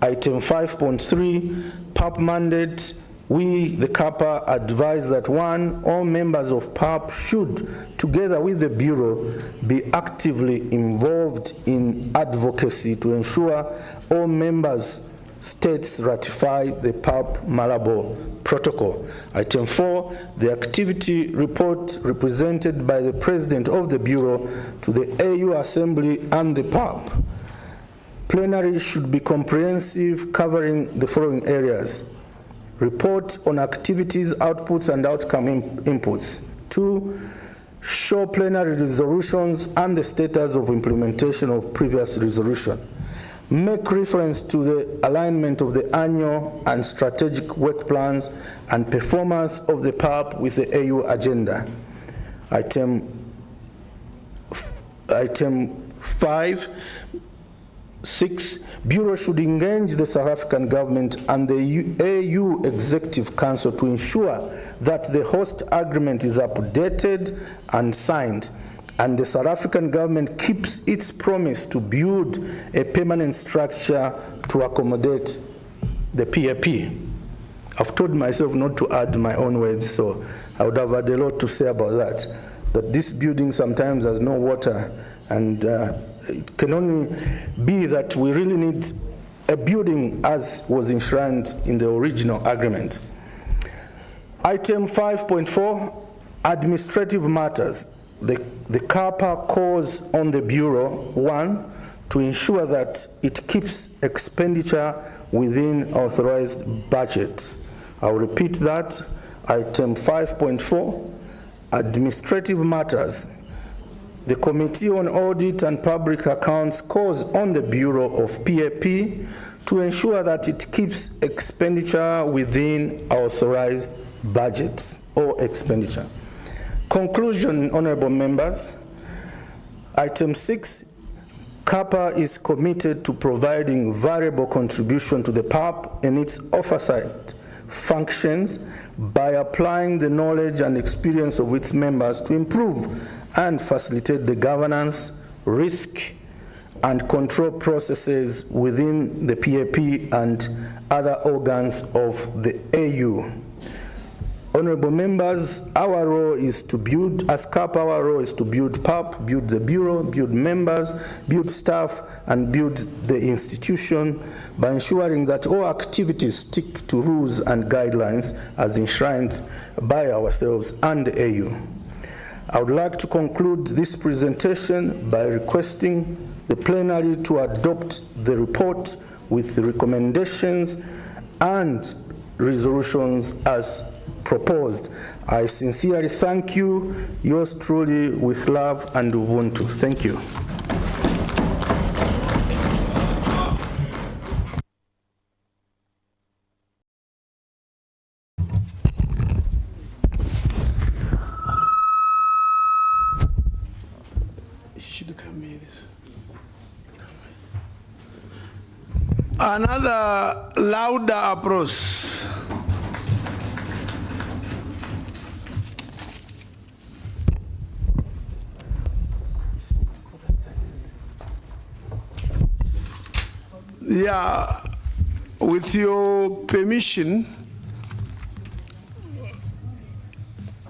Item 5.3, PAP mandate. We, the CAPA, advise that 1, all members of PAP should, together with the Bureau, be actively involved in advocacy to ensure all members states ratify the PAP Malabo Protocol. Item 4, the activity report represented by the President of the Bureau to the AU Assembly and the PAP. Plenary should be comprehensive, covering the following areas. Report on activities, outputs, and outcome inputs. 2, show plenary resolutions and the status of implementation of previous resolution. Make reference to the alignment of the annual and strategic work plans and performance of the PAP with the AU agenda. Item 6, Bureau should engage the South African government and the AU Executive Council to ensure that the host agreement is updated and signed, and the South African government keeps its promise to build a permanent structure to accommodate the PAP. I've told myself not to add my own words, so I would have had a lot to say about that. But this building sometimes has no water, and it can only be that we really need a building as was enshrined in the original agreement. Item 5.4, administrative matters. The CAPA calls on the Bureau, 1, to ensure that it keeps expenditure within authorized budget. I'll repeat that. Item 5.4, administrative matters. The Committee on Audit and Public Accounts calls on the Bureau of PAP to ensure that it keeps expenditure within authorized budgets or expenditure. Conclusion, honorable members. Item 6, CAPA is committed to providing variable contribution to the PAP and its oversight functions by applying the knowledge and experience of its members to improve and facilitate the governance, risk, and control processes within the PAP and other organs of the AU. Honorable members, our role is to build, as CAP, our role is to build PAP, build the Bureau, build members, build staff, and build the institution by ensuring that all activities stick to rules and guidelines as enshrined by ourselves and the AU. I would like to conclude this presentation by requesting the plenary to adopt the report with the recommendations and resolutions as proposed. I sincerely thank you. Yours truly, with love and Ubuntu. Thank you. Another louder approach. Yeah, with your permission,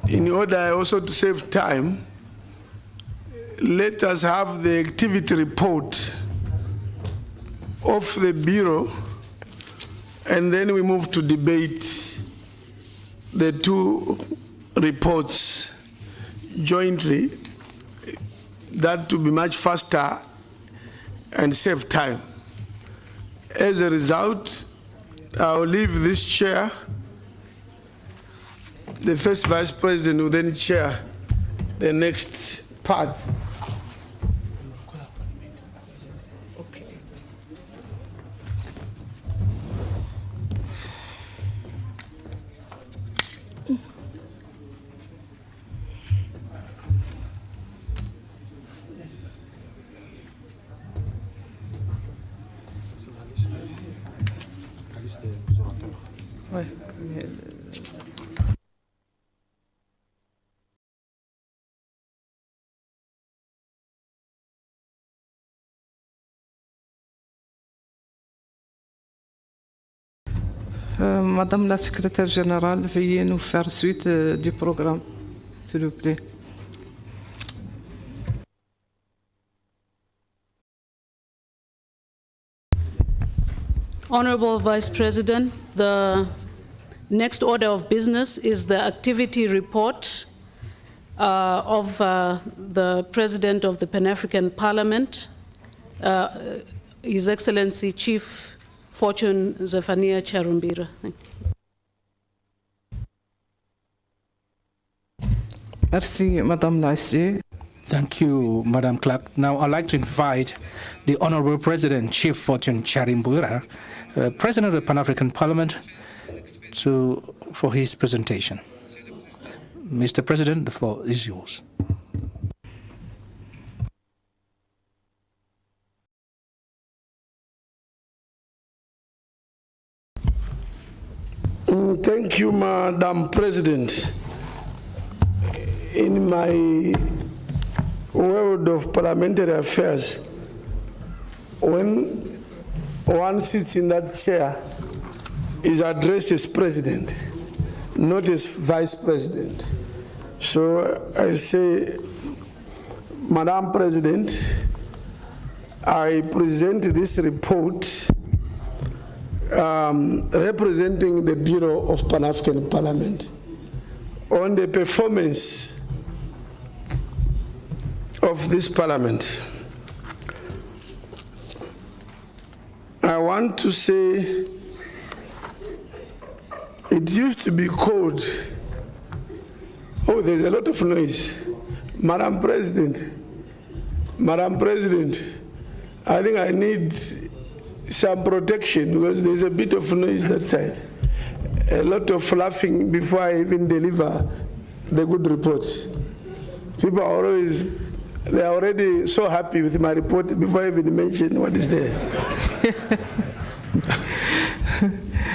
in order also to save time, let us have the activity report of the Bureau, and then we move to debate the two reports jointly. that to be much faster and save time. As a result, I'll leave this chair. The first Vice President will then chair the next part. Madame la secrétaire générale, veuillez nous faire suite du programme, s'il vous plaît. Honorable Vice President, the next order of business is the activity report of the President of the Pan-African Parliament, His Excellency Chief Fortune Zephaniah Charumbira. Merci, Madame la SG. Thank you, Madam Clerk. Now I'd like to invite the Honorable President, Chief Fortune Charumbira, President of the Pan-African Parliament, for his presentation. Mr. President, the floor is yours. Thank you, Madam President. In my world of parliamentary affairs, when one sits in that chair, is addressed as President, not as Vice President. So I say, Madam President, I present this report representing the Bureau of Pan-African Parliament on the performance of this Parliament. I want to say it used to be called, oh, there's a lot of noise. Madam President, I think I need some protection because there's a bit of noise that side. A lot of laughing before I even deliver the good report. People are always, they are already so happy with my report before I even mention what is there.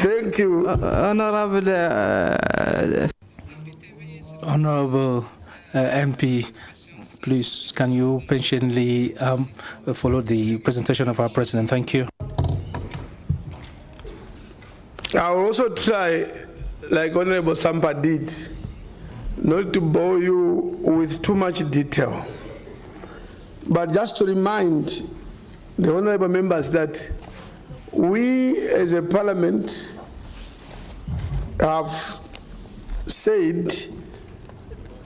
Thank you. Honorable MP, please, can you patiently follow the presentation of our President? Thank you. I will also try, like Honorable Sampa did, not to bore you with too much detail, but just to remind the honorable members that we as a parliament have said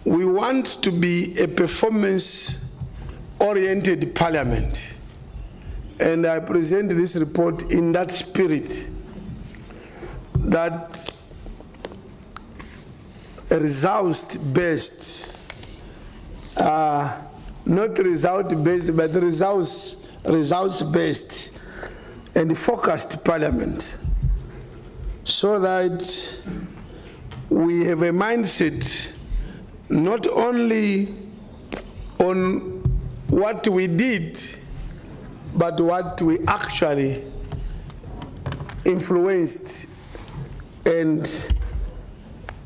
we want to be a performance-oriented parliament. And I present this report in that spirit, that results-based, not result-based, but results-based and focused parliament, so that we have a mindset not only on what we did, but what we actually influenced and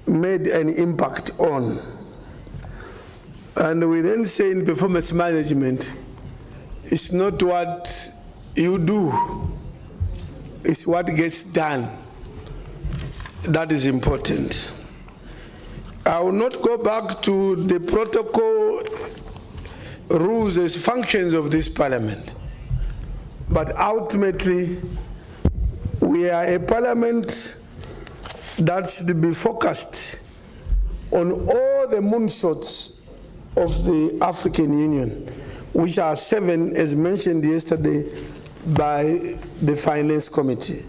made an impact on. And we then say in performance management, it's not what you do, it's what gets done that is important. I will not go back to the protocol, rules, and functions of this parliament, but ultimately we are a parliament that should be focused on all the moonshots of the African Union, which are 7 as mentioned yesterday by the Finance Committee.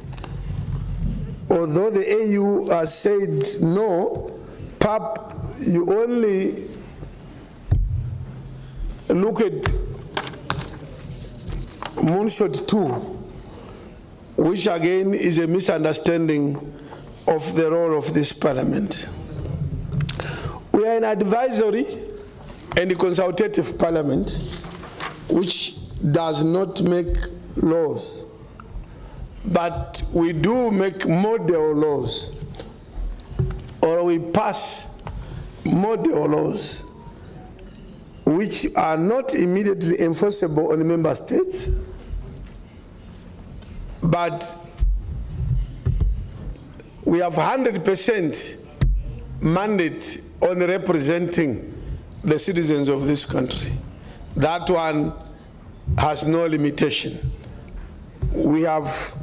Although the AU has said no, PAP, you only look at Moonshot 2, which again is a misunderstanding of the role of this parliament. We are an advisory and a consultative parliament which does not make laws, but we do make model laws, or we pass model laws which are not immediately enforceable on the member states, but we have 100% mandate on representing the citizens of this country. That one has no limitation. We have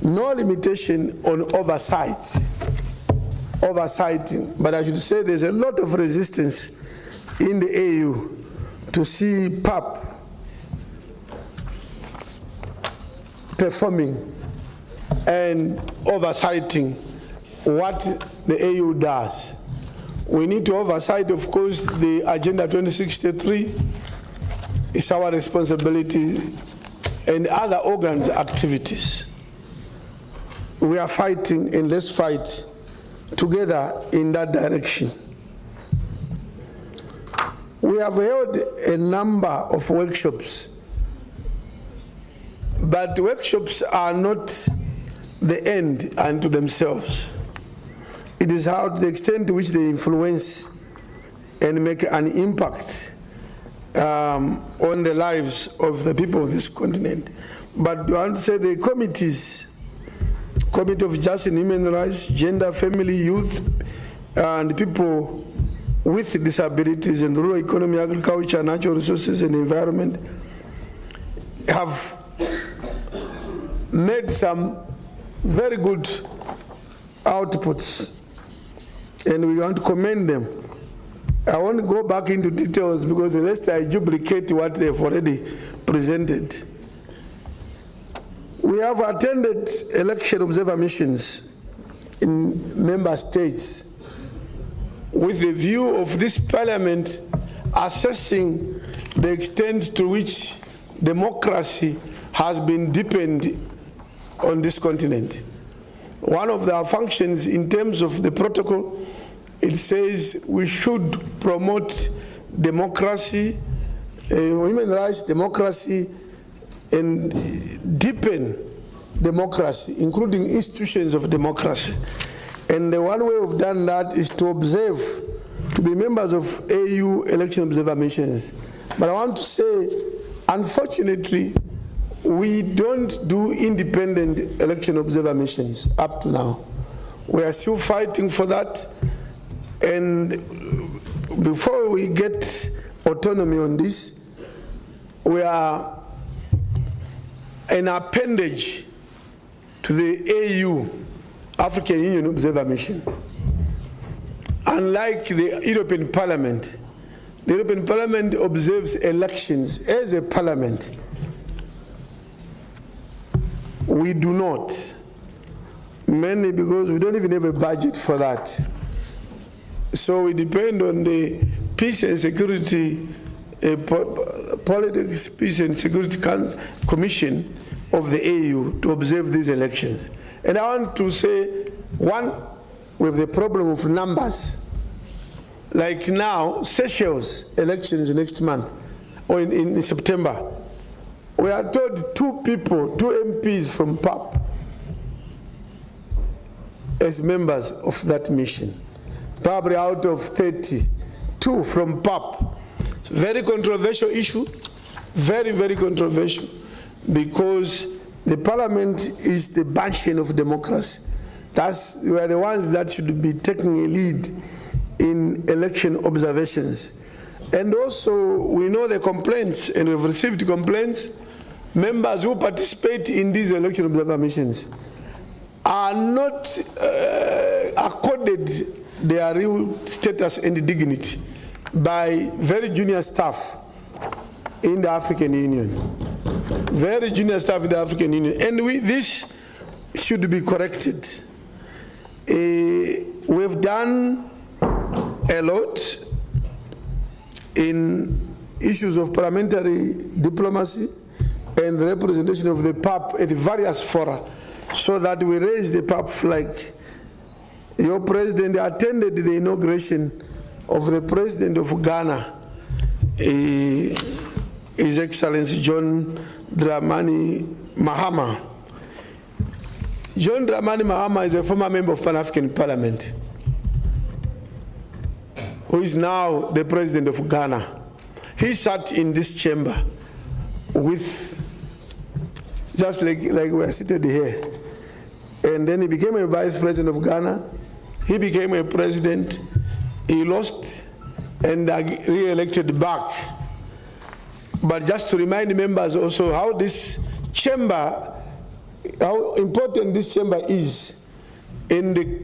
no limitation on oversighting, but I should say there's a lot of resistance in the AU to see PAP performing and oversighting what the AU does. We need to oversight, of course, the Agenda 2063. It's our responsibility, and other organs' activities. We are fighting, and let's fight together in that direction. We have held a number of workshops, but workshops are not the end unto themselves. It is how to the extent to which they influence and make an impact on the lives of the people of this continent. But I want to say the committees, Committee of Justice and Human Rights, Gender, Family, Youth, and people with disabilities and rural economy, agriculture, natural resources, and environment, have made some very good outputs, and we want to commend them. I won't go back into details because unless I duplicate what they've already presented. We have attended election observer missions in member states with the view of this parliament assessing the extent to which democracy has been deepened on this continent. One of their functions in terms of the protocol, it says we should promote democracy, human rights, democracy, and deepen democracy, including institutions of democracy. And the one way we've done that is to observe, to be members of AU election observer missions. But I want to say, unfortunately, we don't do independent election observer missions up to now. We are still fighting for that. And before we get autonomy on this, we are an appendage to the AU, African Union Observer Mission. Unlike the European Parliament, the European Parliament observes elections as a parliament. We do not, mainly because we don't even have a budget for that. So we depend on the Peace and Security, Politics, Peace and Security Commission of the AU to observe these elections. And I want to say, one, with the problem of numbers, like now, Seychelles elections next month, or in September, we are told 2 people, 2 MPs from PAP as members of that mission. Probably out of 30, 2 from PAP. Very controversial issue, very, very controversial, because the parliament is the bastion of democracy. We are the ones that should be taking a lead in election observations. And also, we know the complaints, and we've received complaints. Members who participate in these election observer missions are not accorded their real status and dignity by very junior staff in the African Union. Very junior staff in the African Union. And this should be corrected. We've done a lot in issues of parliamentary diplomacy and representation of the PAP at various fora, so that we raise the PAP flag. Your president attended the inauguration of the president of Ghana, His Excellency John Dramani Mahama. John Dramani Mahama is a former member of Pan-African Parliament, who is now the president of Ghana. He sat in this chamber with, just like we are seated here. And then he became a vice president of Ghana. He became a president. He lost and re-elected back. But just to remind members also how this chamber, how important this chamber is in the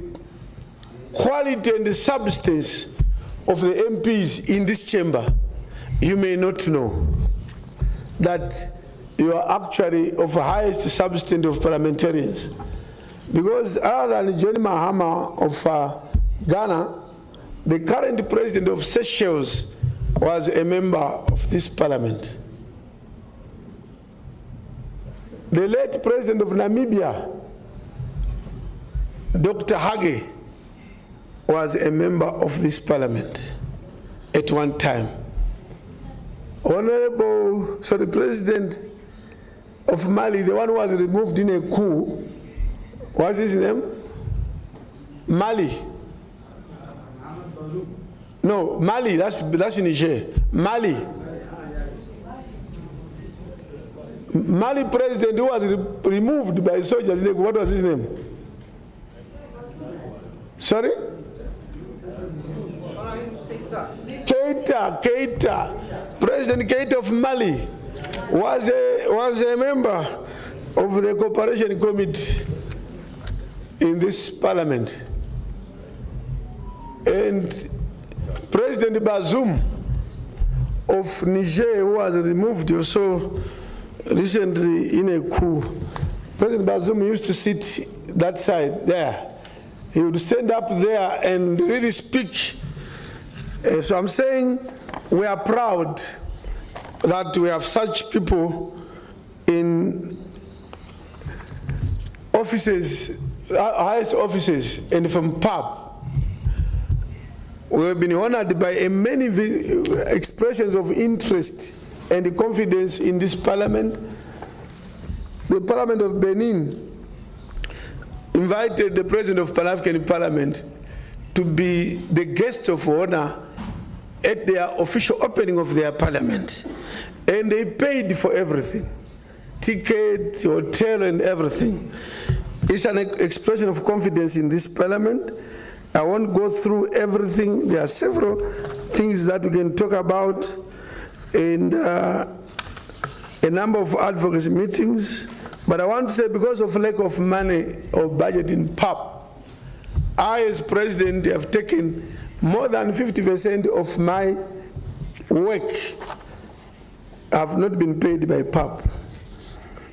quality and the substance of the MPs in this chamber. You may not know that you are actually of the highest substance of parliamentarians. Because other than John Mahama of Ghana, the current president of Seychelles was a member of this parliament. The late president of Namibia, Dr. Hage, was a member of this parliament at one time. The president of Mali, the one who was removed in a coup, what's his name? Mali. No, Mali, that's in Niger. Mali. Mali president who was removed by soldiers, what was his name? Sorry? Keita. President Keita of Mali was a member of the Cooperation Committee in this parliament. And President Bazoum of Niger, who was removed also recently in a coup. President Bazoum used to sit that side there. He would stand up there and really speak. So I'm saying we are proud that we have such people in offices, highest offices, and from PAP. We have been honored by many expressions of interest and confidence in this parliament. The Parliament of Benin invited the President of Pan-African Parliament to be the guest of honor at their official opening of their parliament. And they paid for everything, ticket, hotel, and everything. It's an expression of confidence in this parliament. I won't go through everything. There are several things that we can talk about, and a number of advocacy meetings. But I want to say, because of lack of money or budget in PAP, I as president have taken more than 50% of my work have not been paid by PAP.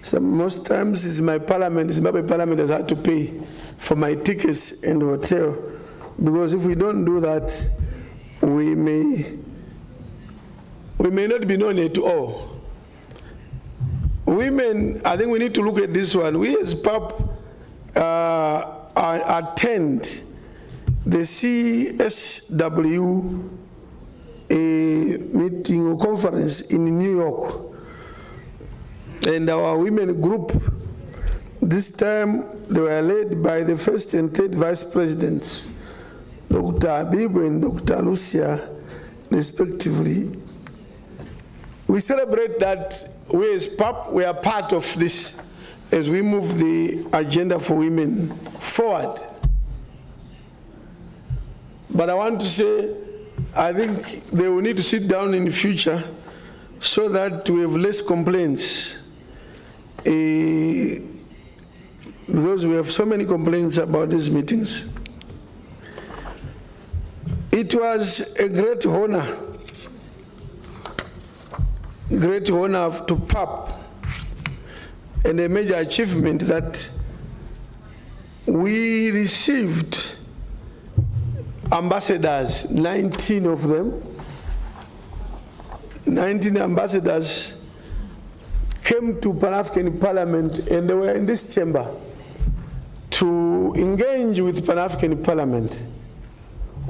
So most times it's my parliament, Zimbabwe parliament has had to pay for my tickets and hotel, because if we don't do that, we may not be known at all. Women, I think we need to look at this one. We as PAP attend the CSW meeting or conference in New York. And our women group, this time they were led by the first and third vice presidents, Dr. Abibu and Dr. Lucia, respectively. We celebrate that we as PAP, we are part of this as we move the agenda for women forward. But I want to say, I think they will need to sit down in the future so that we have less complaints. Because we have so many complaints about these meetings. It was a great honor great honor to PAP and a major achievement that we received ambassadors, 19 of them. 19 ambassadors came to Pan-African Parliament, and they were in this chamber to engage with Pan-African Parliament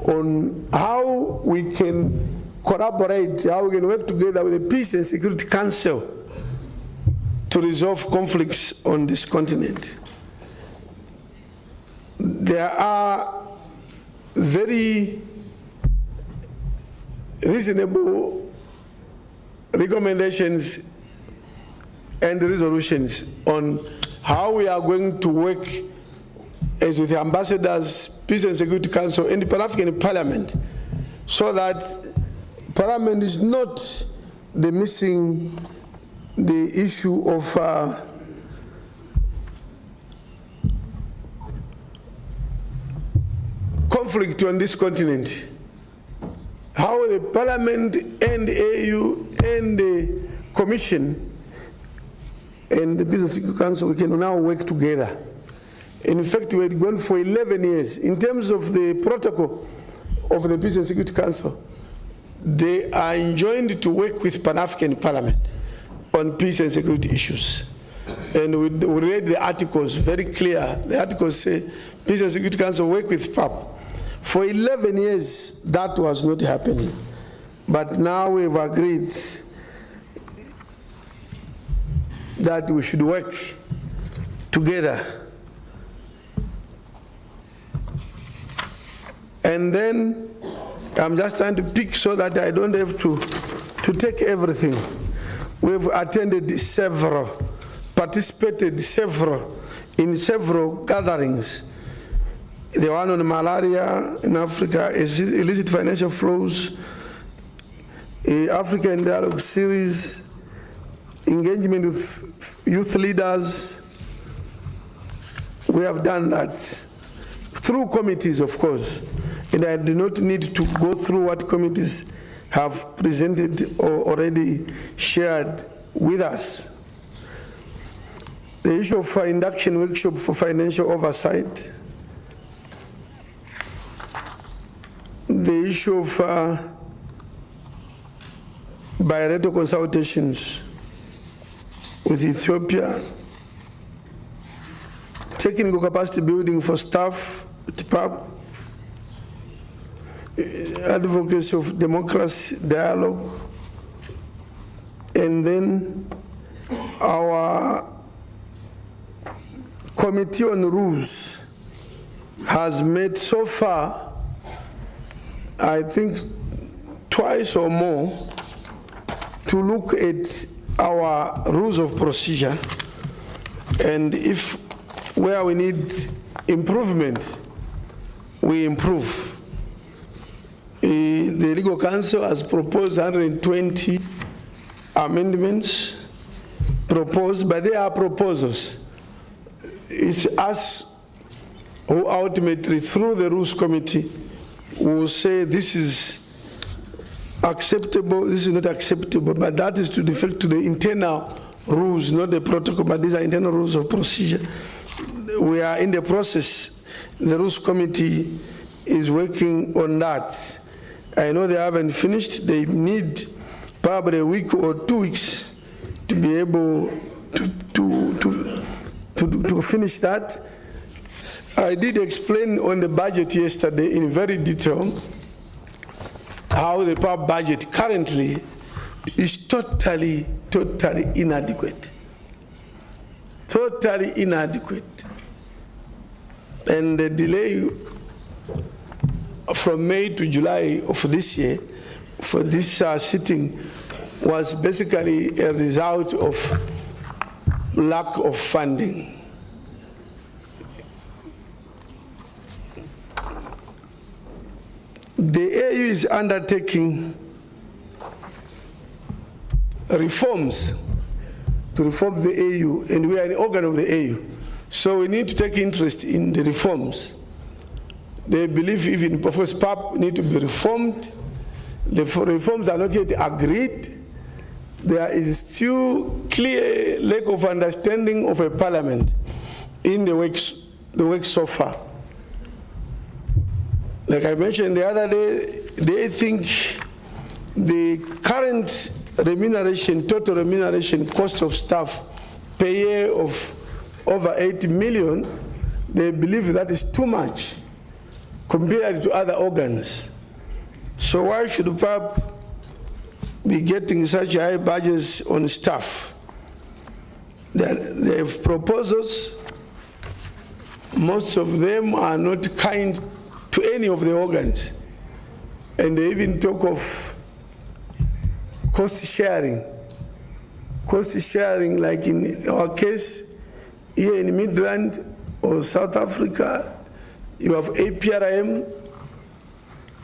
on how we can collaborate, how we can work together with the Peace and Security Council to resolve conflicts on this continent. There are very reasonable recommendations and resolutions on how we are going to work as with the ambassadors, Peace and Security Council, and the Pan-African Parliament, so that Parliament is not the issue of conflict on this continent. How the Parliament and the AU and the Commission and the Business Security Council, we can now work together. In fact, we had gone for 11 years. In terms of the protocol of the Peace and Security Council, they are enjoined to work with Pan-African Parliament on peace and security issues. And we read the articles very clear. The articles say Peace and Security Council work with PAP. For 11 years, that was not happening. But now we've agreed that we should work together. And then I'm just trying to pick so that I don't have to take everything. We've attended several, participated in several gatherings. The one on malaria in Africa, illicit financial flows, African Dialogue Series, engagement with youth leaders. We have done that through committees, of course. And I do not need to go through what committees have presented or already shared with us. The issue of induction workshop for financial oversight, the issue of bilateral consultations with Ethiopia, technical capacity building for staff at PAP, advocacy of democracy, dialogue, and then our committee on rules has met so far, I think twice or more, to look at our rules of procedure, and if where we need improvement, we improve. The Legal Council has proposed 120 amendments proposed, but they are proposals. It's us who ultimately, through the Rules Committee, will say this is acceptable, this is not acceptable, but that is to defect to the internal rules, not the protocol, but these are internal rules of procedure. We are in the process. The Rules Committee is working on that. I know they haven't finished. They need probably a week or 2 weeks to be able to finish that. I did explain on the budget yesterday in very detail how the PAP budget currently is totally inadequate. Totally inadequate. And the delay from May to July of this year for this sitting was basically a result of lack of funding. The AU is undertaking reforms to reform the AU, and we are an organ of the AU. So we need to take interest in the reforms. They believe even Professor PAP need to be reformed. The reforms are not yet agreed, there is still clear lack of understanding of a parliament in the work so far. Like I mentioned the other day, they think the current remuneration, total remuneration cost of staff per year of over 80 million, they believe that is too much compared to other organs. So why should PAP be getting such high budgets on staff? They have proposals. Most of them are not kind to any of the organs. And they even talk of cost sharing. Cost sharing, like in our case, here in Midland or South Africa, you have APRM,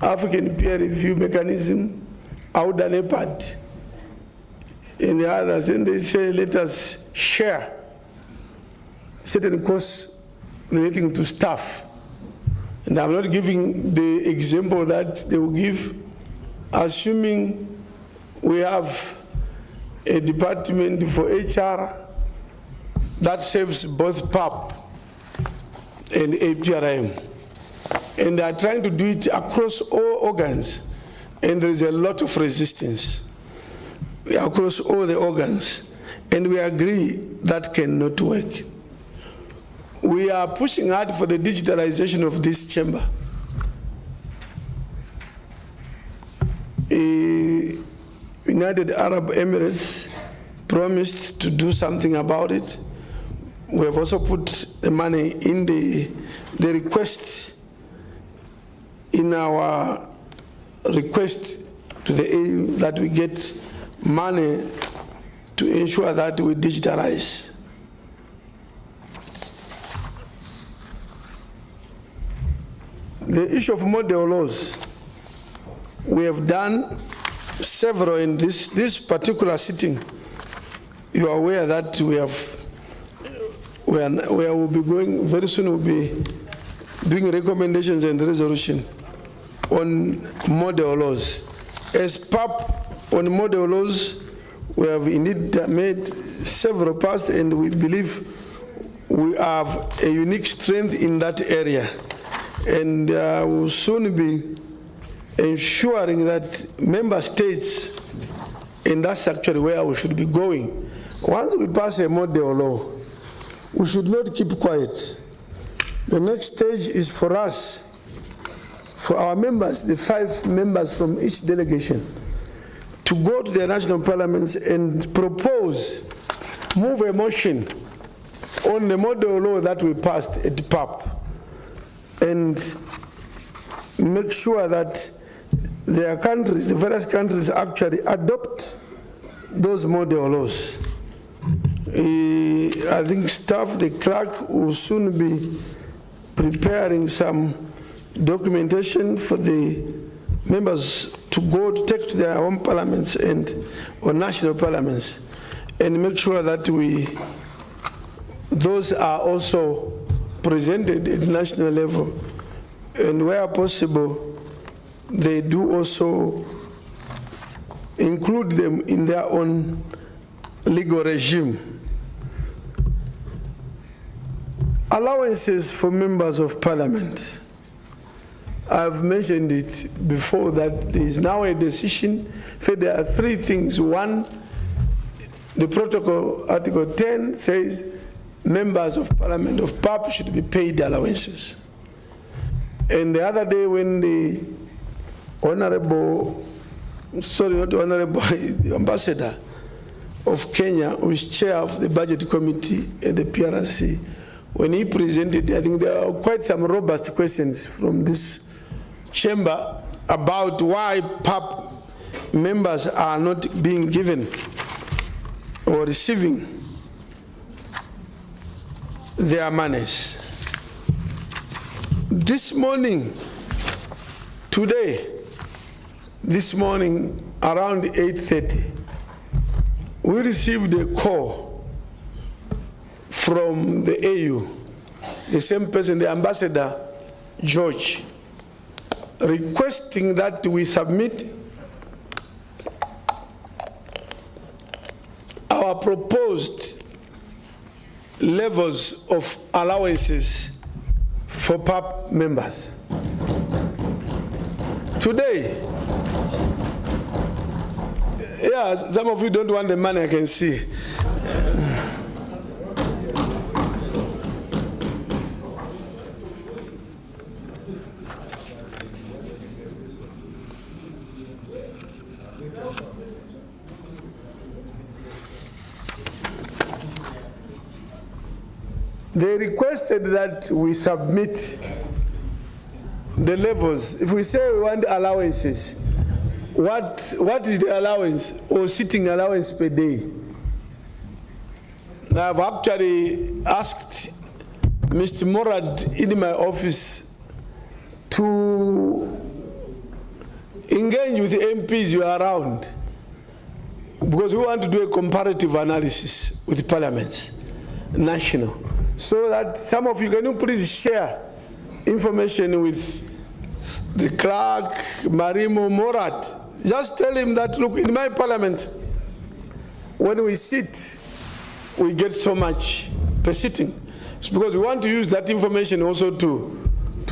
African Peer Review Mechanism, AUDA NEPAD, and the others. Then they say, let us share certain costs relating to staff. And I'm not giving the example that they will give, assuming we have a department for HR that serves both PAP and APRM. And they are trying to do it across all organs. And there is a lot of resistance across all the organs. And we agree that cannot work. We are pushing hard for the digitalization of this chamber. United Arab Emirates promised to do something about it. We have also put the money in the request, in our request to the EU that we get money to ensure that we digitalize. The issue of model laws, we have done several in this particular sitting. You are aware that we will be going, very soon we'll be doing recommendations and resolution on model laws. As PAP on model laws, we have indeed made several past, and we believe we have a unique strength in that area. And we'll soon be ensuring that member states, and that's actually where we should be going. Once we pass a model law, we should not keep quiet. The next stage is for us, for our members, the 5 members from each delegation, to go to the national parliaments and propose, move a motion on the model law that we passed at PAP, and make sure that their countries, the various countries, actually adopt those model laws. I think staff, the clerk, will soon be preparing some documentation for the members to go to take to their home parliaments and or national parliaments, and make sure that those are also presented at national level, and where possible, they do also include them in their own legal regime. Allowances for members of parliament. I've mentioned it before that there is now a decision. So there are 3 things. One, the protocol, Article 10, says members of parliament of PAP should be paid allowances. And the other day when the honorable, sorry, not the honorable, the ambassador of Kenya, who is chair of the budget committee at the PRC, when he presented, I think there are quite some robust questions from this chamber about why PAP members are not being given or receiving their monies. This morning, this morning around 8:30, we received a call from the AU, the same person, the ambassador, George, requesting that we submit our proposed levels of allowances for PAP members. Today, yeah, some of you don't want the money, I can see. They requested that we submit the levels. If we say we want allowances, what is the allowance or sitting allowance per day? I've actually asked Mr. Morad in my office to engage with the MPs who are around, because we want to do a comparative analysis with parliaments, national, so that some of you can please share information with the clerk, Marimo Morad. Just tell him that, look, in my parliament, when we sit, we get so much per sitting. It's because we want to use that information also to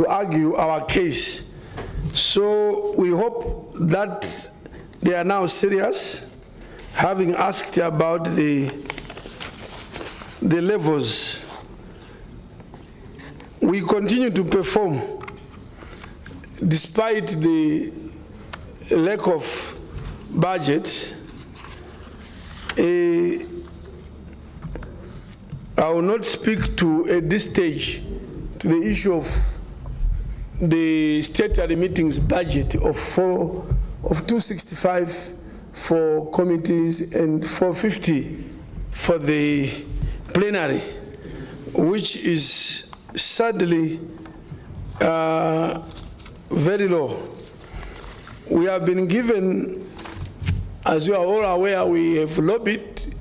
argue our case. So we hope that they are now serious, having asked about the levels. We continue to perform despite the lack of budget. I will not speak to at this stage to the issue of the statutory meetings budget of 265 for committees and 450 for the plenary, which is sadly very low. We have been given, as you are all aware, we have lobbied,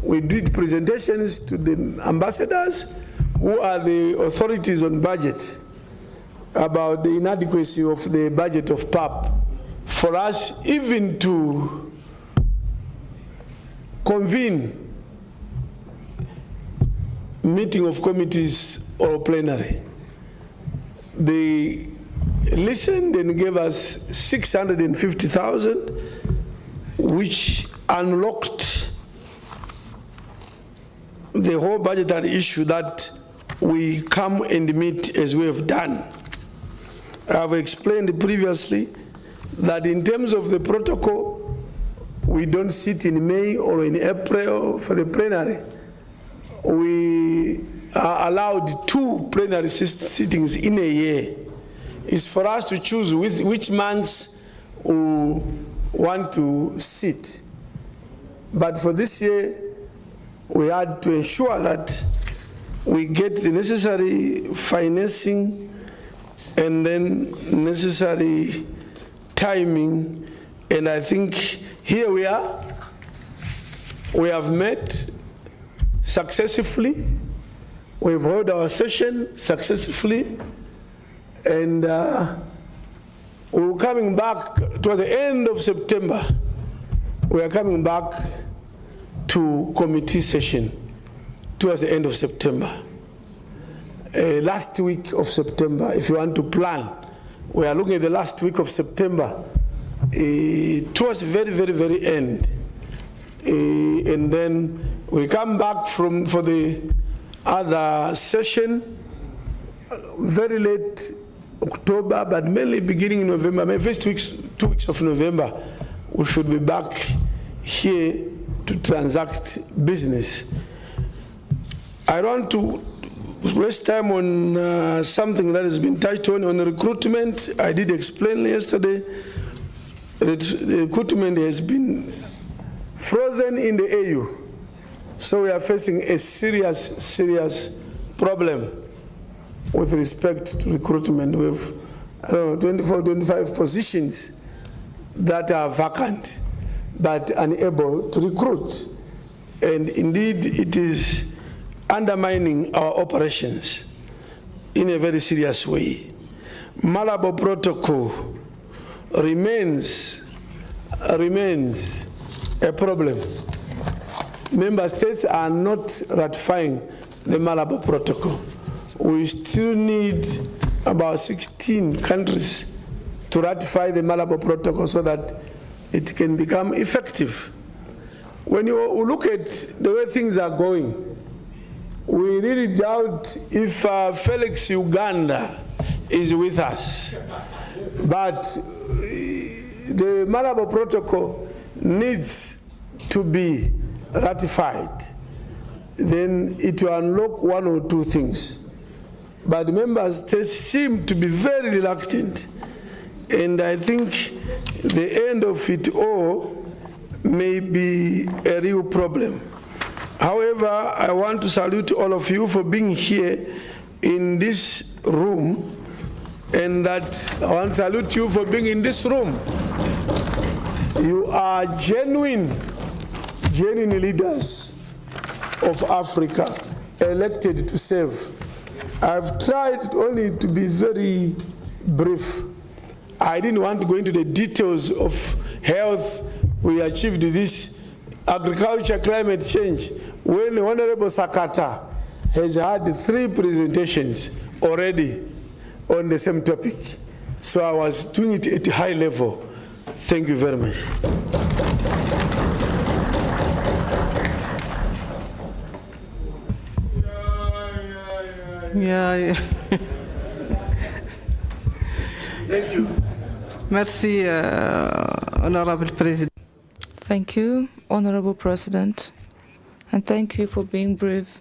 we did presentations to the ambassadors who are the authorities on budget about the inadequacy of the budget of PAP. For us even to convene meeting of committees or plenary, they listened and gave us 650,000, which unlocked the whole budgetary issue that we come and meet as we have done. I have explained previously that in terms of the protocol, we don't sit in May or in April for the plenary. We are allowed 2 plenary sittings in a year. It's for us to choose which months we want to sit. But for this year, we had to ensure that we get the necessary financing and then necessary timing. And I think here we are. We have met successfully. We've held our session successfully. And we're coming back towards the end of September. We are coming back to committee session towards the end of September. Last week of September, if you want to plan, we are looking at the last week of September towards the very, very, very end. And then we come back for the other session very late October, but mainly beginning in November. Maybe first 2 weeks of November, we should be back here to transact business. I want to waste time on something that has been touched on recruitment. I did explain yesterday that the recruitment has been frozen in the AU. So we are facing a serious problem with respect to recruitment. We have 24, 25 positions that are vacant but unable to recruit. And indeed, it is undermining our operations in a very serious way. Malabo Protocol remains a problem. member states are not ratifying the Malabo Protocol. We still need about 16 countries to ratify the Malabo Protocol so that it can become effective. When you look at the way things are going, we really doubt if Felix Uganda is with us. But the Malabo Protocol needs to be ratified. Then it will unlock one or two things. But the member states seem to be very reluctant. And I think the end of it all may be a real problem. However, I want to salute all of you for being here in this room, and that I want to salute you for being in this room. You are genuine leaders of Africa, elected to serve. I've tried only to be very brief. I didn't want to go into the details of health. We achieved this, agriculture, climate change, when Honorable Sakata has had 3 presentations already on the same topic. So I was doing it at a high level. Thank you very much. Yeah. Thank you. Merci, Honorable President. Thank you, Honorable President, and thank you for being brave,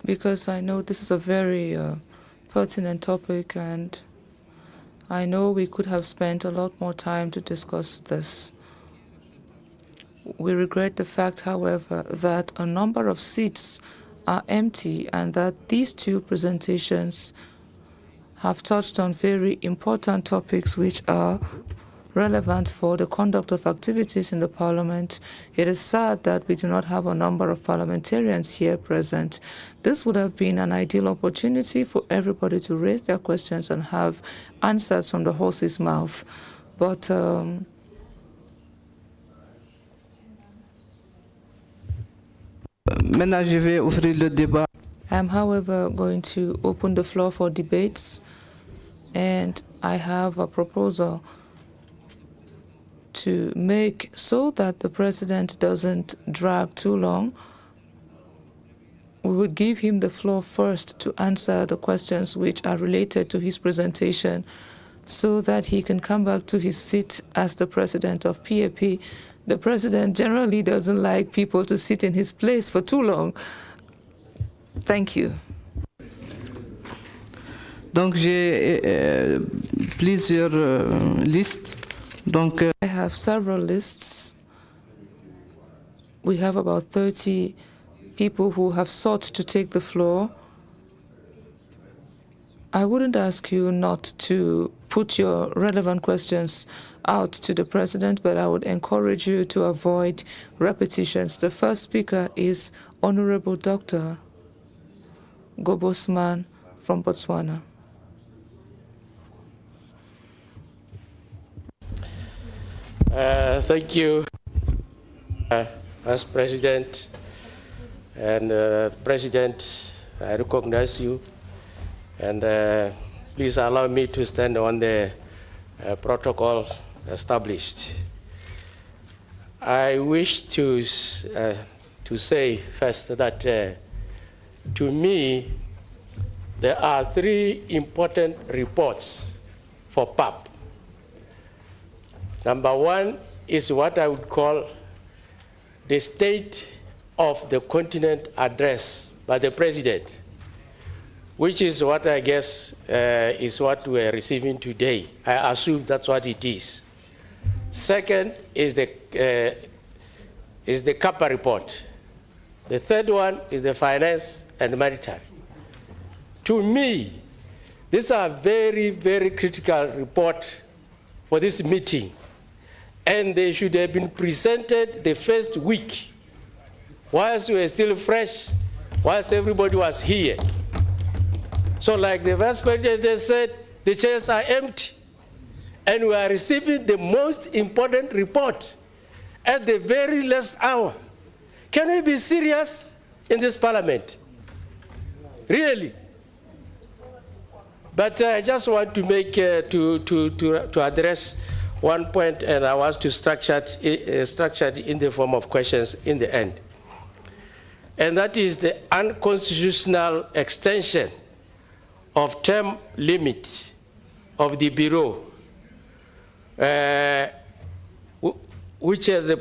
because I know this is a very pertinent topic, and I know we could have spent a lot more time to discuss this. We regret the fact, however, that a number of seats are empty and that these 2 presentations have touched on very important topics which are relevant for the conduct of activities in the Parliament. It is sad that we do not have a number of parliamentarians here present. This would have been an ideal opportunity for everybody to raise their questions and have answers from the horse's mouth. But I'm, however, going to open the floor for debates, and I have a proposal to make so that the President doesn't drag too long. We would give him the floor first to answer the questions which are related to his presentation, so that he can come back to his seat as the President of PAP. The President generally doesn't like people to sit in his place for too long. Thank you. Donc j'ai plusieurs listes. Donc I have several lists. We have about 30 people who have sought to take the floor. I wouldn't ask you not to put your relevant questions out to the President, but I would encourage you to avoid repetitions. The first speaker is Honorable Dr. Gobosman from Botswana. Thank you, Vice President. And President, I recognize you. And please allow me to stand on the protocol established. I wish to say first that to me, there are 3 important reports for PAP. Number 1 is what I would call the State of the Continent address by the President, which is what I guess is what we're receiving today. I assume that's what it is. Second is the CAPA report. The third one is the finance and maritime. To me, these are very, very critical reports for this meeting, and they should have been presented the first week, whilst we were still fresh, whilst everybody was here. So like the Vice President said, the chairs are empty, and we are receiving the most important report at the very last hour. Can we be serious in this parliament? Really? But I just want to make, to address one point, and I want to structure it in the form of questions in the end. And that is the unconstitutional extension of term limit of the Bureau, which is a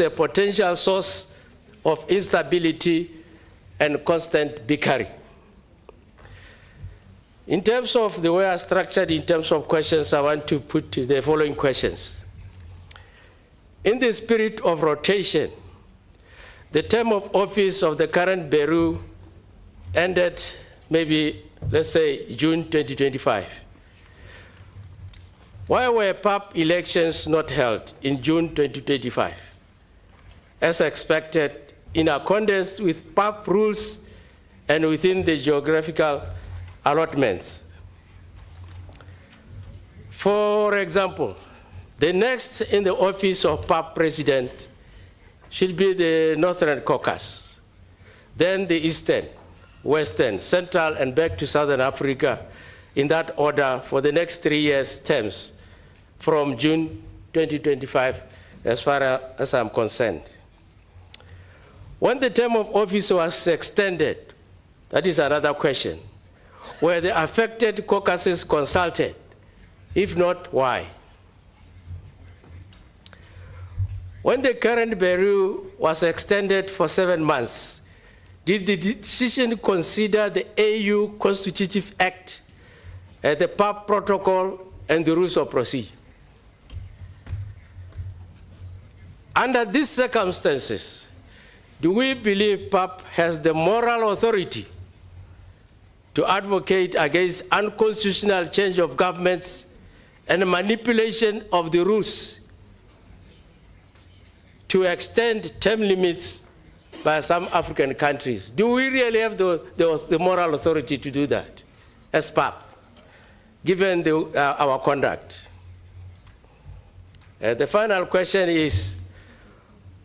potential source of instability and constant bickering. In terms of the way I structured in terms of questions, I want to put the following questions. In the spirit of rotation, the term of office of the current Bureau ended maybe, let's say, June 2025. Why were PAP elections not held in June 2025? As expected, in accordance with PAP rules and within the geographical allotments. For example, the next in the office of PAP president should be the Northern Caucasus, then the Eastern, Western, Central, and back to Southern Africa in that order for the next 3 years terms from June 2025 as far as I'm concerned. When the term of office was extended, that is another question. Were the affected Caucasus consulted? If not, why? When the current Bureau was extended for 7 months, did the decision consider the AU Constitutive Act, the PAP Protocol, and the rules of procedure? Under these circumstances, do we believe PAP has the moral authority to advocate against unconstitutional change of governments and manipulation of the rules to extend term limits by some African countries? Do we really have the moral authority to do that as PAP, given our conduct? The final question is,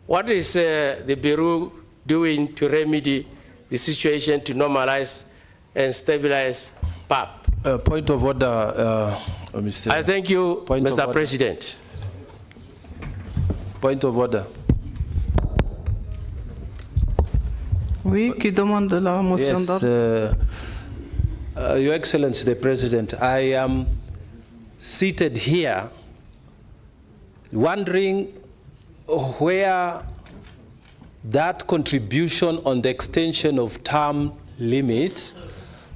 what is the Bureau doing to remedy the situation, to normalize and stabilize PAP? Point of order, Mr. I thank you, Mr. President. Point of order. Oui, qui demande la motion d'ordre. Your Excellency, the President, I am seated here wondering where that contribution on the extension of term limit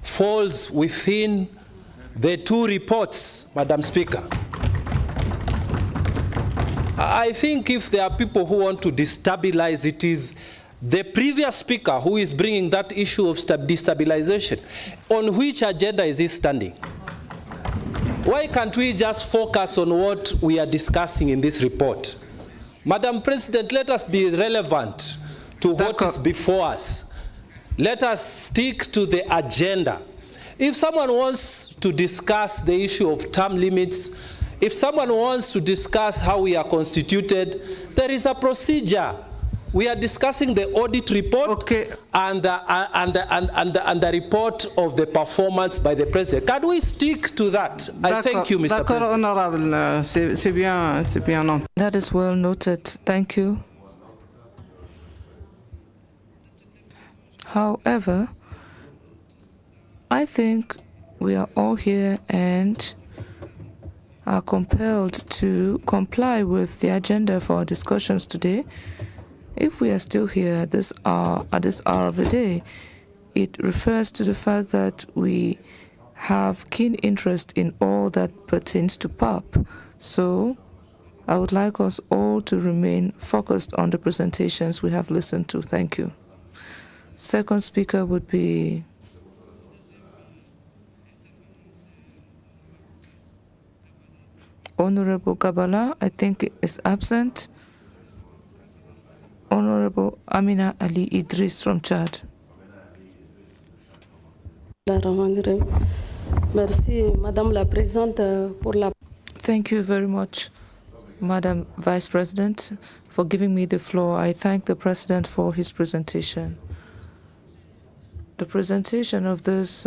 falls within the two reports, Madam Speaker. I think if there are people who want to destabilize, it is the previous speaker who is bringing that issue of destabilization. On which agenda is he standing? Why can't we just focus on what we are discussing in this report? Madam President, let us be relevant to what is before us. Let us stick to the agenda. If someone wants to discuss the issue of term limits, if someone wants to discuss how we are constituted, there is a procedure. We are discussing the audit report and the report of the performance by the President. Can we stick to that? I thank you, Mr. President. Honorable, c'est bien. That is well noted. Thank you. However, I think we are all here and are compelled to comply with the agenda for our discussions today. If we are still here at this hour of the day, it refers to the fact that we have keen interest in all that pertains to PAP. So I would like us all to remain focused on the presentations we have listened to. Thank you. Second speaker would be Honorable Kabala, I think is absent. Honorable Amina Ali Idris from Chad. Thank you very much, Madam Vice President. for giving me the floor. I thank the President for his presentation. The presentation of this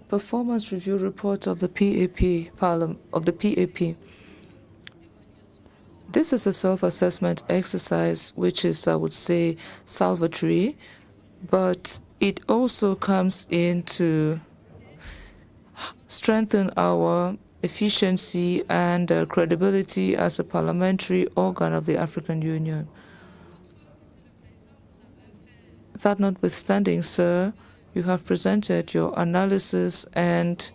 performance review report of the PAP. This is a self-assessment exercise, which is, I would say, salvatory, but it also comes in to strengthen our efficiency and credibility as a parliamentary organ of the African Union. That notwithstanding, sir, you have presented your analysis and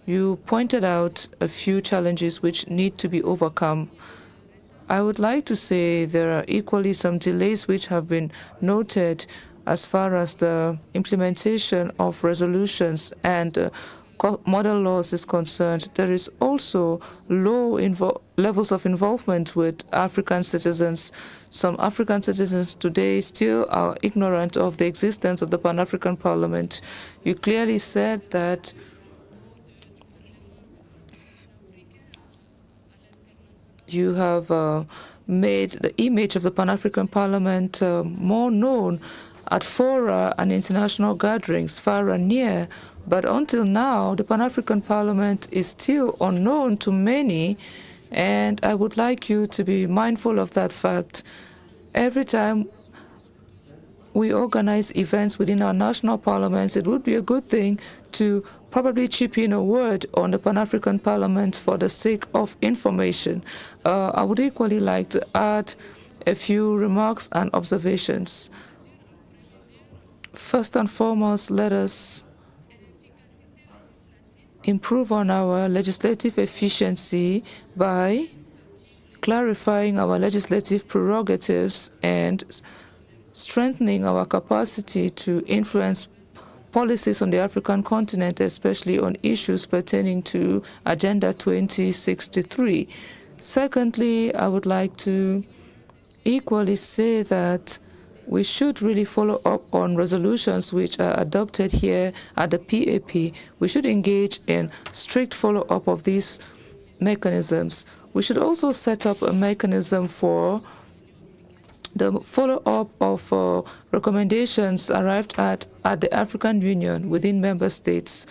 you pointed out a few challenges which need to be overcome. I would like to say there are equally some delays which have been noted as far as the implementation of resolutions and model laws is concerned. There is also low levels of involvement with African citizens. Some African citizens today still are ignorant of the existence of the Pan-African Parliament. You clearly said that you have made the image of the Pan-African Parliament more known at fora and international gatherings, far and near. But until now, the Pan-African Parliament is still unknown to many, and I would like you to be mindful of that fact. Every time we organize events within our national parliaments, it would be a good thing to probably chip in a word on the Pan-African Parliament for the sake of information. I would equally like to add a few remarks and observations. First and foremost, let us improve on our legislative efficiency by clarifying our legislative prerogatives and strengthening our capacity to influence policies on the African continent, especially on issues pertaining to Agenda 2063. Secondly, I would like to equally say that we should really follow up on resolutions which are adopted here at the PAP. We should engage in strict follow-up of these mechanisms. We should also set up a mechanism for the follow-up of recommendations arrived at the African Union within member states.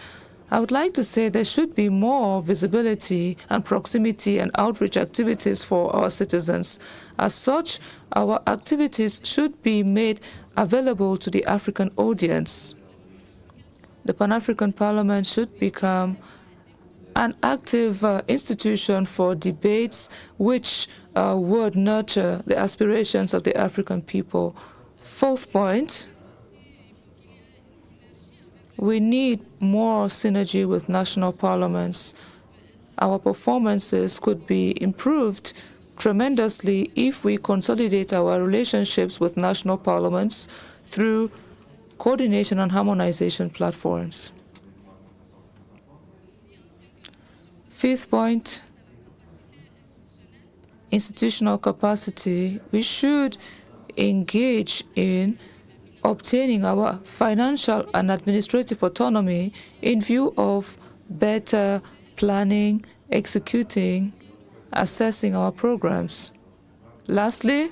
I would like to say there should be more visibility and proximity and outreach activities for our citizens. As such, our activities should be made available to the African audience. The Pan-African Parliament should become an active institution for debates which would nurture the aspirations of the African people. Fourth point, we need more synergy with national parliaments. Our performances could be improved tremendously if we consolidate our relationships with national parliaments through coordination and harmonization platforms. Fifth point, institutional capacity. We should engage in obtaining our financial and administrative autonomy in view of better planning, executing, assessing our programs. Lastly,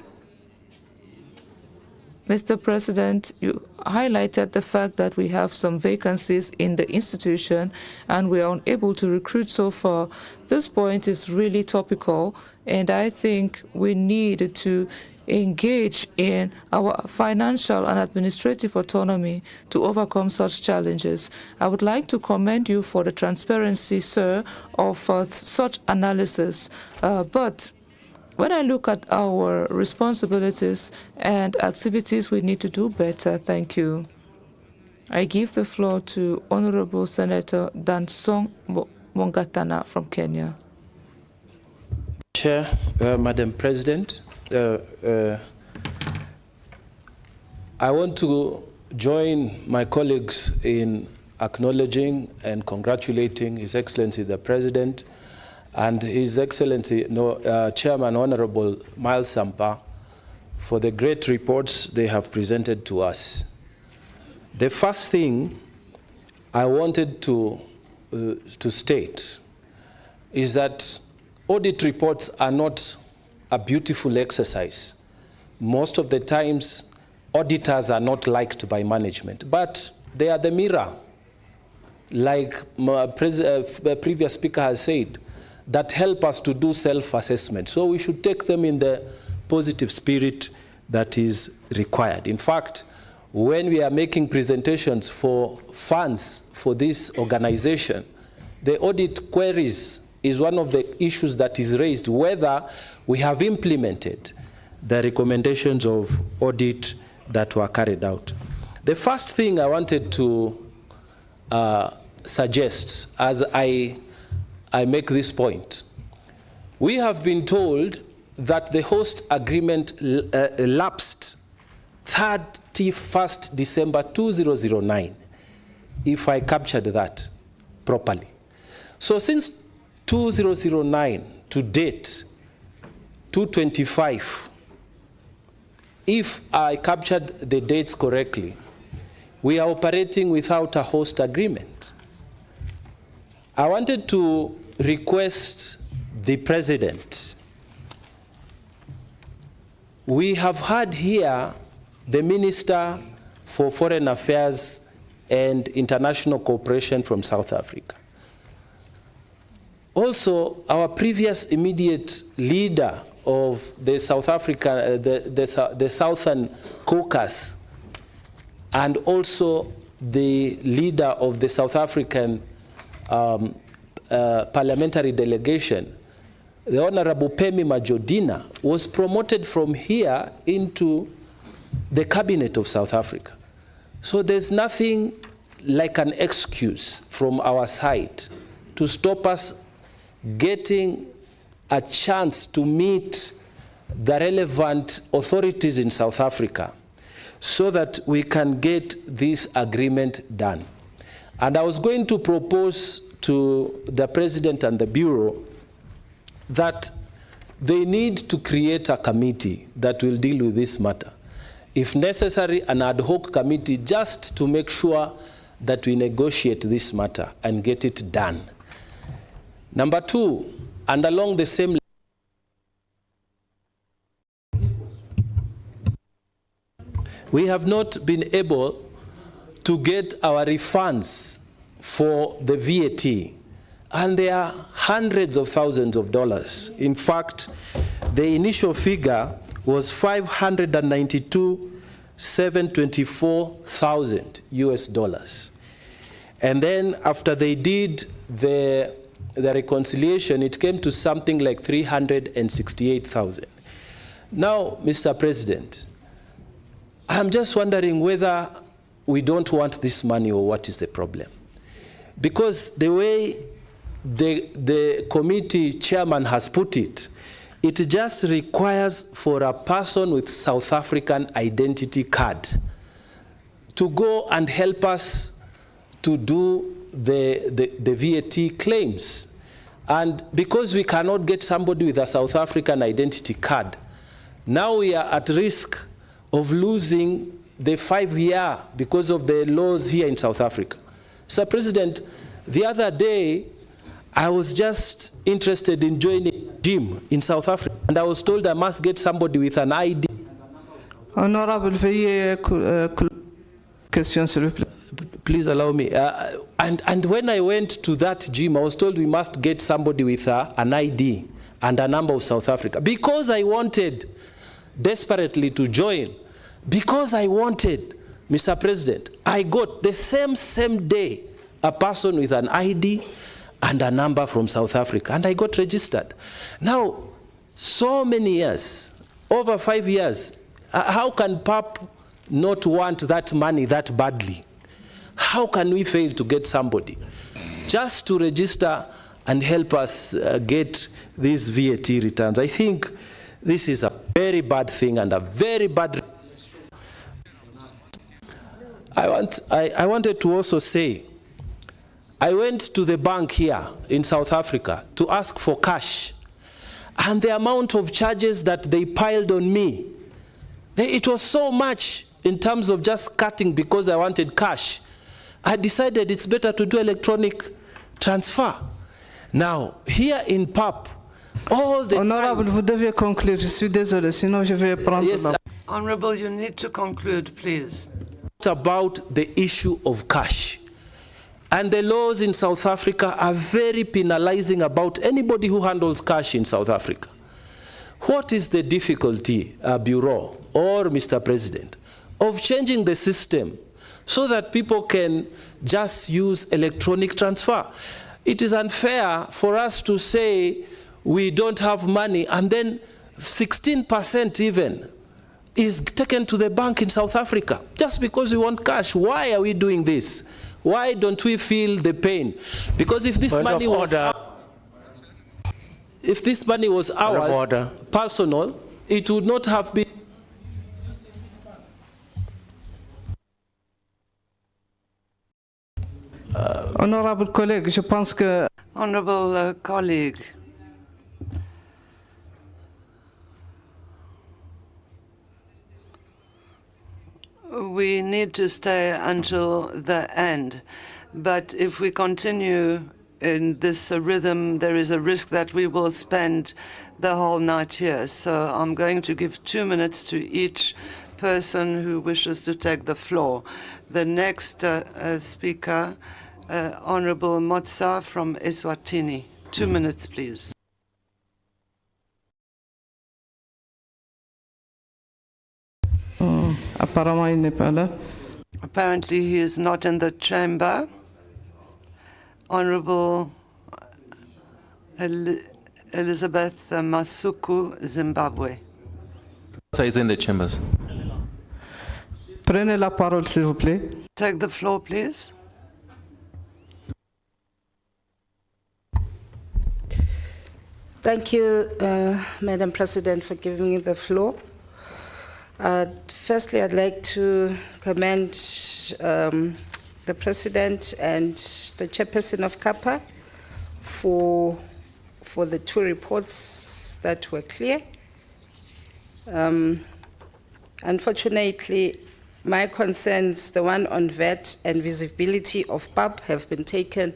Mr. President, you highlighted the fact that we have some vacancies in the institution and we are unable to recruit so far. This point is really topical, and I think we need to engage in our financial and administrative autonomy to overcome such challenges. I would like to commend you for the transparency, sir, of such analysis. But when I look at our responsibilities and activities, we need to do better. Thank you. I give the floor to Honorable Senator Dansong Mongatana from Kenya. Chair, Madam President, I want to join my colleagues in acknowledging and congratulating His Excellency the President and His Excellency Chairman Honorable Miles Sampa for the great reports they have presented to us. The first thing I wanted to state is that audit reports are not a beautiful exercise. Most of the times, auditors are not liked by management, but they are the mirror, like the previous speaker has said, that help us to do self-assessment. So we should take them in the positive spirit that is required. In fact, when we are making presentations for funds for this organization, the audit queries is one of the issues that is raised, whether we have implemented the recommendations of audit that were carried out. The first thing I wanted to suggest as I make this point, we have been told that the host agreement lapsed 31st December 2009, if I captured that properly. So since 2009 to date, 225, if I captured the dates correctly, we are operating without a host agreement. I wanted to request the President. We have had here the Minister for Foreign Affairs and International Cooperation from South Africa. Also, our previous immediate leader of the South Africa, the Southern Caucus, and also the leader of the South African parliamentary delegation, the Honorable Pemi Majodina, was promoted from here into the cabinet of South Africa. So there's nothing like an excuse from our side to stop us getting a chance to meet the relevant authorities in South Africa so that we can get this agreement done. And I was going to propose to the President and the Bureau that they need to create a committee that will deal with this matter. If necessary, an ad hoc committee just to make sure that we negotiate this matter and get it done. Number two, and along the same line, we have not been able to get our refunds for the VAT, and they are hundreds of thousands of dollars. In fact, the initial figure was $592,724,000 US. And then after they did the reconciliation, it came to something like 368,000. Now, Mr. President, I'm just wondering whether we don't want this money or what is the problem. Because the way the committee chairman has put it, it just requires for a person with South African identity card to go and help us to do the VAT claims. And because we cannot get somebody with a South African identity card, now we are at risk of losing the 5-year because of the laws here in South Africa. Sir President, the other day, I was just interested in joining a gym in South Africa, and I was told I must get somebody with an ID. Honorable, question, s'il vous plaît. Please allow me. And when I went to that gym, I was told we must get somebody with an ID and a number of South Africa. Because I wanted desperately to join, because I wanted, Mr. President, I got the same day a person with an ID and a number from South Africa, and I got registered. Now, so many years, over 5 years, how can PAP not want that money that badly? How can we fail to get somebody just to register and help us get these VAT returns? I think this is a very bad thing and a very bad. I wanted to also say, I went to the bank here in South Africa to ask for cash, and the amount of charges that they piled on me, it was so much in terms of just cutting because I wanted cash. I decided it's better to do electronic transfer. Now, here in PAP, all the Honorable, time. vous devez conclure. Je suis désolé, sinon je vais prendre Yes, la... Honorable, you need to conclude, please. It's about the issue of cash. And the laws in South Africa are very penalizing about anybody who handles cash in South Africa. What is the difficulty, Bureau or Mr. President, of changing the system so that people can just use electronic transfer? It is unfair for us to say we don't have money and then 16% even is taken to the bank in South Africa just because we want cash. Why are we doing this? Why don't we feel the pain? Because if this money was ours, personal, it would not have been. Honorable collègue, je pense que... Honorable colleague, we need to stay until the end. But if we continue in this rhythm, there is a risk that we will spend the whole night here. So I'm going to give 2 minutes to each person who wishes to take the floor. The next speaker, Honorable Motsa from Eswatini. 2 minutes, please. Apparently he is not in the chamber. Honorable Elizabeth Masuku, Zimbabwe. Is in the chambers. Prenez la parole, s'il vous plaît. Take the floor, please. Thank you, Madam President, for giving me the floor. Firstly, I'd like to commend the President and the Chairperson of CAPA for the 2 reports that were clear. Unfortunately, my concerns, the one on VAT and visibility of PAP, have been taken,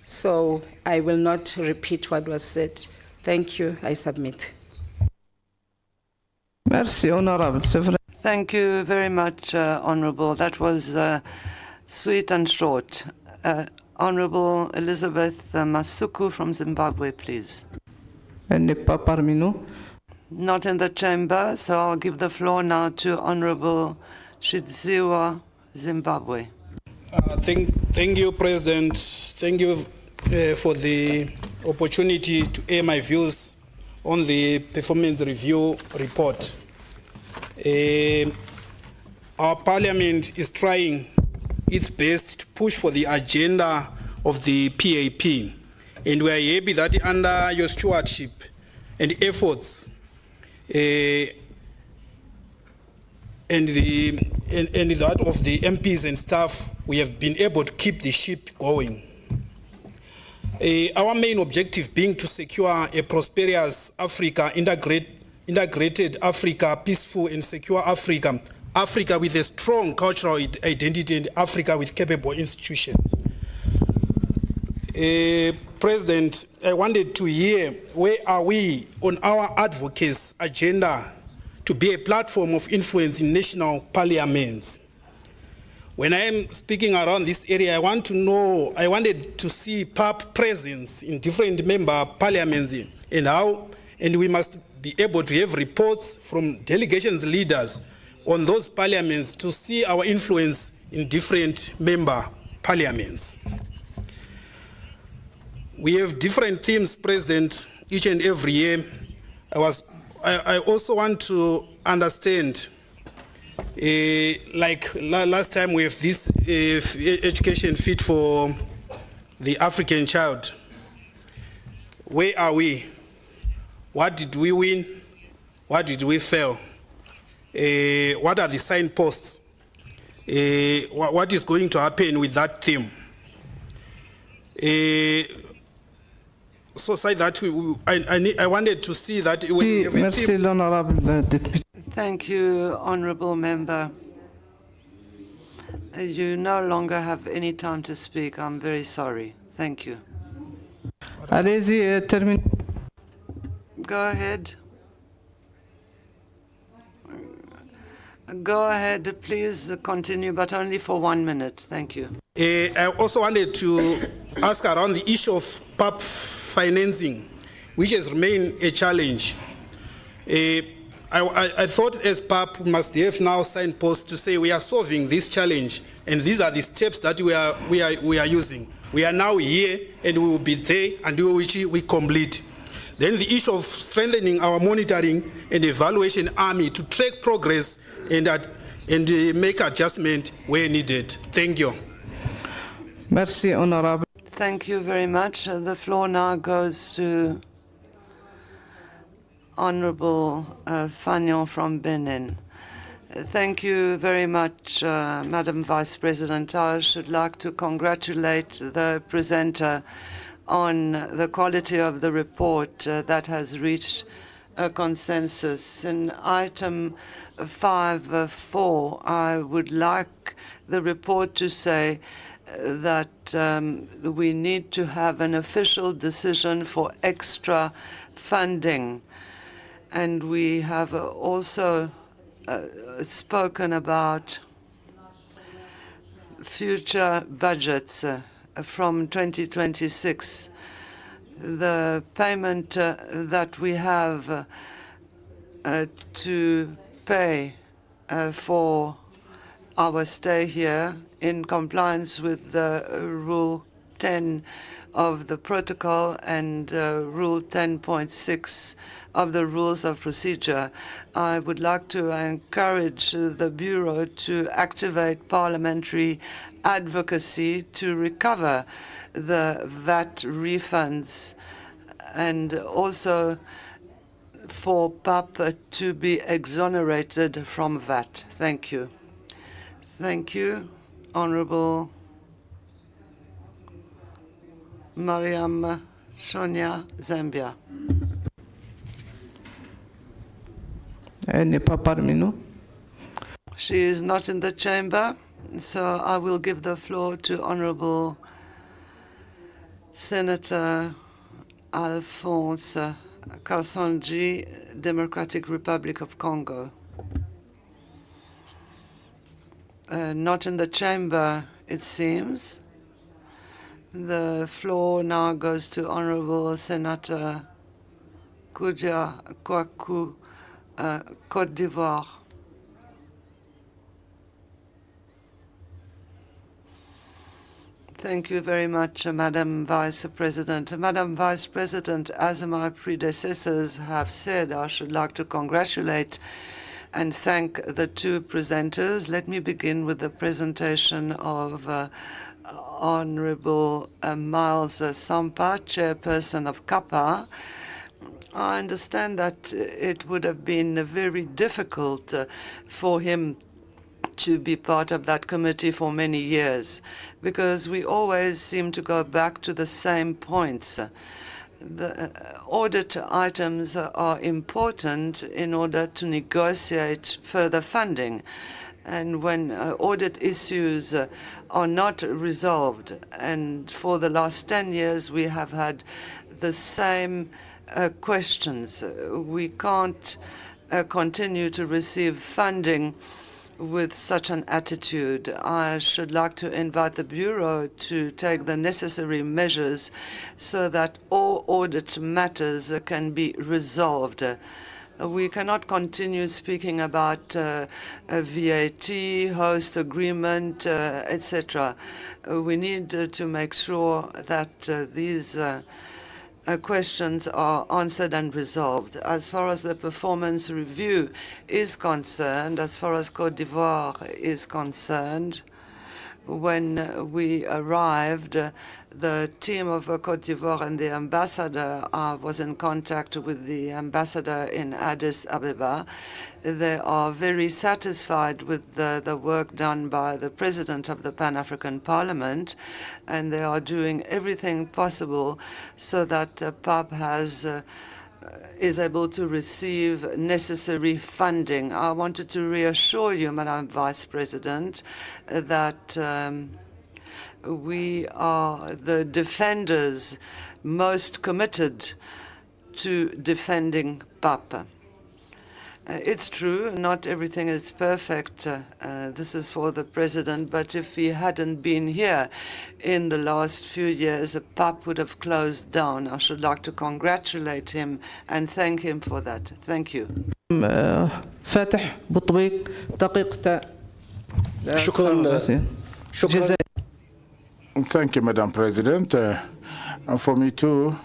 so I will not repeat what was said. Thank you. I submit. Merci, Honorable. Thank you very much, Honorable. That was sweet and short. Honorable Elizabeth Masuku from Zimbabwe, please. Elle n'est pas parmi nous. Not in the chamber, so I'll give the floor now to Honorable Shidziwa, Zimbabwe. Thank you, President. Thank you for the opportunity to air my views on the performance review report. Our Parliament is trying its best to push for the agenda of the PAP, and we are happy that under your stewardship and efforts and that of the MPs and staff, we have been able to keep the ship going. Our main objective being to secure a prosperous Africa, integrated Africa, peaceful and secure Africa, Africa with a strong cultural identity, and Africa with capable institutions. President, I wanted to hear where are we on our advocates' agenda to be a platform of influence in national parliaments. When I am speaking around this area, I wanted to see PAP presence in different member parliaments and we must be able to have reports from delegations leaders on those parliaments to see our influence in different member parliaments. We have different themes, President, each and every year. I also want to understand, like last time we have this education fit for the African child. Where are we? What did we win? What did we fail? What are the signposts? What is going to happen with that theme? So say that I wanted to see that. Merci, l'honorable député. Thank you, honourable member. You no longer have any time to speak. I'm very sorry. Thank you. Allez-y, termine. Go ahead. Go ahead, please continue, but only for 1 minute. Thank you. I also wanted to ask around the issue of PAP financing, which has remained a challenge. I thought as PAP must have now signposts to say we are solving this challenge, and these are the steps that we are using. We are now here, and we will be there until we complete. Then the issue of strengthening our monitoring and evaluation army to track progress and make adjustment where needed. Thank you. Merci, Honorable. Thank you very much. The floor now goes to Honorable Fagnon from Benin. Thank you very much, Madam Vice President. I should like to congratulate the presenter on the quality of the report that has reached a consensus. In item 5.4, I would like the report to say that we need to have an official decision for extra funding. And we have also spoken about future budgets from 2026. The payment that we have to pay for our stay here in compliance with the Rule 10 of the protocol and Rule 10.6 of the rules of procedure. I would like to encourage the Bureau to activate parliamentary advocacy to recover the VAT refunds and also for PAP to be exonerated from VAT. Thank you. Thank you, Honorable Mariam Sonia Zambia. Elle n'est pas parmi nous. She is not in the chamber, so I will give the floor to Honorable Senator Alphonse Kasonji, Democratic Republic of Congo. Not in the chamber, it seems. The floor now goes to Honorable Senator Koudia Kwaku, Côte d'Ivoire. Thank you very much, Madam Vice President. Madam Vice President, as my predecessors have said, I should like to congratulate and thank the two presenters. Let me begin with the presentation of Honorable Miles Sampa, Chairperson of CAPA. I understand that it would have been very difficult for him to be part of that committee for many years, because we always seem to go back to the same points. The audit items are important in order to negotiate further funding. And when audit issues are not resolved, and for the last 10 years we have had the same questions, we can't continue to receive funding with such an attitude. I should like to invite the Bureau to take the necessary measures so that all audit matters can be resolved. We cannot continue speaking about a VAT, host agreement, etc. We need to make sure that these questions are answered and resolved. As far as the performance review is concerned, as far as Côte d'Ivoire is concerned, when we arrived, the team of Côte d'Ivoire and the ambassador, was in contact with the ambassador in Addis Ababa. They are very satisfied with the work done by the President of the Pan-African Parliament, and they are doing everything possible so that PAP is able to receive necessary funding. I wanted to reassure you, Madam Vice President, that we are the defenders most committed to defending PAP. It's true, not everything is perfect. This is for the president, but if he hadn't been here in the last few years, PAP would have closed down. I should like to congratulate him and thank him for that. Thank you. فاتح بطبيق دقيقة. شكرا. Thank you, Madam President. For me too,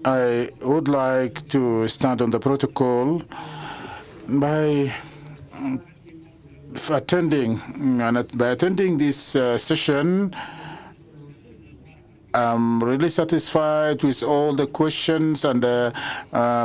I would like to stand on the protocol by attending this session. I'm really satisfied with all the questions and the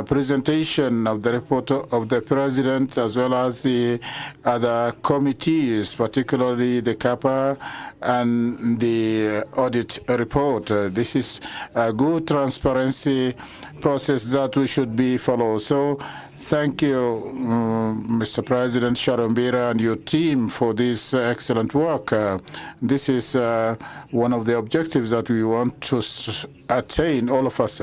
presentation of the report of the President, as well as the other committees, particularly the CAPA and the audit report. This is a good transparency process that we should be followed. So thank you, Mr. President Sharumbira and your team for this excellent work. This is one of the objectives that we want to attain, all of us.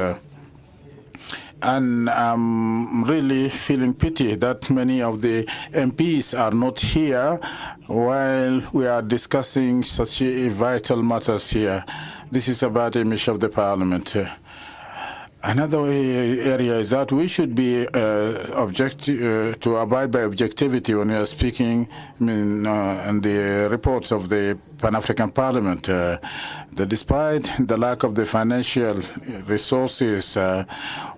And I'm really feeling pity that many of the MPs are not here while we are discussing such vital matters here. This is about the image of the Parliament. Another area is that we should be to abide by objectivity when we are speaking in the reports of the Pan-African Parliament. That despite the lack of the financial resources,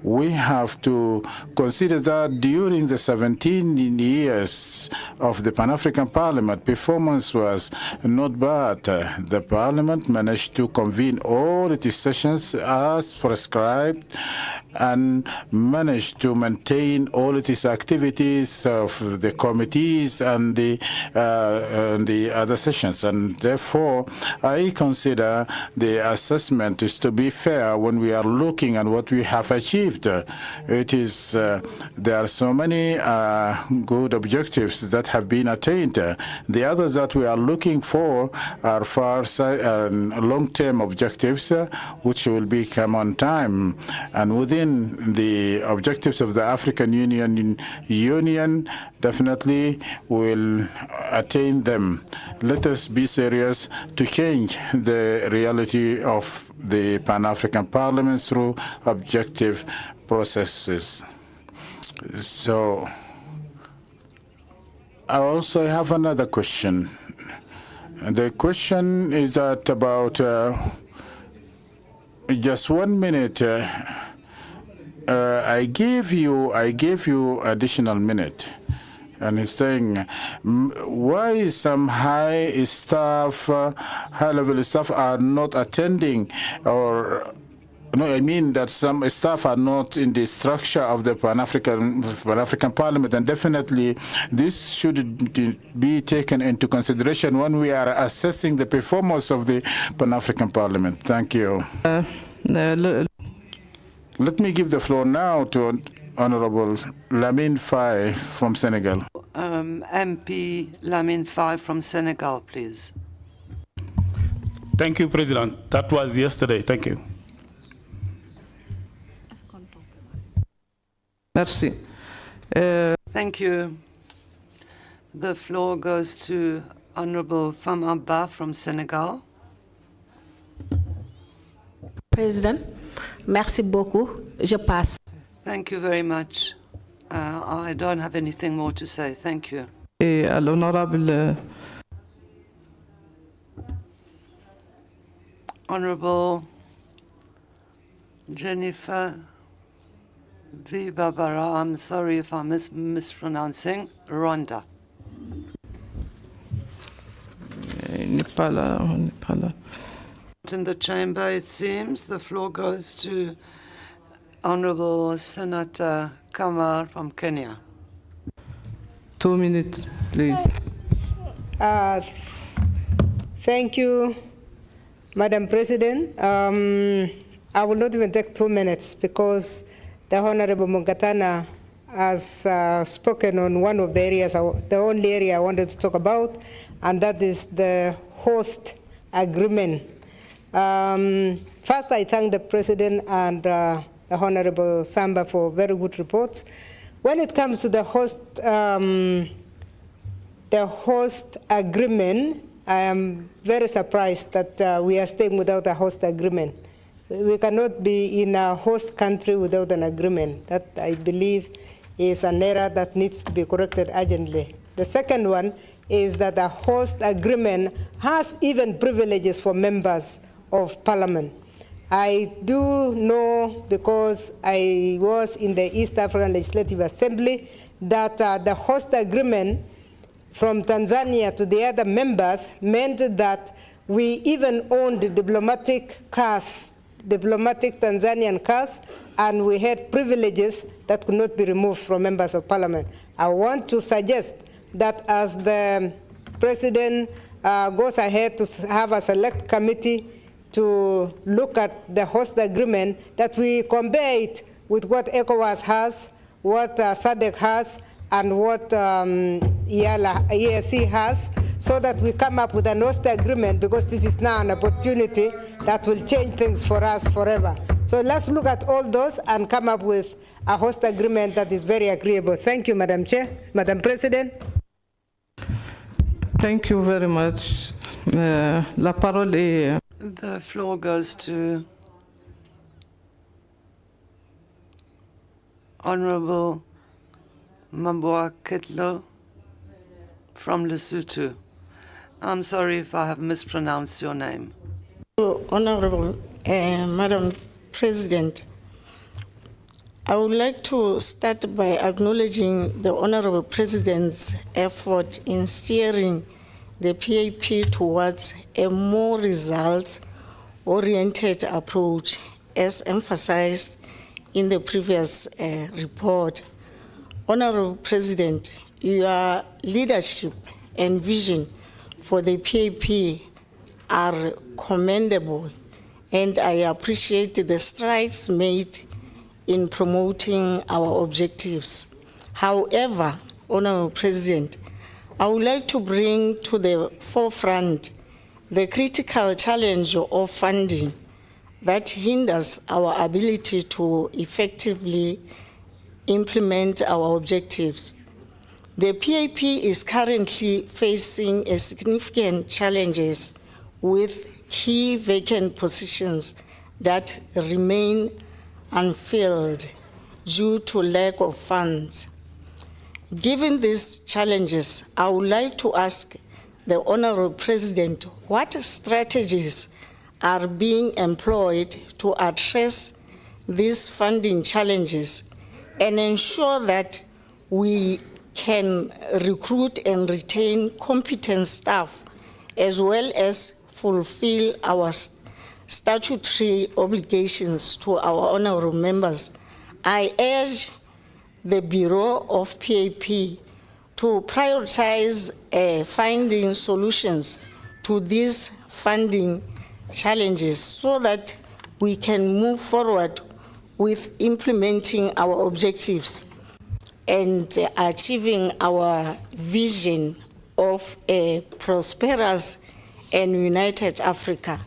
we have to consider that during the 17 years of the Pan-African Parliament, performance was not bad. The Parliament managed to convene all its sessions as prescribed and managed to maintain all its activities of the committees and the other sessions. And therefore, I consider the assessment is to be fair when we are looking at what we have achieved. It is there are so many good objectives that have been attained. The others that we are looking for are long-term objectives, which will become on time. And within the objectives of the African Union definitely will attain them. Let us be serious to change the reality of the Pan-African Parliament through objective processes. So I also have another question. The question is that about just 1 minute. I gave you additional minute, and he's saying why some high-level staff are not attending, or no, I mean that some staff are not in the structure of the Pan-African Parliament, and definitely this should be taken into consideration when we are assessing the performance of the Pan-African Parliament. Thank you. Let me give the floor now to Honorable Lamine Faye from Senegal. MP Lamine Faye from Senegal, please. Thank you, President. That was yesterday. Thank you. Merci. Thank you. The floor goes to Honorable Fama Ba from Senegal. President, merci beaucoup. Je passe. Thank you very much. I don't have anything more to say. Thank you. L'honorable Honorable Jennifer V. Barbara, I'm sorry if I'm mispronouncing, Rwanda. In the chamber, it seems. The floor goes to Honorable Senator Kamar from Kenya. 2 minutes, please. Thank you, Madam President. I will not even take 2 minutes because the Honorable Mungatana has spoken on one of the areas, the only area I wanted to talk about, and that is the host agreement. First, I thank the President and Honorable Samba for very good reports. When it comes to the host agreement, I am very surprised that we are staying without a host agreement. We cannot be in a host country without an agreement. That, I believe, is an error that needs to be corrected urgently. The second one is that a host agreement has even privileges for members of parliament. I do know, because I was in the East African Legislative Assembly, that the host agreement from Tanzania to the other members meant that we even owned diplomatic cars, diplomatic Tanzanian cars, and we had privileges that could not be removed from members of parliament. I want to suggest that as the president goes ahead to have a select committee to look at the host agreement, that we compare it with what ECOWAS has, what SADC has, and what EAC has, so that we come up with an host agreement, because this is now an opportunity that will change things for us forever. So let's look at all those and come up with a host agreement that is very agreeable. Thank you, Madam Chair, Madam President. Thank you very much. La parole est... The floor goes to Honorable Mabwa Ketlo from Lesotho. I'm sorry if I have mispronounced your name. Honorable Madam President, I would like to start by acknowledging the Honorable President's effort in steering the PAP towards a more results-oriented approach, as emphasized in the previous report. Honorable President, your leadership and vision for the PAP are commendable, and I appreciate the strides made in promoting our objectives. However, Honorable President, I would like to bring to the forefront the critical challenge of funding that hinders our ability to effectively implement our objectives. The PAP is currently facing a significant challenges with key vacant positions that remain unfilled due to lack of funds. Given these challenges, I would like to ask the Honorable President what strategies are being employed to address these funding challenges and ensure that we can recruit and retain competent staff, as well as fulfill our statutory obligations to our honorable members. I urge the Bureau of PAP to prioritize finding solutions to these funding challenges so that we can move forward with implementing our objectives and achieving our vision of a prosperous and united Africa.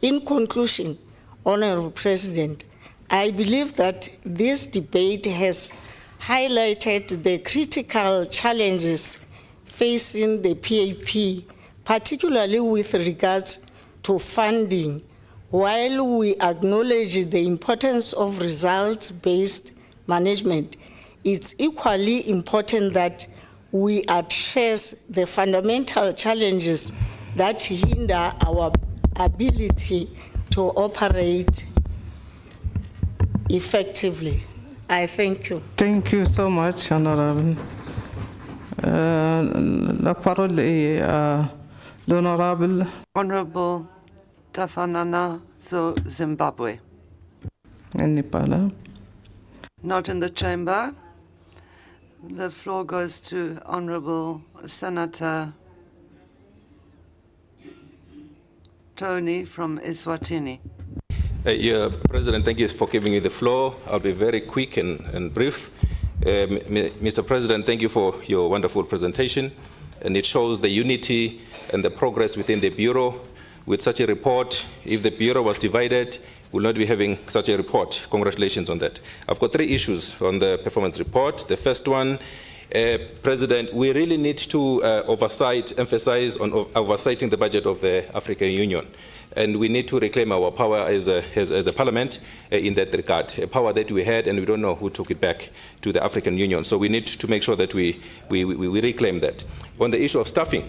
In conclusion, Honorable President, I believe that this debate has highlighted the critical challenges facing the PAP, particularly with regards to funding. While we acknowledge the importance of results-based management, it's equally important that we address the fundamental challenges that hinder our ability to operate effectively. I thank you. Thank you so much, Honorable. La parole est à l'Honorable. Honorable Tafanana Zimbabwe. Elle n'est pas là. Not in the chamber. The floor goes to Honorable Senator Tony from Eswatini. President, thank you for giving me the floor. I'll be very quick and brief. Mr. President, thank you for your wonderful presentation. And it shows the unity and the progress within the Bureau. With such a report, if the Bureau was divided, we'll not be having such a report. Congratulations on that. I've got 3 issues on the performance report. The first one, President, we really need to emphasize on oversighting the budget of the African Union. And we need to reclaim our power as a parliament in that regard, a power that we had and we don't know who took it back to the African Union. So we need to make sure that we reclaim that. On the issue of staffing,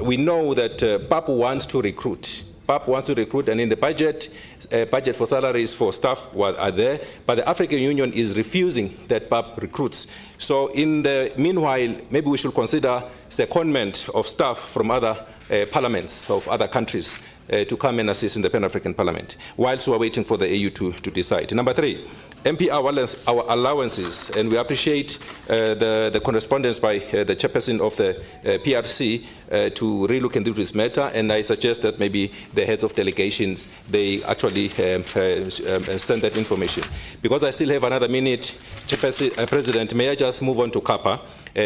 we know that PAP wants to recruit. PAP wants to recruit, and in the budget for salaries for staff are there, but the African Union is refusing that PAP recruits. So in the meanwhile, maybe we should consider secondment of staff from other parliaments of other countries to come and assist in the Pan-African Parliament, whilst we are waiting for the AU to decide. Number 3, MP our allowances, and we appreciate the correspondence by the chairperson of the PRC to relook into this matter, and I suggest that maybe the heads of delegations, they actually send that information. Because I still have another minute, President, may I just move on to CAPA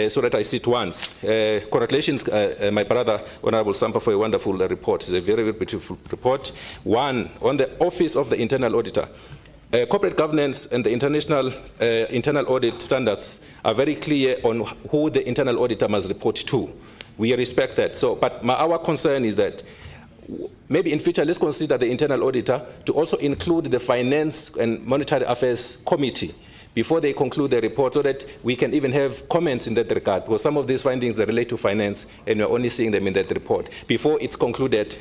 so that I sit once. Congratulations, my brother, Honorable Sampa, for a wonderful report. It's a very, very beautiful report. One, on the Office of the Internal Auditor. Corporate governance and the international internal audit standards are very clear on who the internal auditor must report to. We respect that. So, but our concern is that maybe in future, let's consider the internal auditor to also include the Finance and Monetary Affairs Committee before they conclude the report, so that we can even have comments in that regard, because some of these findings that relate to finance, and we're only seeing them in that report. Before it's concluded,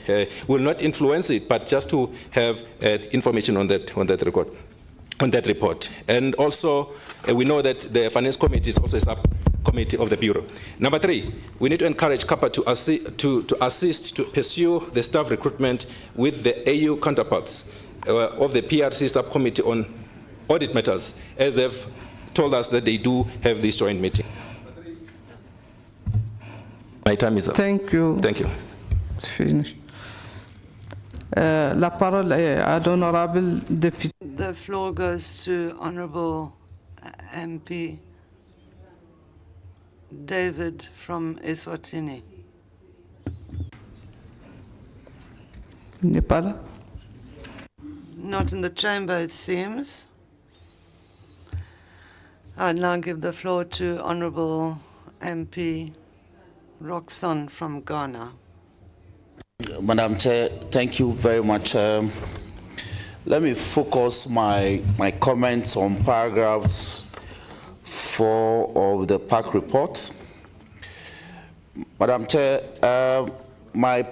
will not influence it, but just to have information on that report. And also, we know that the Finance Committee is also a subcommittee of the Bureau. Number 3, we need to encourage CAPA to assist to pursue the staff recruitment with the AU counterparts of the PRC subcommittee on audit matters, as they've told us that they do have this joint meeting. My time is up. Thank you. Thank you. It's finished. La parole est à l'honorable député. The floor goes to Honorable MP David from Eswatini. Il n'est pas là? Not in the chamber, it seems. I'd now give the floor to Honorable MP Roxon from Ghana. Madam Chair, thank you very much. Let me focus my comments on paragraphs 4 of the PAC report. Madam Chair, my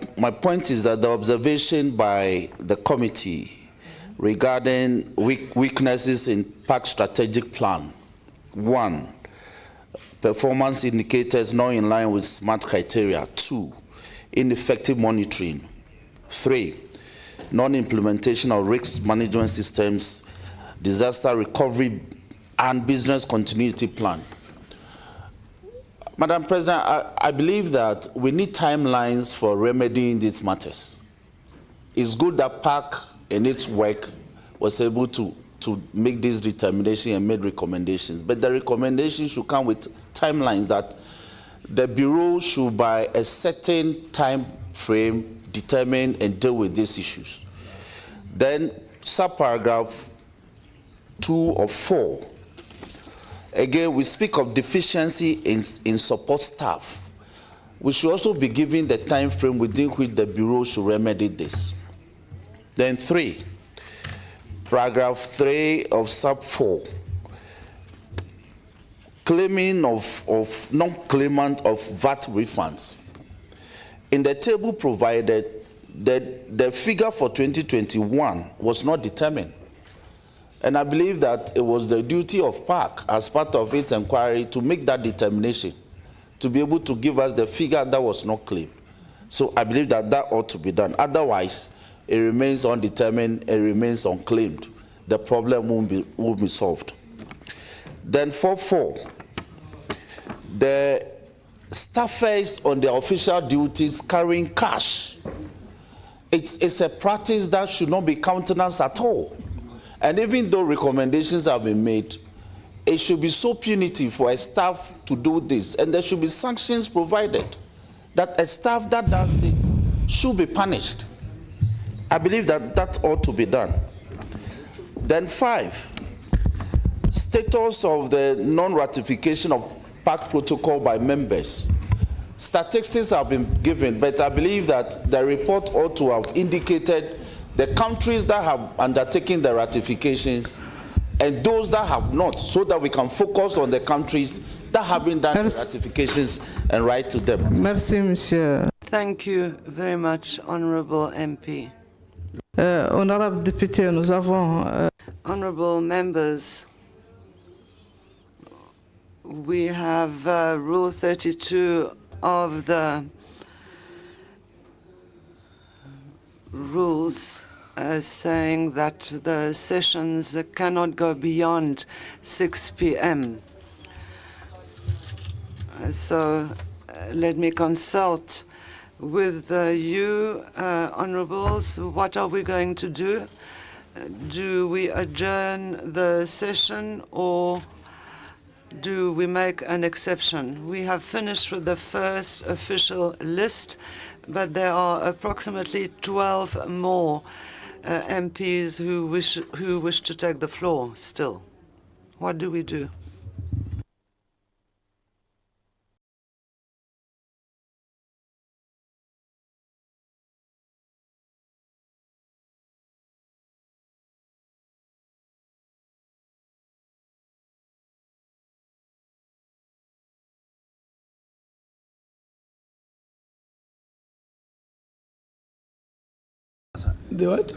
point is that the observation by the committee regarding weaknesses in PAC strategic plan: 1, performance indicators not in line with SMART criteria; 2, ineffective monitoring; 3, non-implementation of risk management systems, disaster recovery, and business continuity plan. Madam President, I believe that we need timelines for remedying these matters. It's good that PAC in its work was able to make this determination and made recommendations, but the recommendations should come with timelines that the Bureau should, by a certain time frame, determine and deal with these issues. Then, subparagraph 2 of 4. Again, we speak of deficiency in support staff. We should also be given the time frame within which the Bureau should remedy this. Then 3, paragraph 3 of sub 4. Claiming of non-claimant of VAT refunds. In the table provided, the figure for 2021 was not determined. And I believe that it was the duty of PAC, as part of its inquiry, to make that determination, to be able to give us the figure that was not claimed. So I believe that that ought to be done. Otherwise, it remains undetermined, it remains unclaimed. The problem won't be solved. Then 4.4, the staffers on their official duties carrying cash. It's a practice that should not be countenanced at all. And even though recommendations have been made, it should be so punitive for a staff to do this, and there should be sanctions provided that a staff that does this should be punished. I believe that that ought to be done. Then 5, status of the non-ratification of PAC protocol by members. Statistics have been given, but I believe that the report ought to have indicated the countries that have undertaken the ratifications and those that have not, so that we can focus on the countries that haven't done the ratifications and write to them. Merci, Monsieur. Thank you very much, Honourable MP. Honorable député, nous avons. Honourable members, we have Rule 32 of the rules saying that the sessions cannot go beyond 6 p.m. So let me consult with you, honourables. What are we going to do? Do we adjourn the session or do we make an exception? We have finished with the first official list, but there are approximately 12 more MPs who wish to take the floor still. What do we do? The what?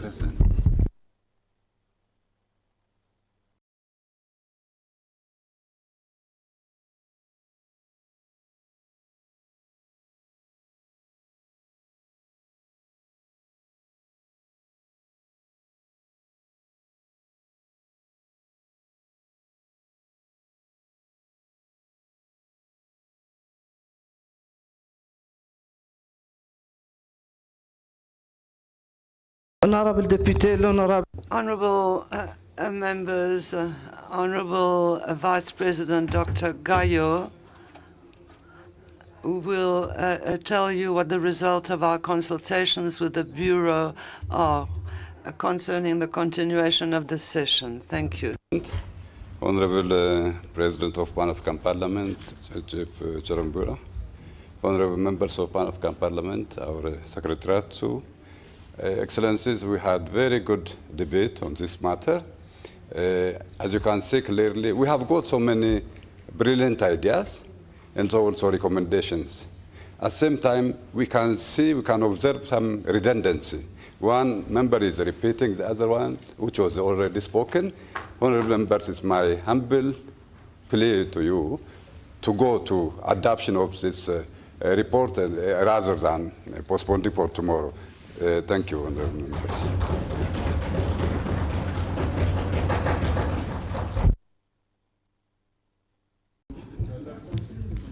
Honorable député, l'honorable. Honourable members, Honourable Vice President Dr. Gayo will tell you what the result of our consultations with the Bureau are concerning the continuation of the session. Thank you. Honourable President of Pan-African Parliament, Chief Charumbura, honourable members of Pan-African Parliament, our Secretariat too, Excellencies, we had very good debate on this matter. As you can see clearly, we have got so many brilliant ideas and also recommendations. At the same time, we can observe some redundancy. One member is repeating the other one, which was already spoken. Honourable members, it's my humble plea to you to go to adoption of this report rather than postponing for tomorrow. Thank you, honourable members.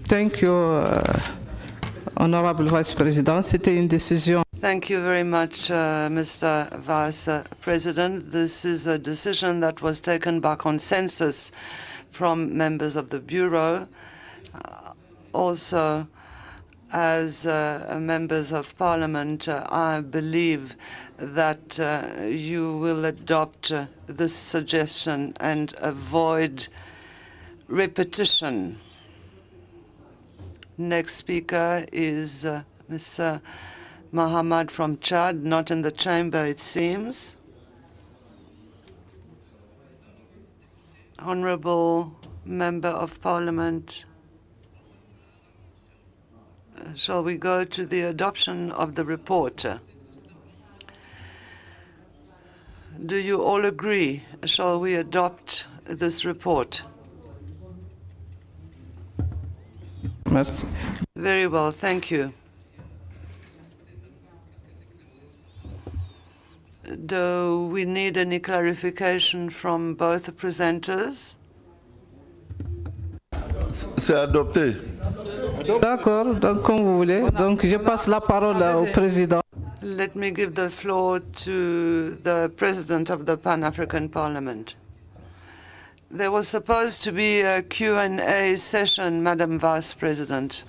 Thank you, Honourable Vice President. C'était une décision. Thank you very much, Mr. Vice President. This is a decision that was taken by consensus from members of the Bureau. Also, as members of Parliament, I believe that you will adopt this suggestion and avoid repetition. Next speaker is Mr. Mohammed from Chad, not in the chamber, it seems. Honourable Member of Parliament, shall we go to the adoption of the report? Do you all agree? Shall we adopt this report? Merci. Very well, thank you. Do we need any clarification from both the presenters? C'est adopté. D'accord, donc comme vous voulez. Donc je passe la parole au président. Let me give the floor to the President of the Pan-African Parliament. There was supposed to be a Q&A session, Madam Vice President.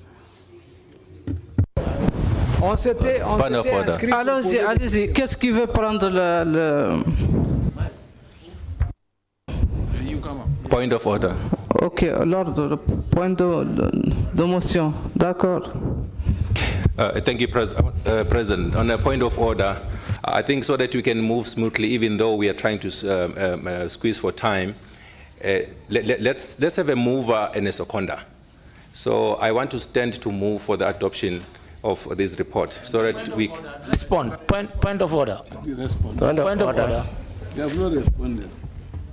On s'était inscrit. Allons-y, allez-y. Qu'est-ce qui veut prendre le... Point of order. Ok, l'ordre, point de motion. D'accord. Thank you, President. On a point of order, I think so that we can move smoothly, even though we are trying to squeeze for time. Let's have a mover and a seconder. So I want to stand to move for the adoption of this report, so that we respond. Point of order. Point of order. You have not responded.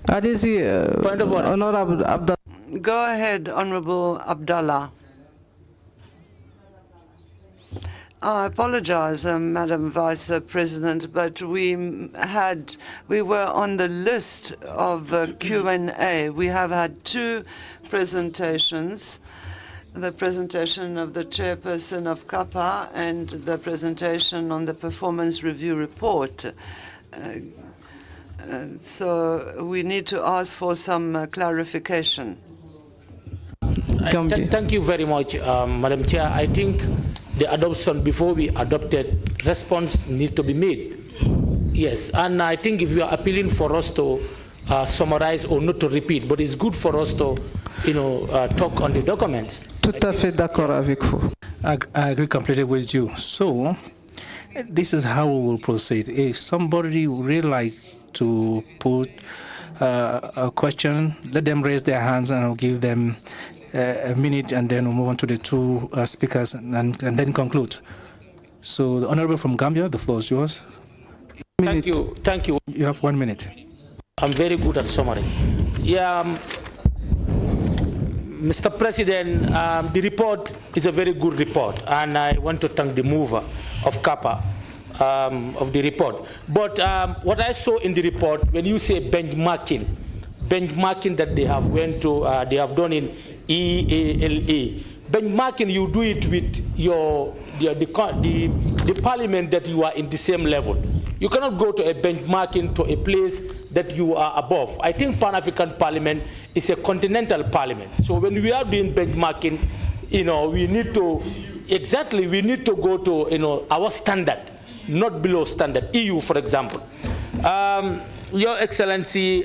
Allez-y, Honorable Abdallah. Go ahead, Honorable Abdallah. I apologize, Madam Vice President, but we were on the list of Q&A. We have had two presentations, the presentation of the chairperson of CAPA and the presentation on the performance review report. So we need to ask for some clarification. Thank you very much, Madam Chair. I think the adoption, before we adopted, response need to be made. Yes, and I think if you are appealing for us to summarize or not to repeat, but it's good for us to, talk on the documents. Tout à fait d'accord avec vous. I agree completely with you. So, this is how we will proceed. If somebody would really like to put a question, let them raise their hands and I'll give them a minute, and then we'll move on to the two speakers and then conclude. So, the Honorable from Gambia, the floor is yours. Thank you. Thank you. You have 1 minute. I'm very good at summary. Yeah, Mr. President, the report is a very good report, and I want to thank the mover of CAPA of the report. But what I saw in the report, when you say benchmarking that they have they have done in EALA, benchmarking, you do it with the parliament that you are in the same level. You cannot go to a benchmarking to a place that you are above. I think Pan-African Parliament is a continental parliament. So when we are doing benchmarking, we need to go to, our standard, not below standard. EU, for example. Your Excellency,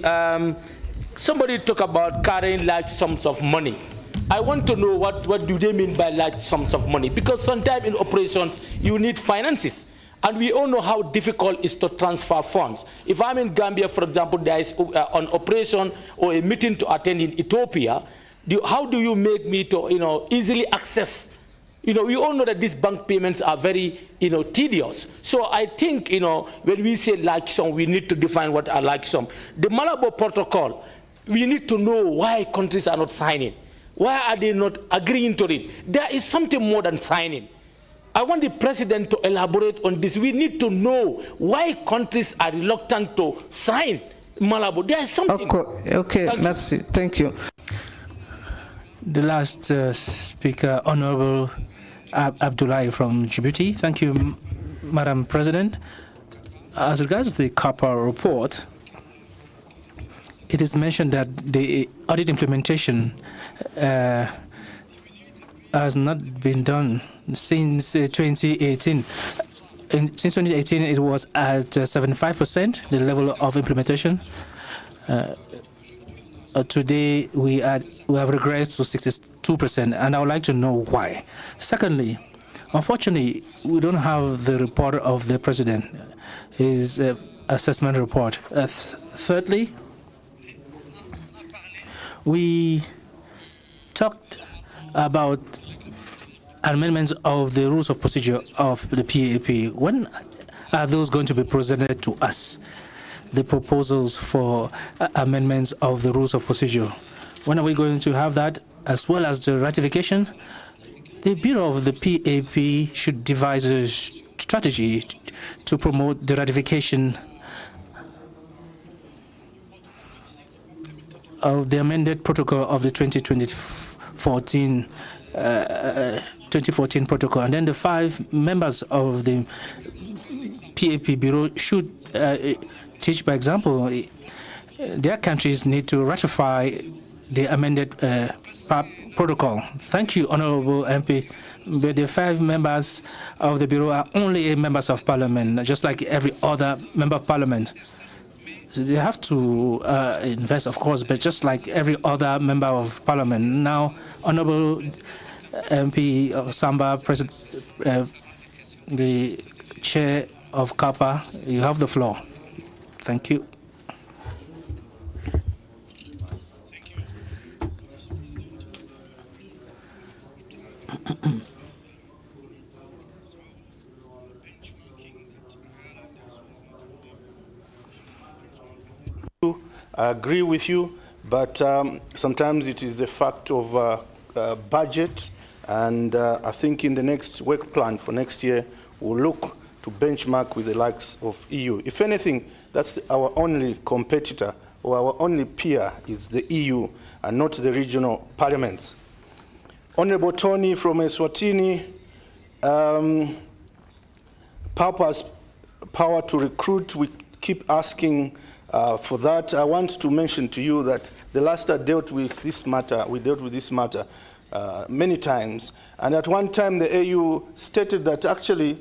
somebody talk about carrying large sums of money. I want to know what do they mean by large sums of money? Because sometimes in operations, you need finances. And we all know how difficult it is to transfer funds. If I'm in Gambia, for example, there is an operation or a meeting to attend in Ethiopia, how do you make me to easily access? We all know that these bank payments are very tedious. So I think when we say large sum, we need to define what a large sum. The Malabo Protocol, we need to know why countries are not signing. Why are they not agreeing to it? There is something more than signing. I want the President to elaborate on this. We need to know why countries are reluctant to sign Malabo. There is something. Okay, merci. Thank you. The last speaker, Honorable Abdullahi from Djibouti. Thank you, Madam President. As regards the CAPA report, it is mentioned that the audit implementation has not been done since 2018. Since 2018, it was at 75%, the level of implementation. Today, we have regressed to 62%, and I would like to know why. Secondly, unfortunately, we don't have the report of the President, his assessment report. Thirdly, we talked about amendments of the rules of procedure of the PAP. When are those going to be presented to us? The proposals for amendments of the rules of procedure. When are we going to have that, as well as the ratification? The Bureau of the PAP should devise a strategy to promote the ratification of the amended protocol of the 2014 protocol, and then the 5 members of the PAP Bureau should teach by example. Their countries need to ratify the amended protocol. Thank you, Honorable MP but the 5 members of the Bureau are only members of Parliament, just like every other member of Parliament. So they have to invest, of course, but just like every other member of Parliament. Now, Honorable MP Samba, the Chair of CAPA, you have the floor. Thank you. I agree with you, but sometimes it is a fact of budget, and I think in the next work plan for next year, we'll look to benchmark with the likes of EU. If anything, that's our only competitor or our only peer is the EU and not the regional parliaments. Honorable Tony from Eswatini, power to recruit, we keep asking for that. I want to mention to you that the last I dealt with this matter, we dealt with this matter many times, and at one time the AU stated that actually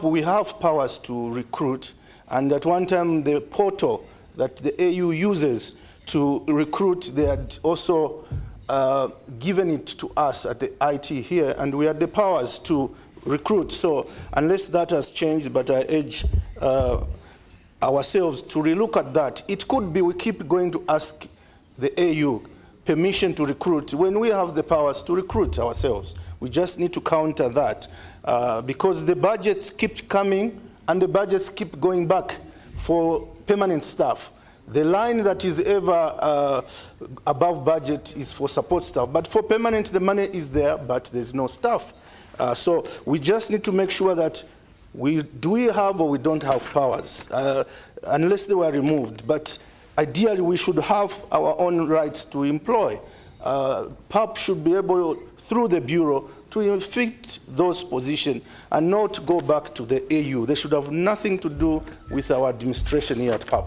we have powers to recruit, and at one time the portal that the AU uses to recruit, they had also given it to us at the IT here, and we had the powers to recruit. So unless that has changed, but I urge ourselves to relook at that. It could be we keep going to ask the AU permission to recruit when we have the powers to recruit ourselves. We just need to counter that because the budgets keep coming and the budgets keep going back for permanent staff. The line that is ever above budget is for support staff, but for permanent the money is there, but there's no staff. So we just need to make sure that do we have or we don't have powers, unless they were removed. But ideally, we should have our own rights to employ. PAP should be able, through the Bureau, to fit those positions and not go back to the AU. They should have nothing to do with our administration here at PAP.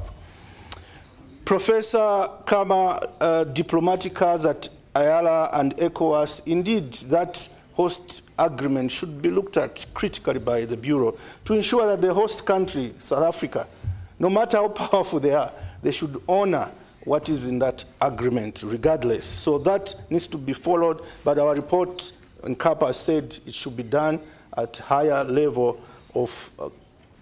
Professor Kama, diplomatic cards at Ayala and ECOWAS, indeed, that host agreement should be looked at critically by the Bureau to ensure that the host country, South Africa, no matter how powerful they are, they should honor what is in that agreement regardless. So that needs to be followed, but our report in CAPA said it should be done at higher level of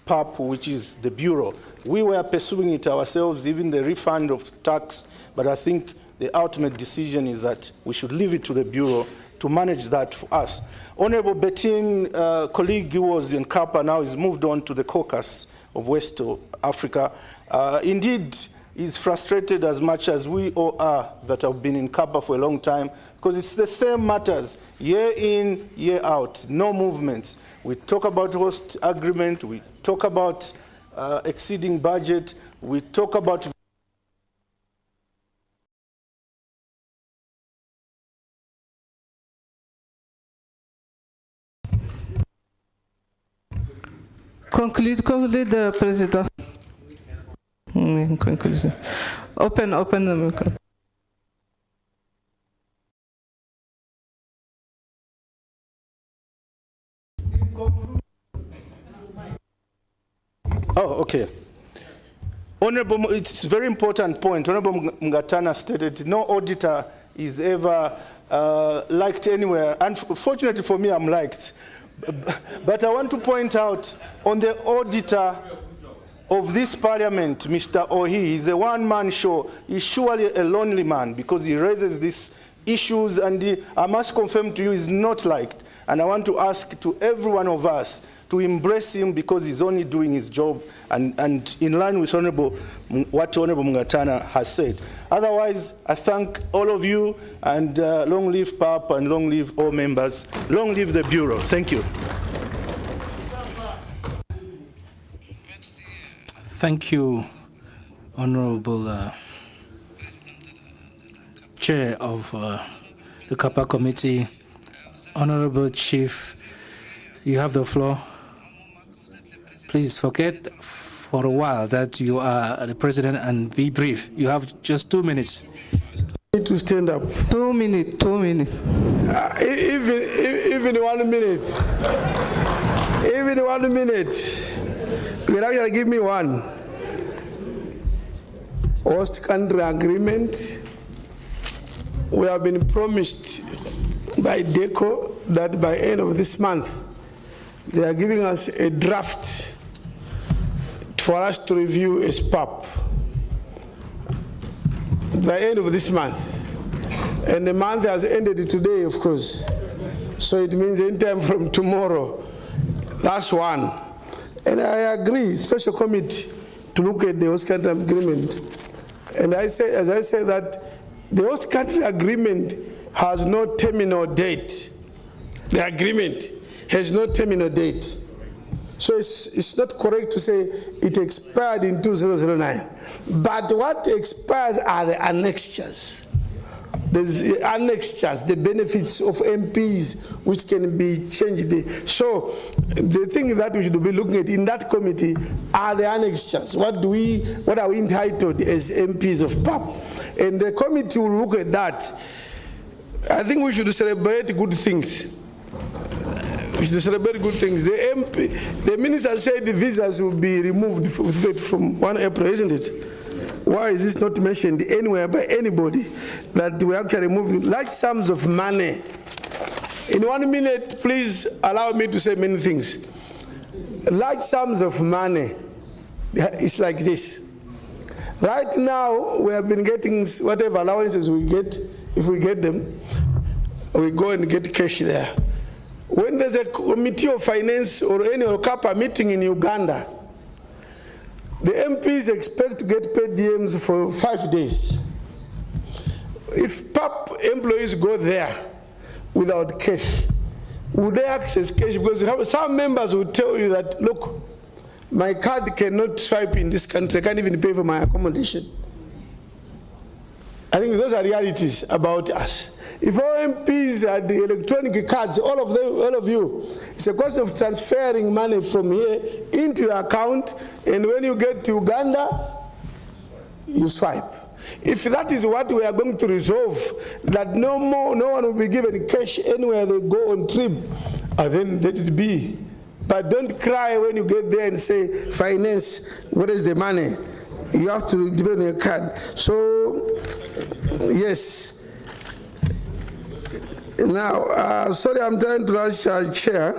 PAP, which is the Bureau. We were pursuing it ourselves, even the refund of tax, but I think the ultimate decision is that we should leave it to the Bureau to manage that for us. Honorable Betin, colleague who was in CAPA, now is moved on to the caucus of West Africa. Indeed, is frustrated as much as we all are that have been in CAPA for a long time, because it's the same matters, year in, year out, no movements. We talk about host agreement, we talk about exceeding budget, we talk about Conclude, President. Conclusion. Open the microphone. Oh, okay. Honorable, it's a very important point. Honorable Ngatana stated no auditor is ever liked anywhere. Unfortunately for me, I'm liked. But I want to point out on the auditor of this parliament, Mr. Ohi, he's a one-man show. He's surely a lonely man because he raises these issues, and I must confirm to you he's not liked. And I want to ask to every one of us to embrace him because he's only doing his job and in line with what Honorable Ngatana has said. Otherwise, I thank all of you, and long live PAP and long live all members. Long live the Bureau. Thank you. Thank you, Honorable Chair of the CAPA Committee. Honorable Chief, you have the floor. Please forget for a while that you are the President and be brief. You have just 2 minutes. To to stand up? 2 minutes, 2 minutes. Even 1 minute. Even 1 minute. Will actually give me one. Host country agreement. We have been promised by DECO that by end of this month, they are giving us a draft for us to review as PAP. By end of this month. And the month has ended today, of course. So it means anytime from tomorrow. That's one. And I agree, special committee to look at the host country agreement. And as I say that the host country agreement has no terminal date. The agreement has no terminal date. So it's not correct to say it expired in 2009. But what expires are the annexures. There's the annexures, the benefits of MPs, which can be changed. So the thing that we should be looking at in that committee are the annexures. What are we entitled as MPs of PAP? And the committee will look at that. I think we should celebrate good things. We should celebrate good things. The minister said the visas will be removed from 1 April, isn't it? Why is this not mentioned anywhere by anybody that we actually moving large sums of money? In 1 minute, please allow me to say many things. Large sums of money, it's like this. Right now, we have been getting whatever allowances we get. If we get them, we go and get cash there. When there's a committee of finance or any CAPA meeting in Uganda, the MPs expect to get paid DMs for 5 days. If PAP employees go there without cash, will they access cash? Because some members will tell you that, look, my card cannot swipe in this country, I can't even pay for my accommodation. I think those are realities about us. If all MPs had the electronic cards, all of you, it's a question of transferring money from here into your account, and when you get to Uganda, you swipe. If that is what we are going to resolve, that no one will be given cash anywhere they go on trip, then let it be. But don't cry when you get there and say, finance, where is the money? You have to develop your card. So, yes. Now, sorry, I'm trying to rush our chair.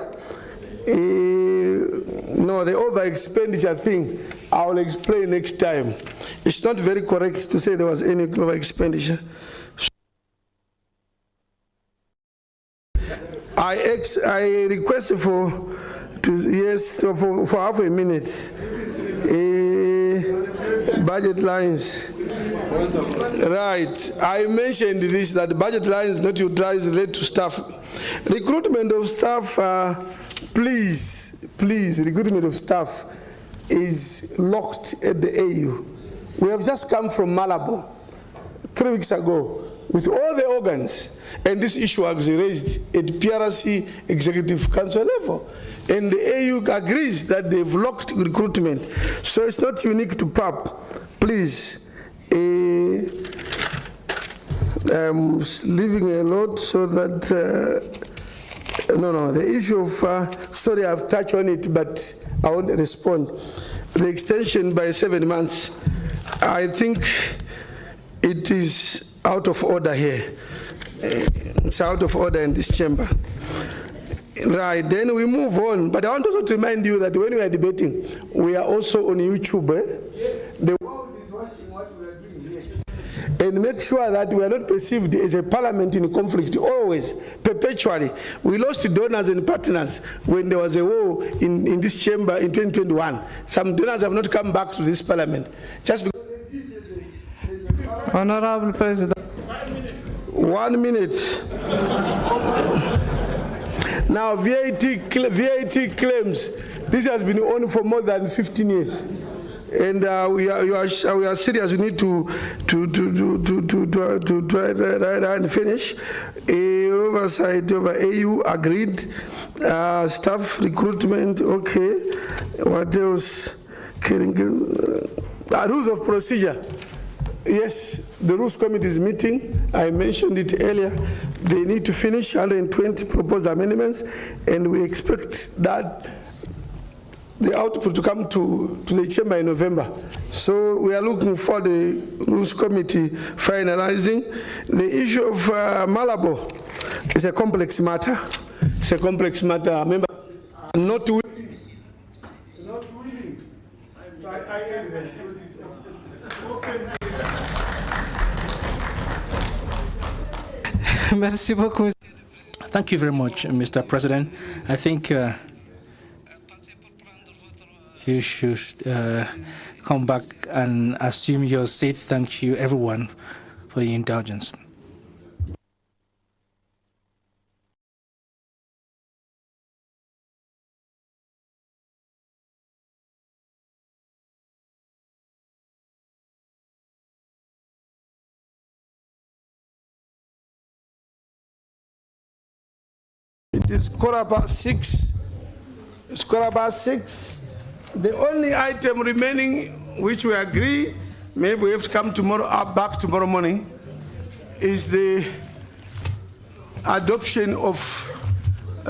No, the over-expenditure thing, I will explain next time. It's not very correct to say there was any over-expenditure. I request for half a minute. Budget lines. Right. I mentioned this, that budget lines not utilized related to staff. Recruitment of staff, please, recruitment of staff is locked at the AU. We have just come from Malabo 3 weeks ago with all the organs, and this issue was raised at PRC Executive Council level. And the AU agrees that they've locked recruitment. So it's not unique to PAP. Please, leaving a note so that, the issue of, sorry, I've touched on it, but I won't respond. The extension by 7 months, I think it is out of order here. It's out of order in this chamber. Right, then we move on. But I want also to remind you that when we are debating, we are also on YouTube. The world is watching what we are doing here. And make sure that we are not perceived as a parliament in conflict, always, perpetually. We lost donors and partners when there was a war in this chamber in 2021. Some donors have not come back to this parliament. Just because Honorable President. 1 minute. Now, VAT claims, this has been on for more than 15 years. And we are serious. We need to try and finish. Oversight over AU agreed. Staff recruitment, okay. What else? Rules of procedure. Yes, the Rules Committee is meeting. I mentioned it earlier. They need to finish 120 proposed amendments, and we expect that the output to come to the chamber in November. So we are looking for the Rules Committee finalizing. The issue of Malabo is a complex matter. It's a complex matter. Member, not willing. Not willing. Merci beaucoup. Thank you very much, Mr. President. I think you should come back and assume your seat. Thank you, everyone, for your indulgence. It is 6:15. It's 6:15. The only item remaining, which we agree, maybe we have to come tomorrow, back tomorrow morning, is the adoption of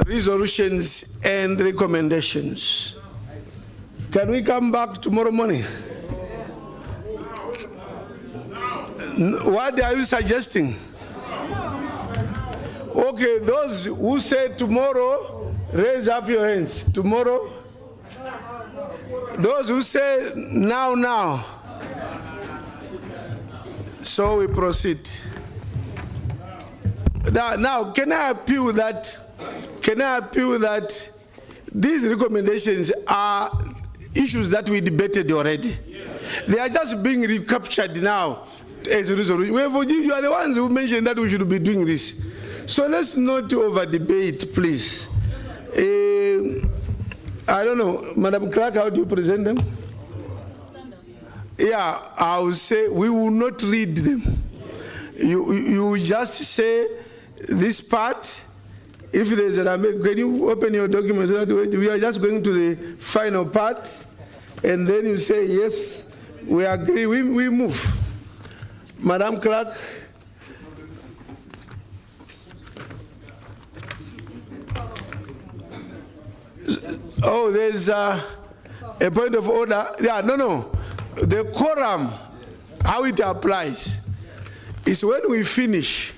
resolutions and recommendations. Can we come back tomorrow morning? What are you suggesting? Okay, those who say tomorrow, raise up your hands. Tomorrow? Those who say now. So we proceed. Now, can I appeal that these recommendations are issues that we debated already? They are just being recaptured now as a resolution. You are the ones who mentioned that we should be doing this. So let's not over debate, please. I don't know, Madam Clerk, how do you present them? Yeah, I will say we will not read them. You just say this part. If there's an amendment, can you open your documents? We are just going to the final part, and then you say yes, we agree. We move. Madam Clerk. Oh, there's a point of order. Yeah, no. The quorum, how it applies, is when we finish.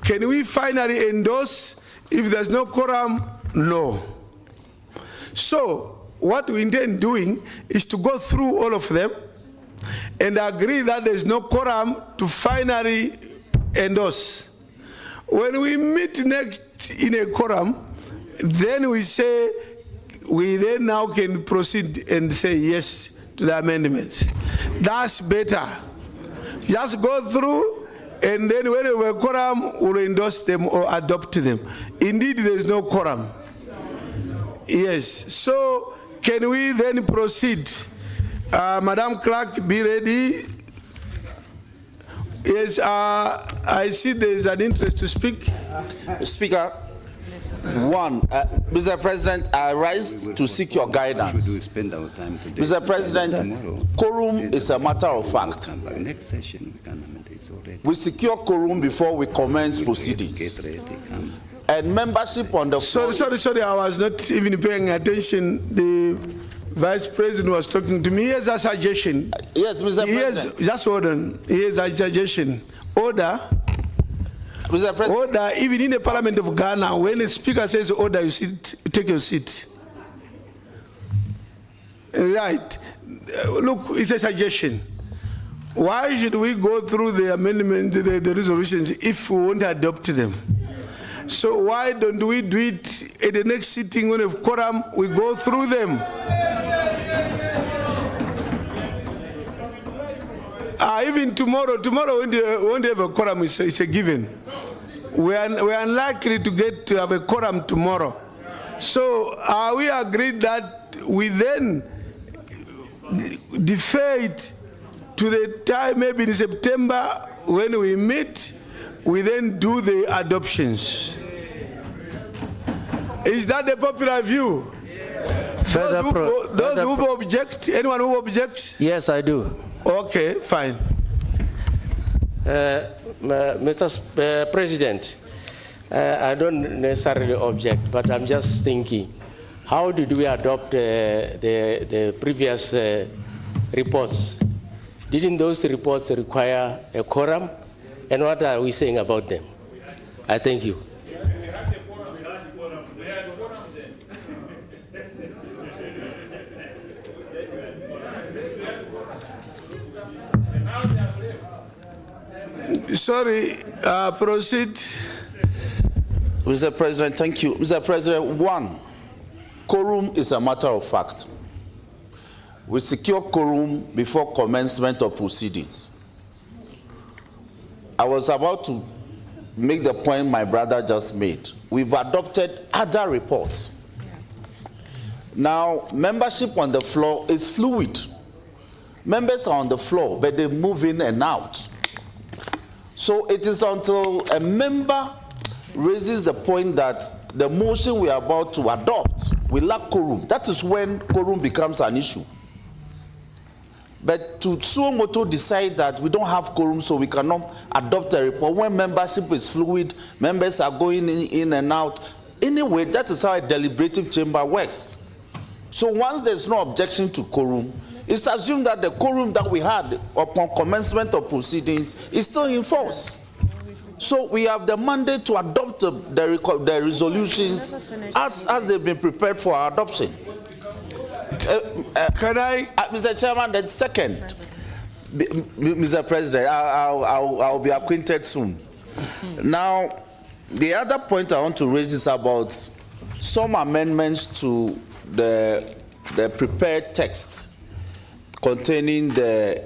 Can we finally endorse? If there's no quorum, no. So, what we intend doing is to go through all of them and agree that there's no quorum to finally endorse. When we meet next in a quorum, then we say, we then now can proceed and say yes to the amendments. That's better. Just go through, and then when we have a quorum, we'll endorse them or adopt them. Indeed, there is no quorum. Yes. So, can we then proceed? Madam Clerk, be ready. Yes, I see there is an interest to speak. Speaker. One, Mr. President, I rise to seek your guidance. Mr. President, quorum is a matter of fact. We secure quorum before we commence proceedings. And membership on the floor. Sorry, I was not even paying attention. The Vice President was talking to me. Here's a suggestion. Yes, Mr. President. Just hold on. Here's a suggestion. Order. Mr. President. Order, even in the Parliament of Ghana, when the Speaker says order, you sit, take your seat. Right. Look, it's a suggestion. Why should we go through the amendment, the resolutions, if we won't adopt them? So why don't we do it at the next sitting when we have quorum, we go through them? Even tomorrow won't have a quorum, it's a given. We are unlikely to have a quorum tomorrow. So we agreed that we then defer it to the time maybe in September when we meet, we then do the adoptions. Is that the popular view? Those who object, anyone who objects? Yes, I do. Okay, fine. Mr. President, I don't necessarily object, but I'm just thinking, how did we adopt the previous reports? Didn't those reports require a quorum? And what are we saying about them? I thank you. Sorry, proceed. Mr. President, thank you. Mr. President, one, quorum is a matter of fact. We secure quorum before commencement of proceedings. I was about to make the point my brother just made. We've adopted other reports. Now, membership on the floor is fluid. Members are on the floor, but they move in and out. So it is until a member raises the point that the motion we are about to adopt will lack quorum. That is when quorum becomes an issue. But to suo moto decide that we don't have quorum, so we cannot adopt a report when membership is fluid, members are going in and out. Anyway, that is how a deliberative chamber works. So once there's no objection to quorum, it's assumed that the quorum that we had upon commencement of proceedings is still in force. So we have the mandate to adopt the resolutions as they've been prepared for our adoption. Can I, Mr. Chairman, the second, Mr. President, I'll be acquainted soon. Now, the other point I want to raise is about some amendments to the prepared text containing the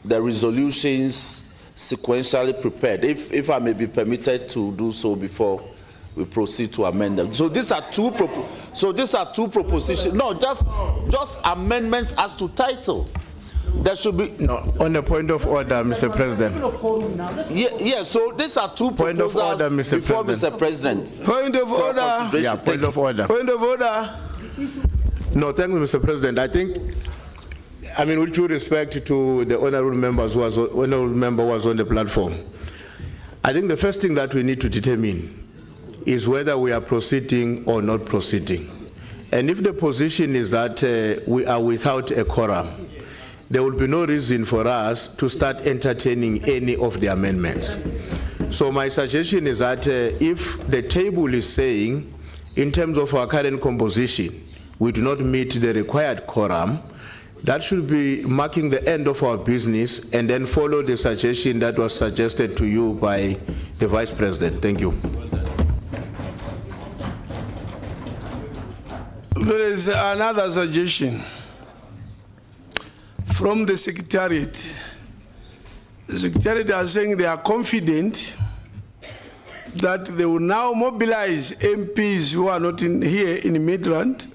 resolutions sequentially prepared, if I may be permitted to do so before we proceed to amend them. So these are two propositions. No, just amendments as to title. There should be no on the point of order, Mr. President. Yeah. So these are two point proposals of order, Mr. before President. Mr. President. Point of order. Yeah, point of order. Point of order. No, thank you, Mr. President. I think, I mean, with due respect to the honourable member who was on the platform, I think the first thing that we need to determine is whether we are proceeding or not proceeding. And if the position is that we are without a quorum, there will be no reason for us to start entertaining any of the amendments. So my suggestion is that if the table is saying, in terms of our current composition, we do not meet the required quorum, that should be marking the end of our business and then follow the suggestion that was suggested to you by the Vice President. Thank you. There is another suggestion from the Secretariat. The Secretariat are saying they are confident that they will now mobilize MPs who are not here in Midrand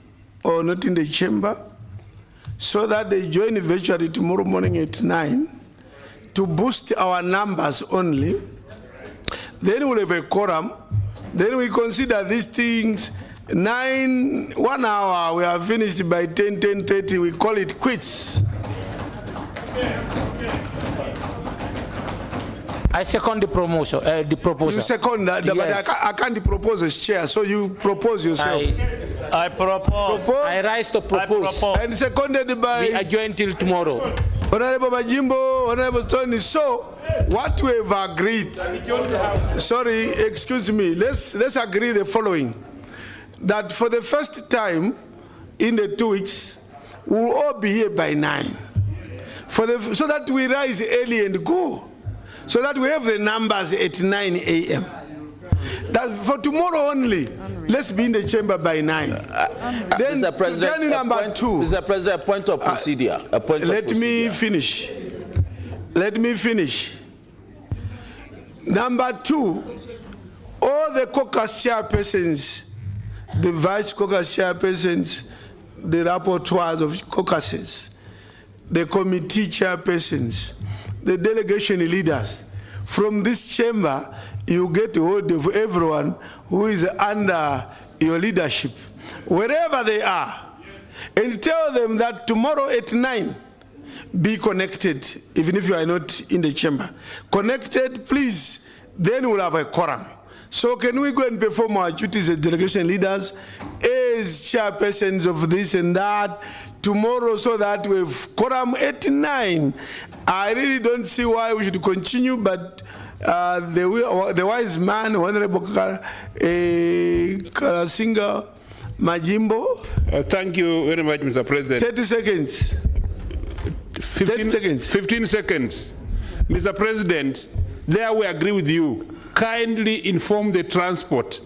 or not in the chamber, so that they join virtually tomorrow morning at 9 to boost our numbers only. Then we'll have a quorum. Then we consider these things 1 hour, we are finished by 10:30, we call it quits. I second the proposal. You second that, yes. But I can't propose as chair, so you propose yourself. I propose. I rise to propose. And seconded by... We adjourn till tomorrow. Honorable Majimbo, Honorable Tony. So, what we have agreed, sorry, excuse me, let's agree the following. That for the first time in the 2 weeks, we will all be here by 9. So that we rise early and go. So that we have the numbers at 9 a.m. That for tomorrow only, let's be in the chamber by 9. Then, Mr. President, number 2. Mr. President, a point of procedure. Let me finish. Let me finish. Number 2, all the caucus chairpersons, the vice caucus chairpersons, the rapporteurs of caucuses, the committee chairpersons, the delegation leaders, from this chamber, you get hold of everyone who is under your leadership, wherever they are, and tell them that tomorrow at 9, be connected, even if you are not in the chamber. Connected, please, then we'll have a quorum. So can we go and perform our duties as delegation leaders, as chairpersons of this and that, tomorrow, so that we've quorum 89. I really don't see why we should continue, but the wise man, Honorable Karasinga Majimbo. Thank you very much, Mr. President. 30 seconds. 30 seconds. 15 seconds. Mr. President, there we agree with you. Kindly inform the transport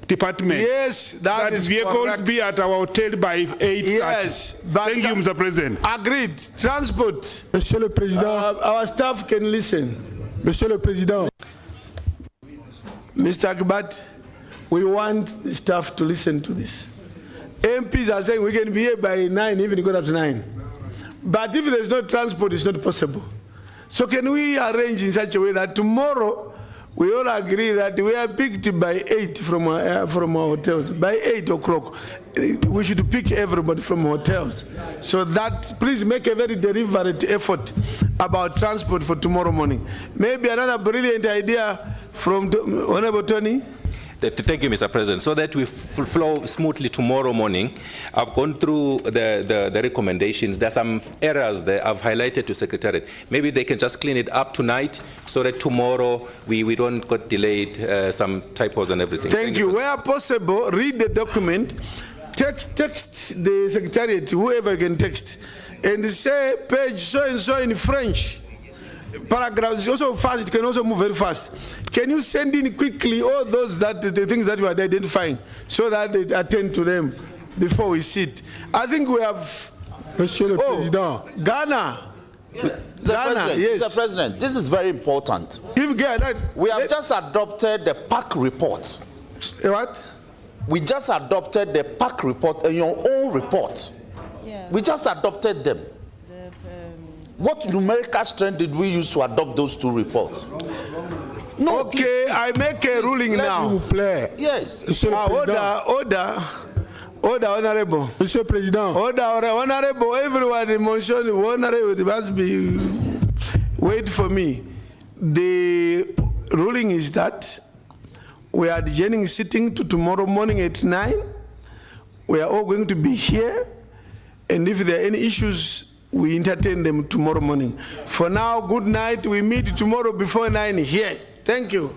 department. Yes, that is vehicles correct. Be at our hotel by 8:30. Yes, thank you, Mr. President. Agreed. Transport. Monsieur le Président. Our staff can listen. Monsieur le Président. Mr. Akbat, we want the staff to listen to this. MPs are saying we can be here by 9, even go to 9. But if there's no transport, it's not possible. So can we arrange in such a way that tomorrow we all agree that we are picked by 8 from our hotels. By 8 o'clock, we should pick everybody from hotels. So that, please make a very deliberate effort about transport for tomorrow morning. Maybe another brilliant idea from Honorable Tony. Thank you, Mr. President. So that we flow smoothly tomorrow morning, I've gone through the recommendations. There's some errors there I've highlighted to Secretariat. Maybe they can just clean it up tonight so that tomorrow we don't get delayed, some typos and everything. Thank you. Where possible, read the document, text the Secretariat, whoever can text, and say page so and so in French. Paragraphs is also fast, it can also move very fast. Can you send in quickly all those the things that you are identifying so that they attend to them before we sit? I think we have Monsieur le Président. Ghana. Yes. Ghana, yes. Mr. President, this is very important. We have just adopted the PAC report. What? We just adopted the PAC report and your own report. Yeah. We just adopted them. What numerical strength did we use to adopt those two reports? No, okay, I make a ruling now. Yes. Order, Honorable. Monsieur le Président. Order, Honorable. Everyone in motion, Honorable, must be. Wait for me. The ruling is that we are adjourning sitting to tomorrow morning at 9. We are all going to be here, and if there are any issues, we entertain them tomorrow morning. For now, good night. We meet tomorrow before 9 here. Thank you.